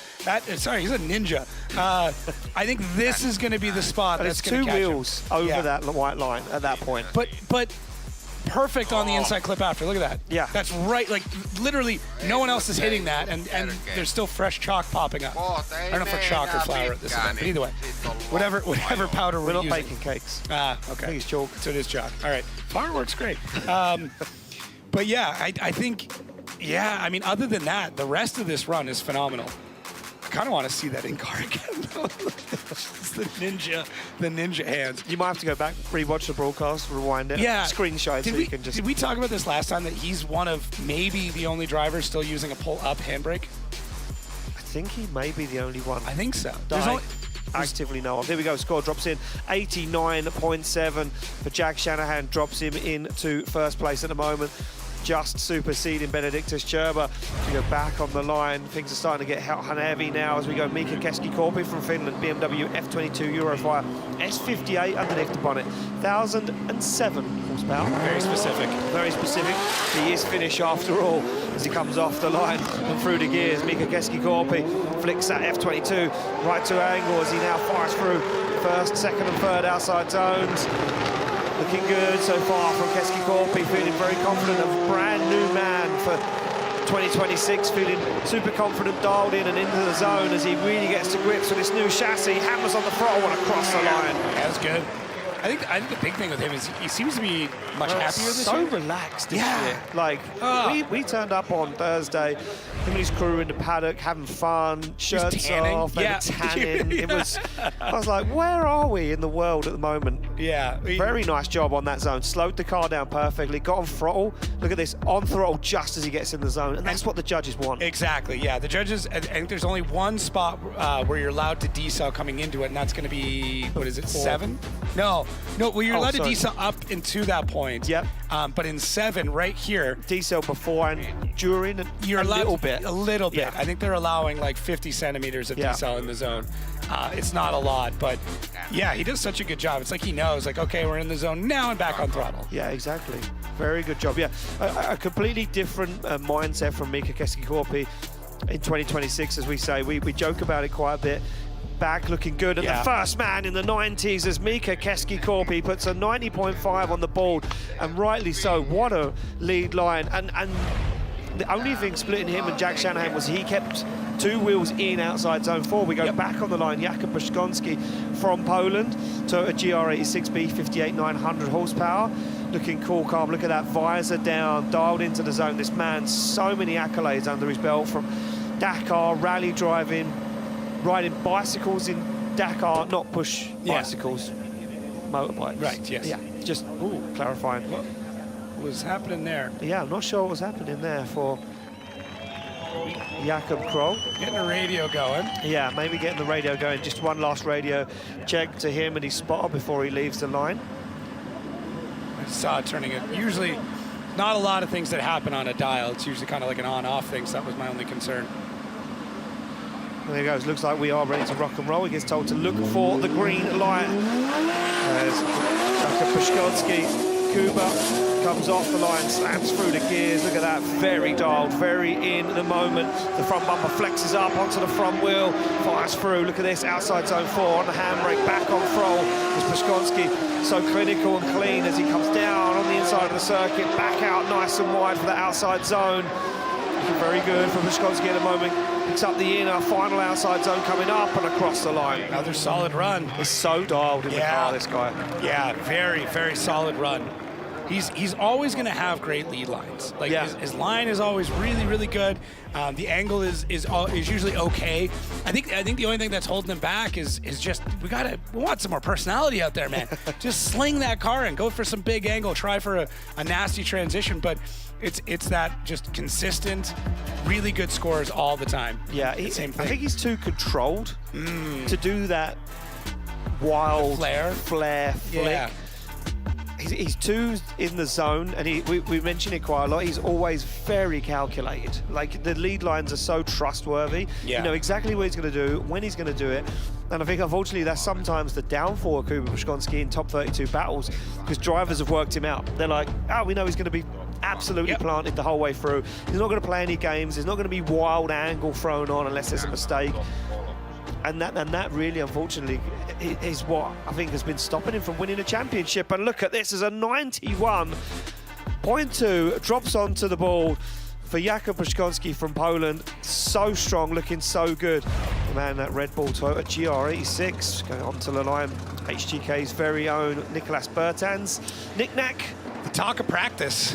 Sorry, he's a ninja. I think this is going to be the spot that's going to catch him. 2 wheels over that white line at that point. But perfect on the inside clip after. Look at that. Yeah. That's right. Like, literally, no one else is hitting that, and there's still fresh chalk popping up. I don't know if it's chalk or flour at this event, but either way, whatever powder we're not using. baking cakes. Okay. I think it's chalk. So it is chalk. All right. Flour works great. But yeah, I think, yeah, I mean, other than that, the rest of this run is phenomenal. I kind of want to see that in-car again. It's the ninja hands. You might have to go back, rewatch the broadcast, rewind it, screenshot so you can just... Did we talk about this last time, that he's one of maybe the only drivers still using a pull-up handbrake? I think he may be the only one. I think so. Actively know of. There we go, score drops in 89.7 for Jack Shanahan, drops him into first place at the moment, just superseding Benedictus Gerber. We go back on the line, things are starting to get heavy now as we go. Mika Keskikorpi from Finland, BMW F22 Eurofire S58 underneath the bonnet, 1,007 horsepower. Very specific. Very specific. He is finished after all as he comes off the line and through the gears. Mika Keskikorpi flicks that F22 right to angle as he now fires through first, second and third outside zones. Looking good so far from Keskikorpi, feeling very confident, a brand new man for 2026, feeling super confident, dialed in and into the zone as he really gets to grips with this new chassis, hammers on the throttle and across the line. That's good. I think the big thing with him is he seems to be much happier this year. So relaxed this year. Like, we turned up on Thursday, him and his crew in the paddock, having fun, shirts off, they were tanning. It was, I was like, where are we in the world at the moment? Yeah. Very nice job on that zone. Slowed the car down perfectly, got on throttle. Look at this, on throttle just as he gets in the zone. And that's what the judges want. Exactly, yeah. The judges, I think there's only one spot where you're allowed to decel coming into it, and that's going to be, what is it, 7? No, well, you're allowed to decel up into that point. Yep. But in 7, right here, decel before and during, and you're allowed a little bit. A little bit. Yeah. I think they're allowing like 50 centimeters of decel in the zone. It's not a lot, but yeah, he does such a good job. It's like he knows, like, okay, we're in the zone now and back on throttle. Yeah, exactly. Very good job. Yeah, a completely different mindset from Mika Keskikorpi in 2026, as we say. We joke about it quite a bit. Back looking good, and the first man in the 90s as Mika Keskikorpi puts a 90.5 on the board, and rightly so. What a lead line. And the only thing splitting him and Jack Shanahan was he kept 2 wheels in outside zone 4. We go back on the line, Jakub Brzezgonski from Poland, Toyota GR86B 58,900 horsepower. Looking cool, calm. Look at that visor down, dialed into the zone. This man, so many accolades under his belt, from Dakar, rally driving, riding bicycles in Dakar, not push bicycles, motorbikes. Right, yes. Yeah, just clarifying. was happening there. Yeah, I'm not sure what was happening there for Jakob Kroll. Getting the radio going. Yeah, maybe getting the radio going. Just one last radio check to him and his spotter before he leaves the line. I saw it turning it. Usually, not a lot of things that happen on a dial. It's usually kind of like an on-off thing, so that was my only concern. And there he goes. Looks like we are ready to rock and roll. He gets told to look for the green light. As Jakob Puszkolski, Kuba comes off the line, slams through the gears. Look at that, very dialed, very in the moment. The front bumper flexes up onto the front wheel, fires through. Look at this, outside zone 4 on the handbrake, back on throttle. As Puszkolski so clinical and clean as he comes down on the inside of the circuit, back out nice and wide for the outside zone. Looking very good for Puszkolski at the moment. Picks up the inner, final outside zone coming up and across the line. Another solid run. He's so dialed in the car, this guy. Yeah, very, very solid run. He's always going to have great lead lines. Like his line is always really, really good. The angle is usually okay. I think the only thing that's holding him back is just we want some more personality out there, man. Just sling that car and go for some big angle. Try for a nasty transition, but it's that just consistent, really good scores all the time. Yeah, same thing. I think he's too controlled to do that wild flare flick. Yeah. He's too in the zone, and we mention it quite a lot. He's always very calculated. Like, the lead lines are so trustworthy. Yeah. You know exactly what he's going to do, when he's going to do it. And I think, unfortunately, that's sometimes the downfall of Kuba Puszkolski in top 32 battles, because drivers have worked him out. They're like, oh, we know he's going to be absolutely planted the whole way through. He's not going to play any games. There's not going to be wild angle thrown on unless there's a mistake. And that really, unfortunately, is what I think has been stopping him from winning a championship. And look at this, as a 91.2 drops onto the ball for Jakob Puszkolski from Poland. So strong, looking so good. The man, that Red Bull Toyota GR86 going onto the line. HGK's very own Nicolas Bertans. Nick-Nack. The talk of practice.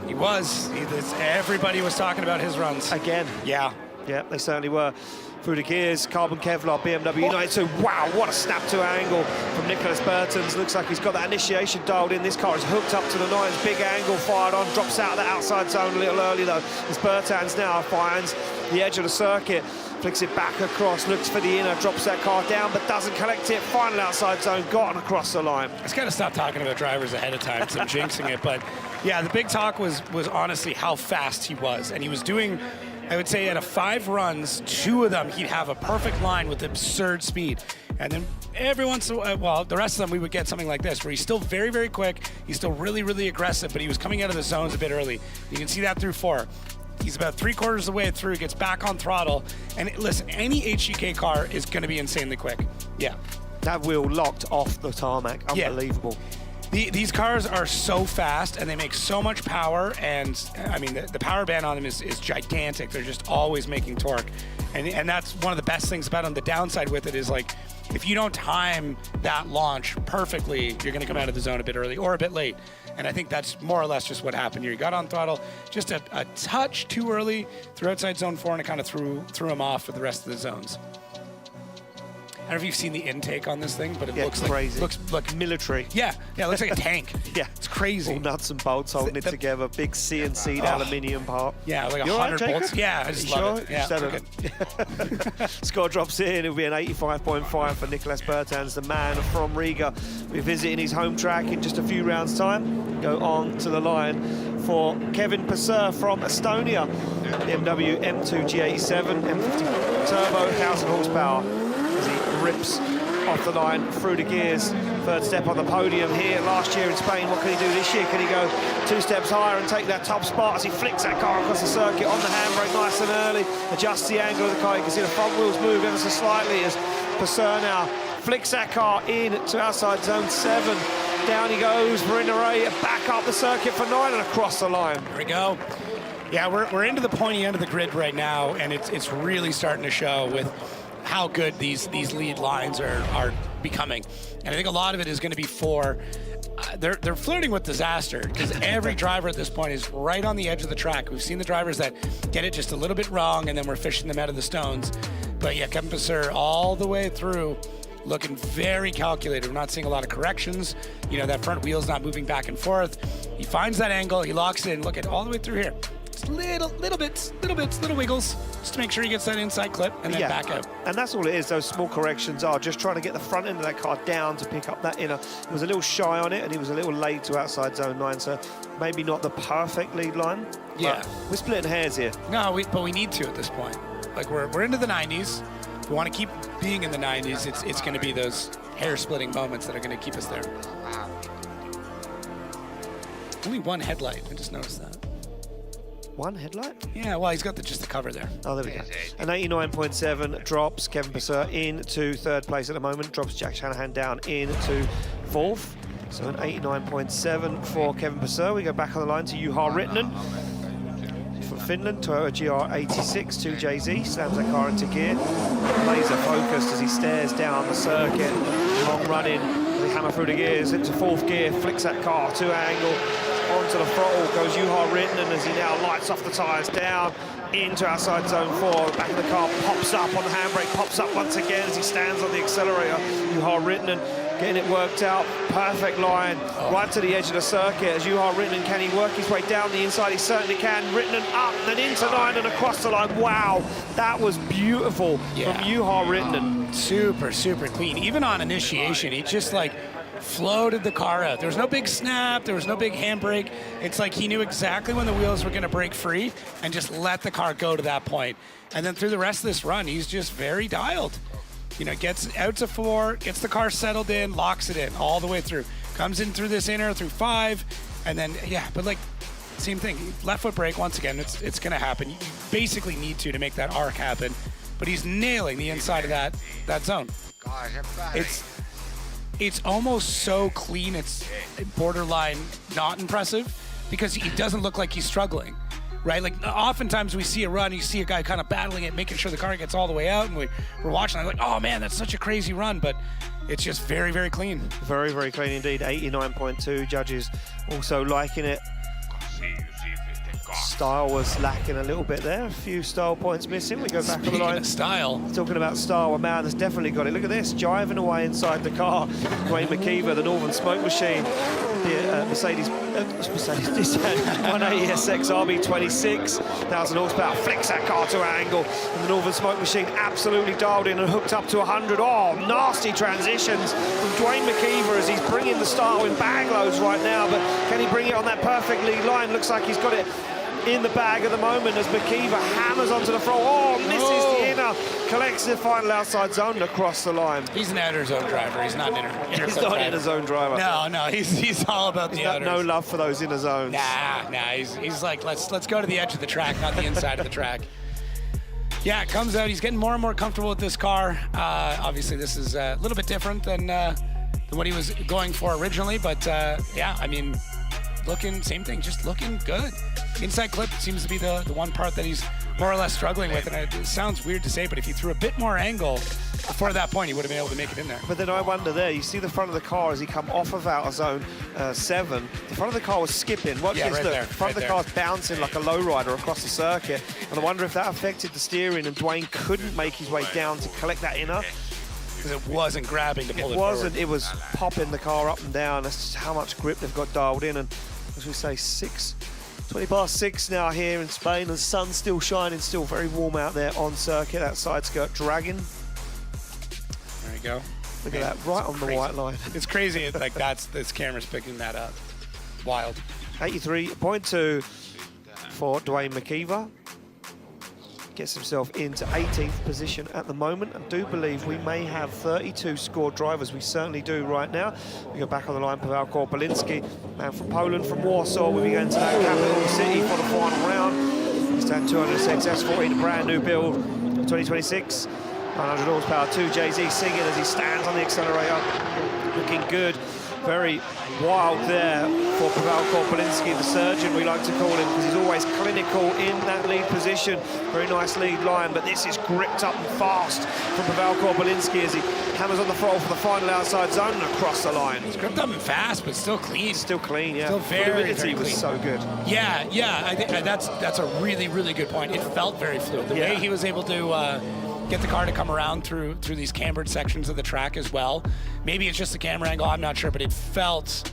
He was. Everybody was talking about his runs. Again. Yeah. Yeah, they certainly were. Through the gears, carbon Kevlar, BMW United 2. Wow, what a snap to angle from Nicolas Bertans. Looks like he's got that initiation dialed in. This car is hooked up to the nines. Big angle fired on, drops out of the outside zone a little early though. As Bertans now finds the edge of the circuit, flicks it back across, looks for the inner, drops that car down, but doesn't collect it. Final outside zone, gotten across the line. I just got to stop talking about drivers ahead of time because I'm jinxing it. But yeah, the big talk was honestly how fast he was. And he was doing, I would say, out of 5 runs, 2 of them he'd have a perfect line with absurd speed. And then every once in a while, well, the rest of them we would get something like this, where he's still very, very quick. He's still really, really aggressive, but he was coming out of the zones a bit early. You can see that through 4. He's about 3/4 of the way through, gets back on throttle. And listen, any HGK car is going to be insanely quick. Yeah. That wheel locked off the tarmac. Unbelievable. Yeah. These cars are so fast and they make so much power, and I mean the power band on them is gigantic. They're just always making torque, and that's one of the best things about them. The downside with it is, like, if you don't time that launch perfectly, you're going to come out of the zone a bit early or a bit late. And I think that's more or less just what happened here. He got on throttle just a touch too early through outside zone 4, and it kind of threw him off for the rest of the zones. I don't know if you've seen the intake on this thing, but it looks crazy. Looks like military. Yeah, it looks like a tank. Yeah, it's crazy. All nuts and bolts holding it together. Big CNC'd aluminium part. Yeah, like 100 bolts. Yeah, I just love it. Yeah, Scott drops in. It'll be an 85.5 for Nicolas Bertans, the man from Riga. We're visiting his home track in just a few rounds' time. Go on to the line for Kevin Passer from Estonia. BMW M2 G87, M50 turbo, 1,000 horsepower. As he rips off the line through the gears. 3rd step on the podium here last year in Spain. What can he do this year? Can he go 2 steps higher and take that top spot as he flicks that car across the circuit on the handbrake nice and early, adjusts the angle of the car. You can see the front wheels move ever so slightly as Passer now flicks that car in to outside zone 7. Down he goes for Inarray, back up the circuit for 9 and across the line. There we go. Yeah, we're into the pointy end of the grid right now, and it's really starting to show with how good these lead lines are becoming. And I think a lot of it is going to be for they're flirting with disaster, because every driver at this point is right on the edge of the track. We've seen the drivers that get it just a little bit wrong, and then we're fishing them out of the stones. But yeah, Kevin Passer all the way through looking very calculated. We're not seeing a lot of corrections. You know, that front wheel's not moving back and forth. He finds that angle, he locks it in. Look at all the way through here. Just little bits, little wiggles, just to make sure he gets that inside clip and then back out. And that's all it is. Those small corrections are just trying to get the front end of that car down to pick up that inner. He was a little shy on it, and he was a little late to outside zone 9, so maybe not the perfect lead line. Yeah. We're splitting hairs here. No, but we need to at this point. Like, we're into the 90s. If we want to keep being in the 90s, it's going to be those hair-splitting moments that are going to keep us there. Only one headlight. I just noticed that. One headlight? Yeah, well, he's got just the cover there. Oh, there we go. An 89.7 drops Kevin Purser into third place at the moment. Drops Jack Shanahan down into fourth. So an 89.7 for Kevin Purser. We go back on the line to Juha Rittinen from Finland. Toyota GR86 2JZ. Slams that car into gear. Laser focused as he stares down the circuit. Long running. They hammer through the gears into fourth gear. Flicks that car to angle. Onto the throttle goes Juha Rittinen as he now lights off the tyres down into outside zone 4. The back of the car pops up on the handbrake, pops up once again as he stands on the accelerator. Juha Rittinen getting it worked out. Perfect line right to the edge of the circuit as Juha Rittinen. Can he work his way down the inside? He certainly can. Rittinen up and then into 9 and across the line. Wow, that was beautiful from Juha Rittinen. Super, super clean. Even on initiation, he just like floated the car out. There was no big snap, there was no big handbrake. It's like he knew exactly when the wheels were going to break free and just let the car go to that point. And then through the rest of this run, he's just very dialed. You know, gets out to 4, gets the car settled in, locks it in all the way through. Comes in through this inner, through 5, and then, but like, same thing. Left foot brake, once again, it's going to happen. You basically need to make that arc happen. But he's nailing the inside of that zone. It's almost so clean, it's borderline not impressive because he doesn't look like he's struggling, right? Like, oftentimes we see a run, you see a guy kind of battling it, making sure the car gets all the way out, and we're watching, I'm like, oh man, that's such a crazy run, but it's just very, very clean. Very, very clean indeed. 89.2 judges also liking it. Style was lacking a little bit there. A few style points missing. We go back on the line. Style. Talking about style, well, man, that's definitely got it. Look at this, driving away inside the car. Dwayne McKeever, the Northern Smoke Machine, the Mercedes Nissan 180SX RB26, 1,000 horsepower, flicks that car to an angle. And the Northern Smoke Machine absolutely dialed in and hooked up to 100. Oh, nasty transitions from Dwayne McKeever as he's bringing the style in bag loads right now, but can he bring it on that perfect lead line? Looks like he's got it in the bag at the moment as McKeever hammers onto the front. Oh, misses the inner, collects the final outside zone across the line. He's an outer zone driver. He's not an inner He's not an inner zone driver. No, he's all about the outers. No love for those inner zones. Nah. He's like, let's go to the edge of the track, not the inside of the track. Yeah, it comes out. He's getting more and more comfortable with this car. Obviously, this is a little bit different than what he was going for originally, but yeah, I mean, same thing, just looking good. Inside clip seems to be the one part that he's more or less struggling with, and it sounds weird to say, but if he threw a bit more angle before that point, he would have been able to make it in there. But then I wonder there, you see the front of the car as he come off of outer zone 7, the front of the car was skipping. Watch this, right look, there, the front of the car's bouncing like a lowrider across the circuit, and I wonder if that affected the steering and Dwayne couldn't make his way down to collect that inner. Because it wasn't grabbing to pull it wasn't, forward. it was popping the car up and down. That's just how much grip they've got dialed in, and as we say, 20 past 6 now here in Spain, and the sun's still shining, still very warm out there on circuit. That side skirt dragging. There you go. Look at that, right on the white line. It's crazy, like this camera's picking that up. Wild. 83.2 for Dwayne McKeever. Gets himself into 18th position at the moment. I do believe we may have 32 scored drivers. We certainly do right now. We go back on the line, Paweł Korpolinski, man from Poland, from Warsaw. We'll be going to that capital city for the final round. It's that 206 S14, brand new build, 2026. 900 horsepower, 2JZ singing as he stands on the accelerator. Looking good. Very wild there for Paweł Korpolinski, the surgeon we like to call him, because he's always clinical in that lead position. Very nice lead line, but this is gripped up and fast from Paweł Korpolinski as he hammers on the throttle for the final outside zone and across the line. It's gripped up and fast, but still clean. Still clean, yeah. Still very, very clean. Was so good. Yeah, I think that's a really, really good point. It felt very fluid. The way he was able to get the car to come around through these cambered sections of the track as well. Maybe it's just the camera angle, I'm not sure, but it felt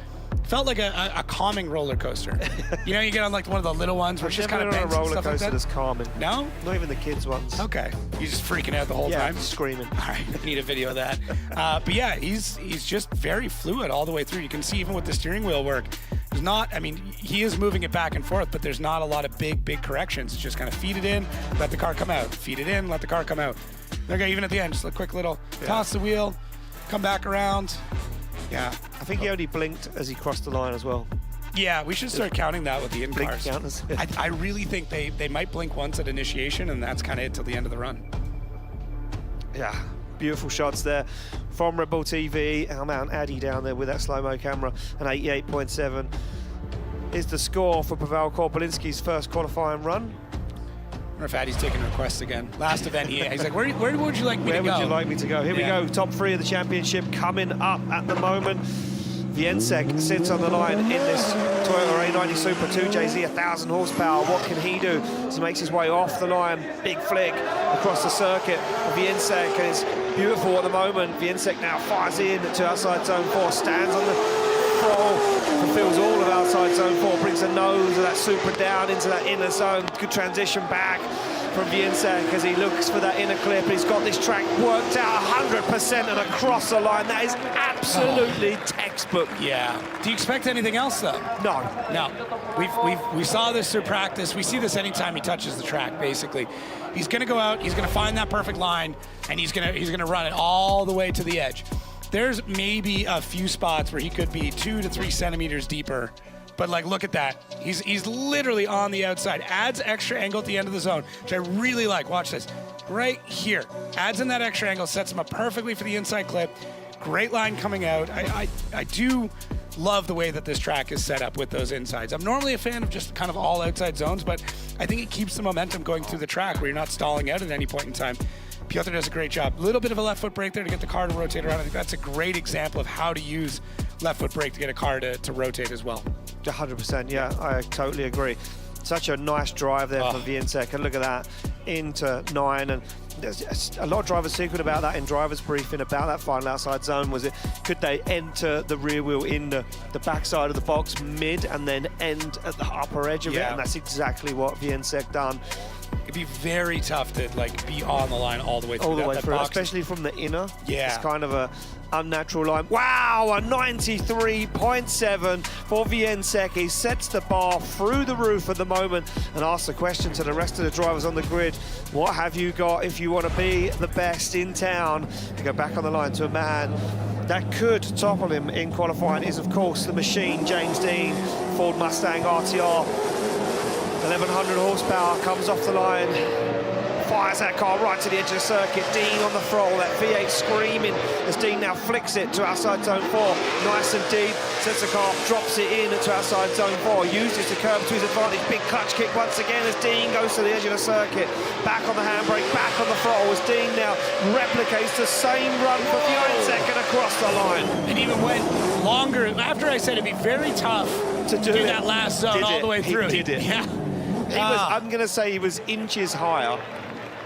like a calming roller coaster. You know, you get on like one of the little ones where it's just kind of on a bends and roller stuff like coaster that. that's calming. No? Not even the kids ones. Okay. You're just freaking out the whole time? Screaming. All right, I need a video of that. But yeah, he's just very fluid all the way through. You can see even with the steering wheel work, there's not, I mean, he is moving it back and forth, but there's not a lot of big corrections. It's just kind of feed it in, let the car come out. Feed it in, let the car come out. Okay, even at the end, just a quick little toss the wheel, come back around. Yeah. I think he only blinked as he crossed the line as well. Yeah, we should start counting that with the in Blink cars. counters. I really think they might blink once at initiation, and that's kind of it till the end of the run. Yeah, beautiful shots there from Red Bull TV. Our Mount Addy down there with that slow-mo camera. An 88.7 is the score for Pavel Korpelinski's first qualifying run. I wonder if Addy's taking requests again. Last event, he's like, where would you like me to go? Where would you like me to go? Here we go, top 3 of the championship coming up at the moment. Wieniec sits on the line in this Toyota A90 Super 2JZ, 1,000 horsepower. What can he do as he makes his way off the line? Big flick across the circuit of Wieniec, and it's beautiful at the moment. Wieniec now fires in to outside zone 4, stands on the throttle, fulfills all of outside zone 4, brings the nose of that Super down into that inner zone. Good transition back from Wieniec as he looks for that inner clip. He's got this track worked out 100% and across the line. That is absolutely textbook. Yeah. Do you expect anything else though? No. No. We saw this through practice. We see this anytime he touches the track. Basically, he's going to go out. He's going to find that perfect line, and he's going to run it all the way to the edge. There's maybe a few spots where he could be 2 to 3 centimeters deeper. But like, look at that. He's literally on the outside. Adds extra angle at the end of the zone, which I really like. Watch this. Right here. Adds in that extra angle, sets him up perfectly for the inside clip. Great line coming out. I do love the way that this track is set up with those insides. I'm normally a fan of just kind of all outside zones, but I think it keeps the momentum going through the track where you're not stalling out at any point in time. Piotr does a great job. A little bit of a left foot brake there to get the car to rotate around. I think that's a great example of how to use left foot brake to get a car to rotate as well. 100%, yeah, I totally agree. Such a nice drive there from Wieniec, and look at that, into 9, and there's a lot of drivers secret about that in driver's briefing about that final outside zone. Was it, could they enter the rear wheel in the backside of the box mid and then end at the upper edge of it? And that's exactly what Wieniec done. It'd be very tough to like be on the line all the way through. All the way through, box. especially from the inner. Yeah. It's kind of a unnatural line. Wow, a 93.7 for Wieniec. He sets the bar through the roof at the moment and asks the question to the rest of the drivers on the grid. What have you got if you want to be the best in town? You go back on the line to a man that could topple him in qualifying is, of course, the machine, James Deane, Ford Mustang RTR. 1,100 horsepower, comes off the line, fires that car right to the edge of the circuit. Deane on the throttle, that V8 screaming as Deane now flicks it to outside zone 4. Nice and deep, sets the car, drops it in to outside zone 4, uses the curb to his advantage. Big clutch kick once again as Deane goes to the edge of the circuit. Back on the handbrake, back on the throttle as Deane now replicates the same run for Wieniec and across the line. And even went longer. After I said it'd be very tough to do that last zone all the way through. He did it. Yeah. He was, I'm going to say he was inches higher.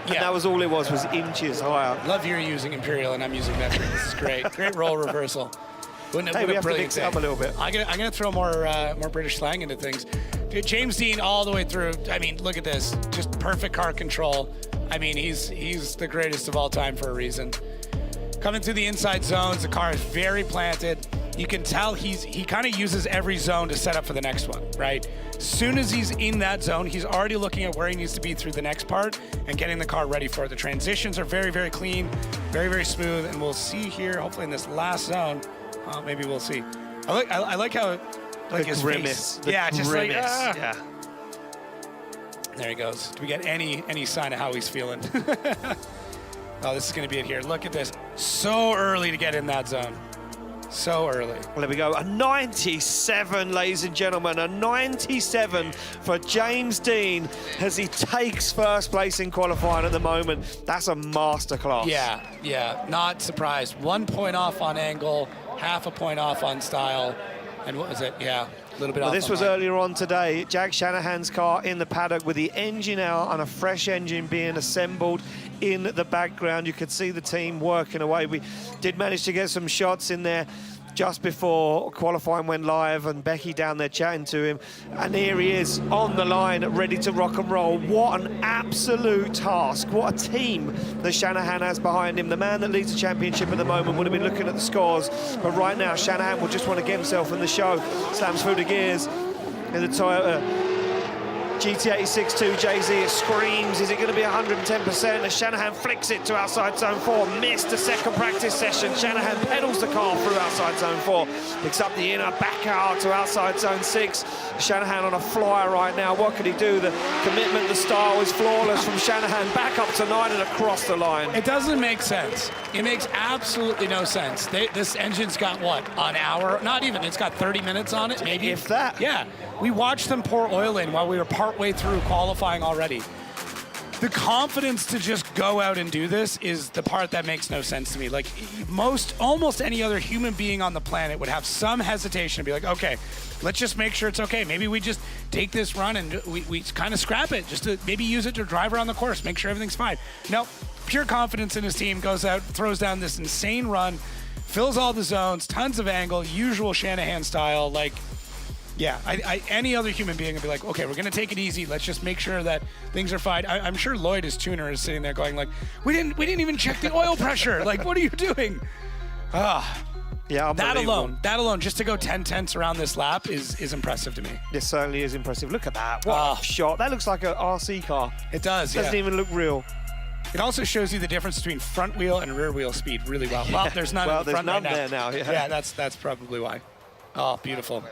And that was all it was inches higher. Love you're using Imperial and I'm using metric. This is great. Great role reversal. Hey, we have to mix it up a little bit. I'm gonna throw more British slang into things. James Deane all the way through. I mean, look at this. Just perfect car control. I mean, he's the greatest of all time for a reason. Coming through the inside zones, the car is very planted. You can tell he kind of uses every zone to set up for the next one, right? As soon as he's in that zone, he's already looking at where he needs to be through the next part and getting the car ready for it. The transitions are very, very clean, very, very smooth, and we'll see here, hopefully in this last zone, maybe we'll see. I like how, like his grimace. face. Yeah, just grimace. like, yeah. There he goes. Do we get any sign of how he's feeling? Oh, this is going to be it here. Look at this. So early to get in that zone. So early. Well, there we go. A 97, ladies and gentlemen. A 97 for James Deane as he takes first place in qualifying at the moment. That's a masterclass. Yeah. Not surprised. 1 point off on angle, half a point off on style. And what was it? Yeah. A little bit Well, off this on was mine. earlier on today. Jack Shanahan's car in the paddock with the engine out and a fresh engine being assembled in the background. You could see the team working away. We did manage to get some shots in there just before qualifying went live, and Becky down there chatting to him, and here he is on the line ready to rock and roll. What an absolute task, what a team that Shanahan has behind him. The man that leads the championship at the moment would have been looking at the scores, but right now Shanahan will just want to get himself in the show. Slams through the gears in the Toyota GT86-2 JZ. It screams, is it going to be 110%? As Shanahan flicks it to outside zone 4, missed a second practice session. Shanahan pedals the car through outside zone 4, picks up the inner, back out to outside zone 6. Shanahan on a flyer right now. What could he do? The commitment, the style is flawless from Shanahan, back up to 9 and across the line. It doesn't make sense. It makes absolutely no sense. This engine's got, what, an hour? Not even. It's got 30 minutes on it, maybe. If that. Yeah. We watched them pour oil in while we were partway through qualifying already. The confidence to just go out and do this is the part that makes no sense to me. Like, almost any other human being on the planet would have some hesitation to be like, okay, let's just make sure it's okay. Maybe we just take this run and we kind of scrap it, just to maybe use it to drive around the course, make sure everything's fine. No, pure confidence in his team, goes out, throws down this insane run, fills all the zones, tons of angle, usual Shanahan style. Like, yeah, any other human being would be like, okay, we're going to take it easy. Let's just make sure that things are fine. I'm sure Lloyd, his tuner, is sitting there going like, we didn't even check the oil pressure. Like, what are you doing? Yeah, that alone, just to go 10 tenths around this lap is impressive to me. This certainly is impressive. Look at that. What a shot. That looks like an RC car. It does, Doesn't even look real. It also shows you the difference between front wheel and rear wheel speed really well. Well, there's none in the front none right there now. Yeah, that's probably why. Oh, beautiful.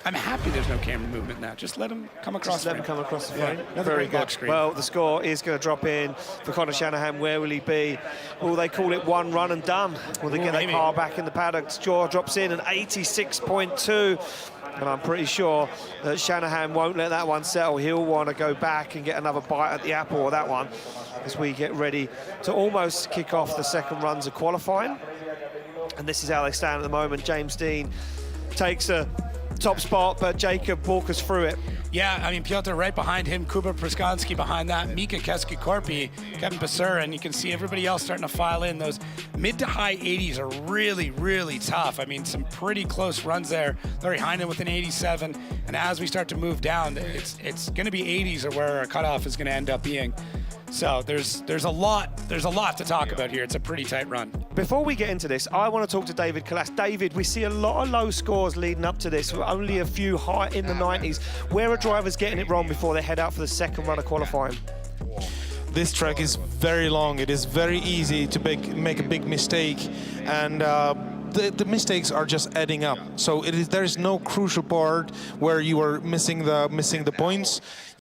I'm happy there's no camera movement now. Just let him come across. Just let him come across the frame. Yeah, Very good. box screen. Well, the score is going to drop in for Conor Shanahan. Where will he be? Will they call it one run and done? Will they get that car back in the paddock? Jaw drops in an 86.2. And I'm pretty sure that Shanahan won't let that one settle. He'll want to go back and get another bite at the apple of that one as we get ready to almost kick off the second runs of qualifying. And this is how they stand at the moment. James Dean takes a top spot, but Jacob, walk us through it. Yeah, I mean, Piotr right behind him, Kuba Praskanski behind that, Mika Keski-Korpi, Kevin Passeur, and you can see everybody else starting to file in. Those mid to high 80s are really, really tough. I mean, some pretty close runs there. Larry Heinen with an 87, and as we start to move down, it's going to be 80s are where our cutoff is going to end up being. So there's a lot to talk about here. It's a pretty tight run. Before we get into this, I want to talk to David Kalas. David, we see a lot of low scores leading up to this, only a few high in the 90s. Where are drivers getting it wrong before they head out for the second run of qualifying? This track is very long. It is very easy to make a big mistake, and the mistakes are just adding up. So there is no crucial part where you are missing the points.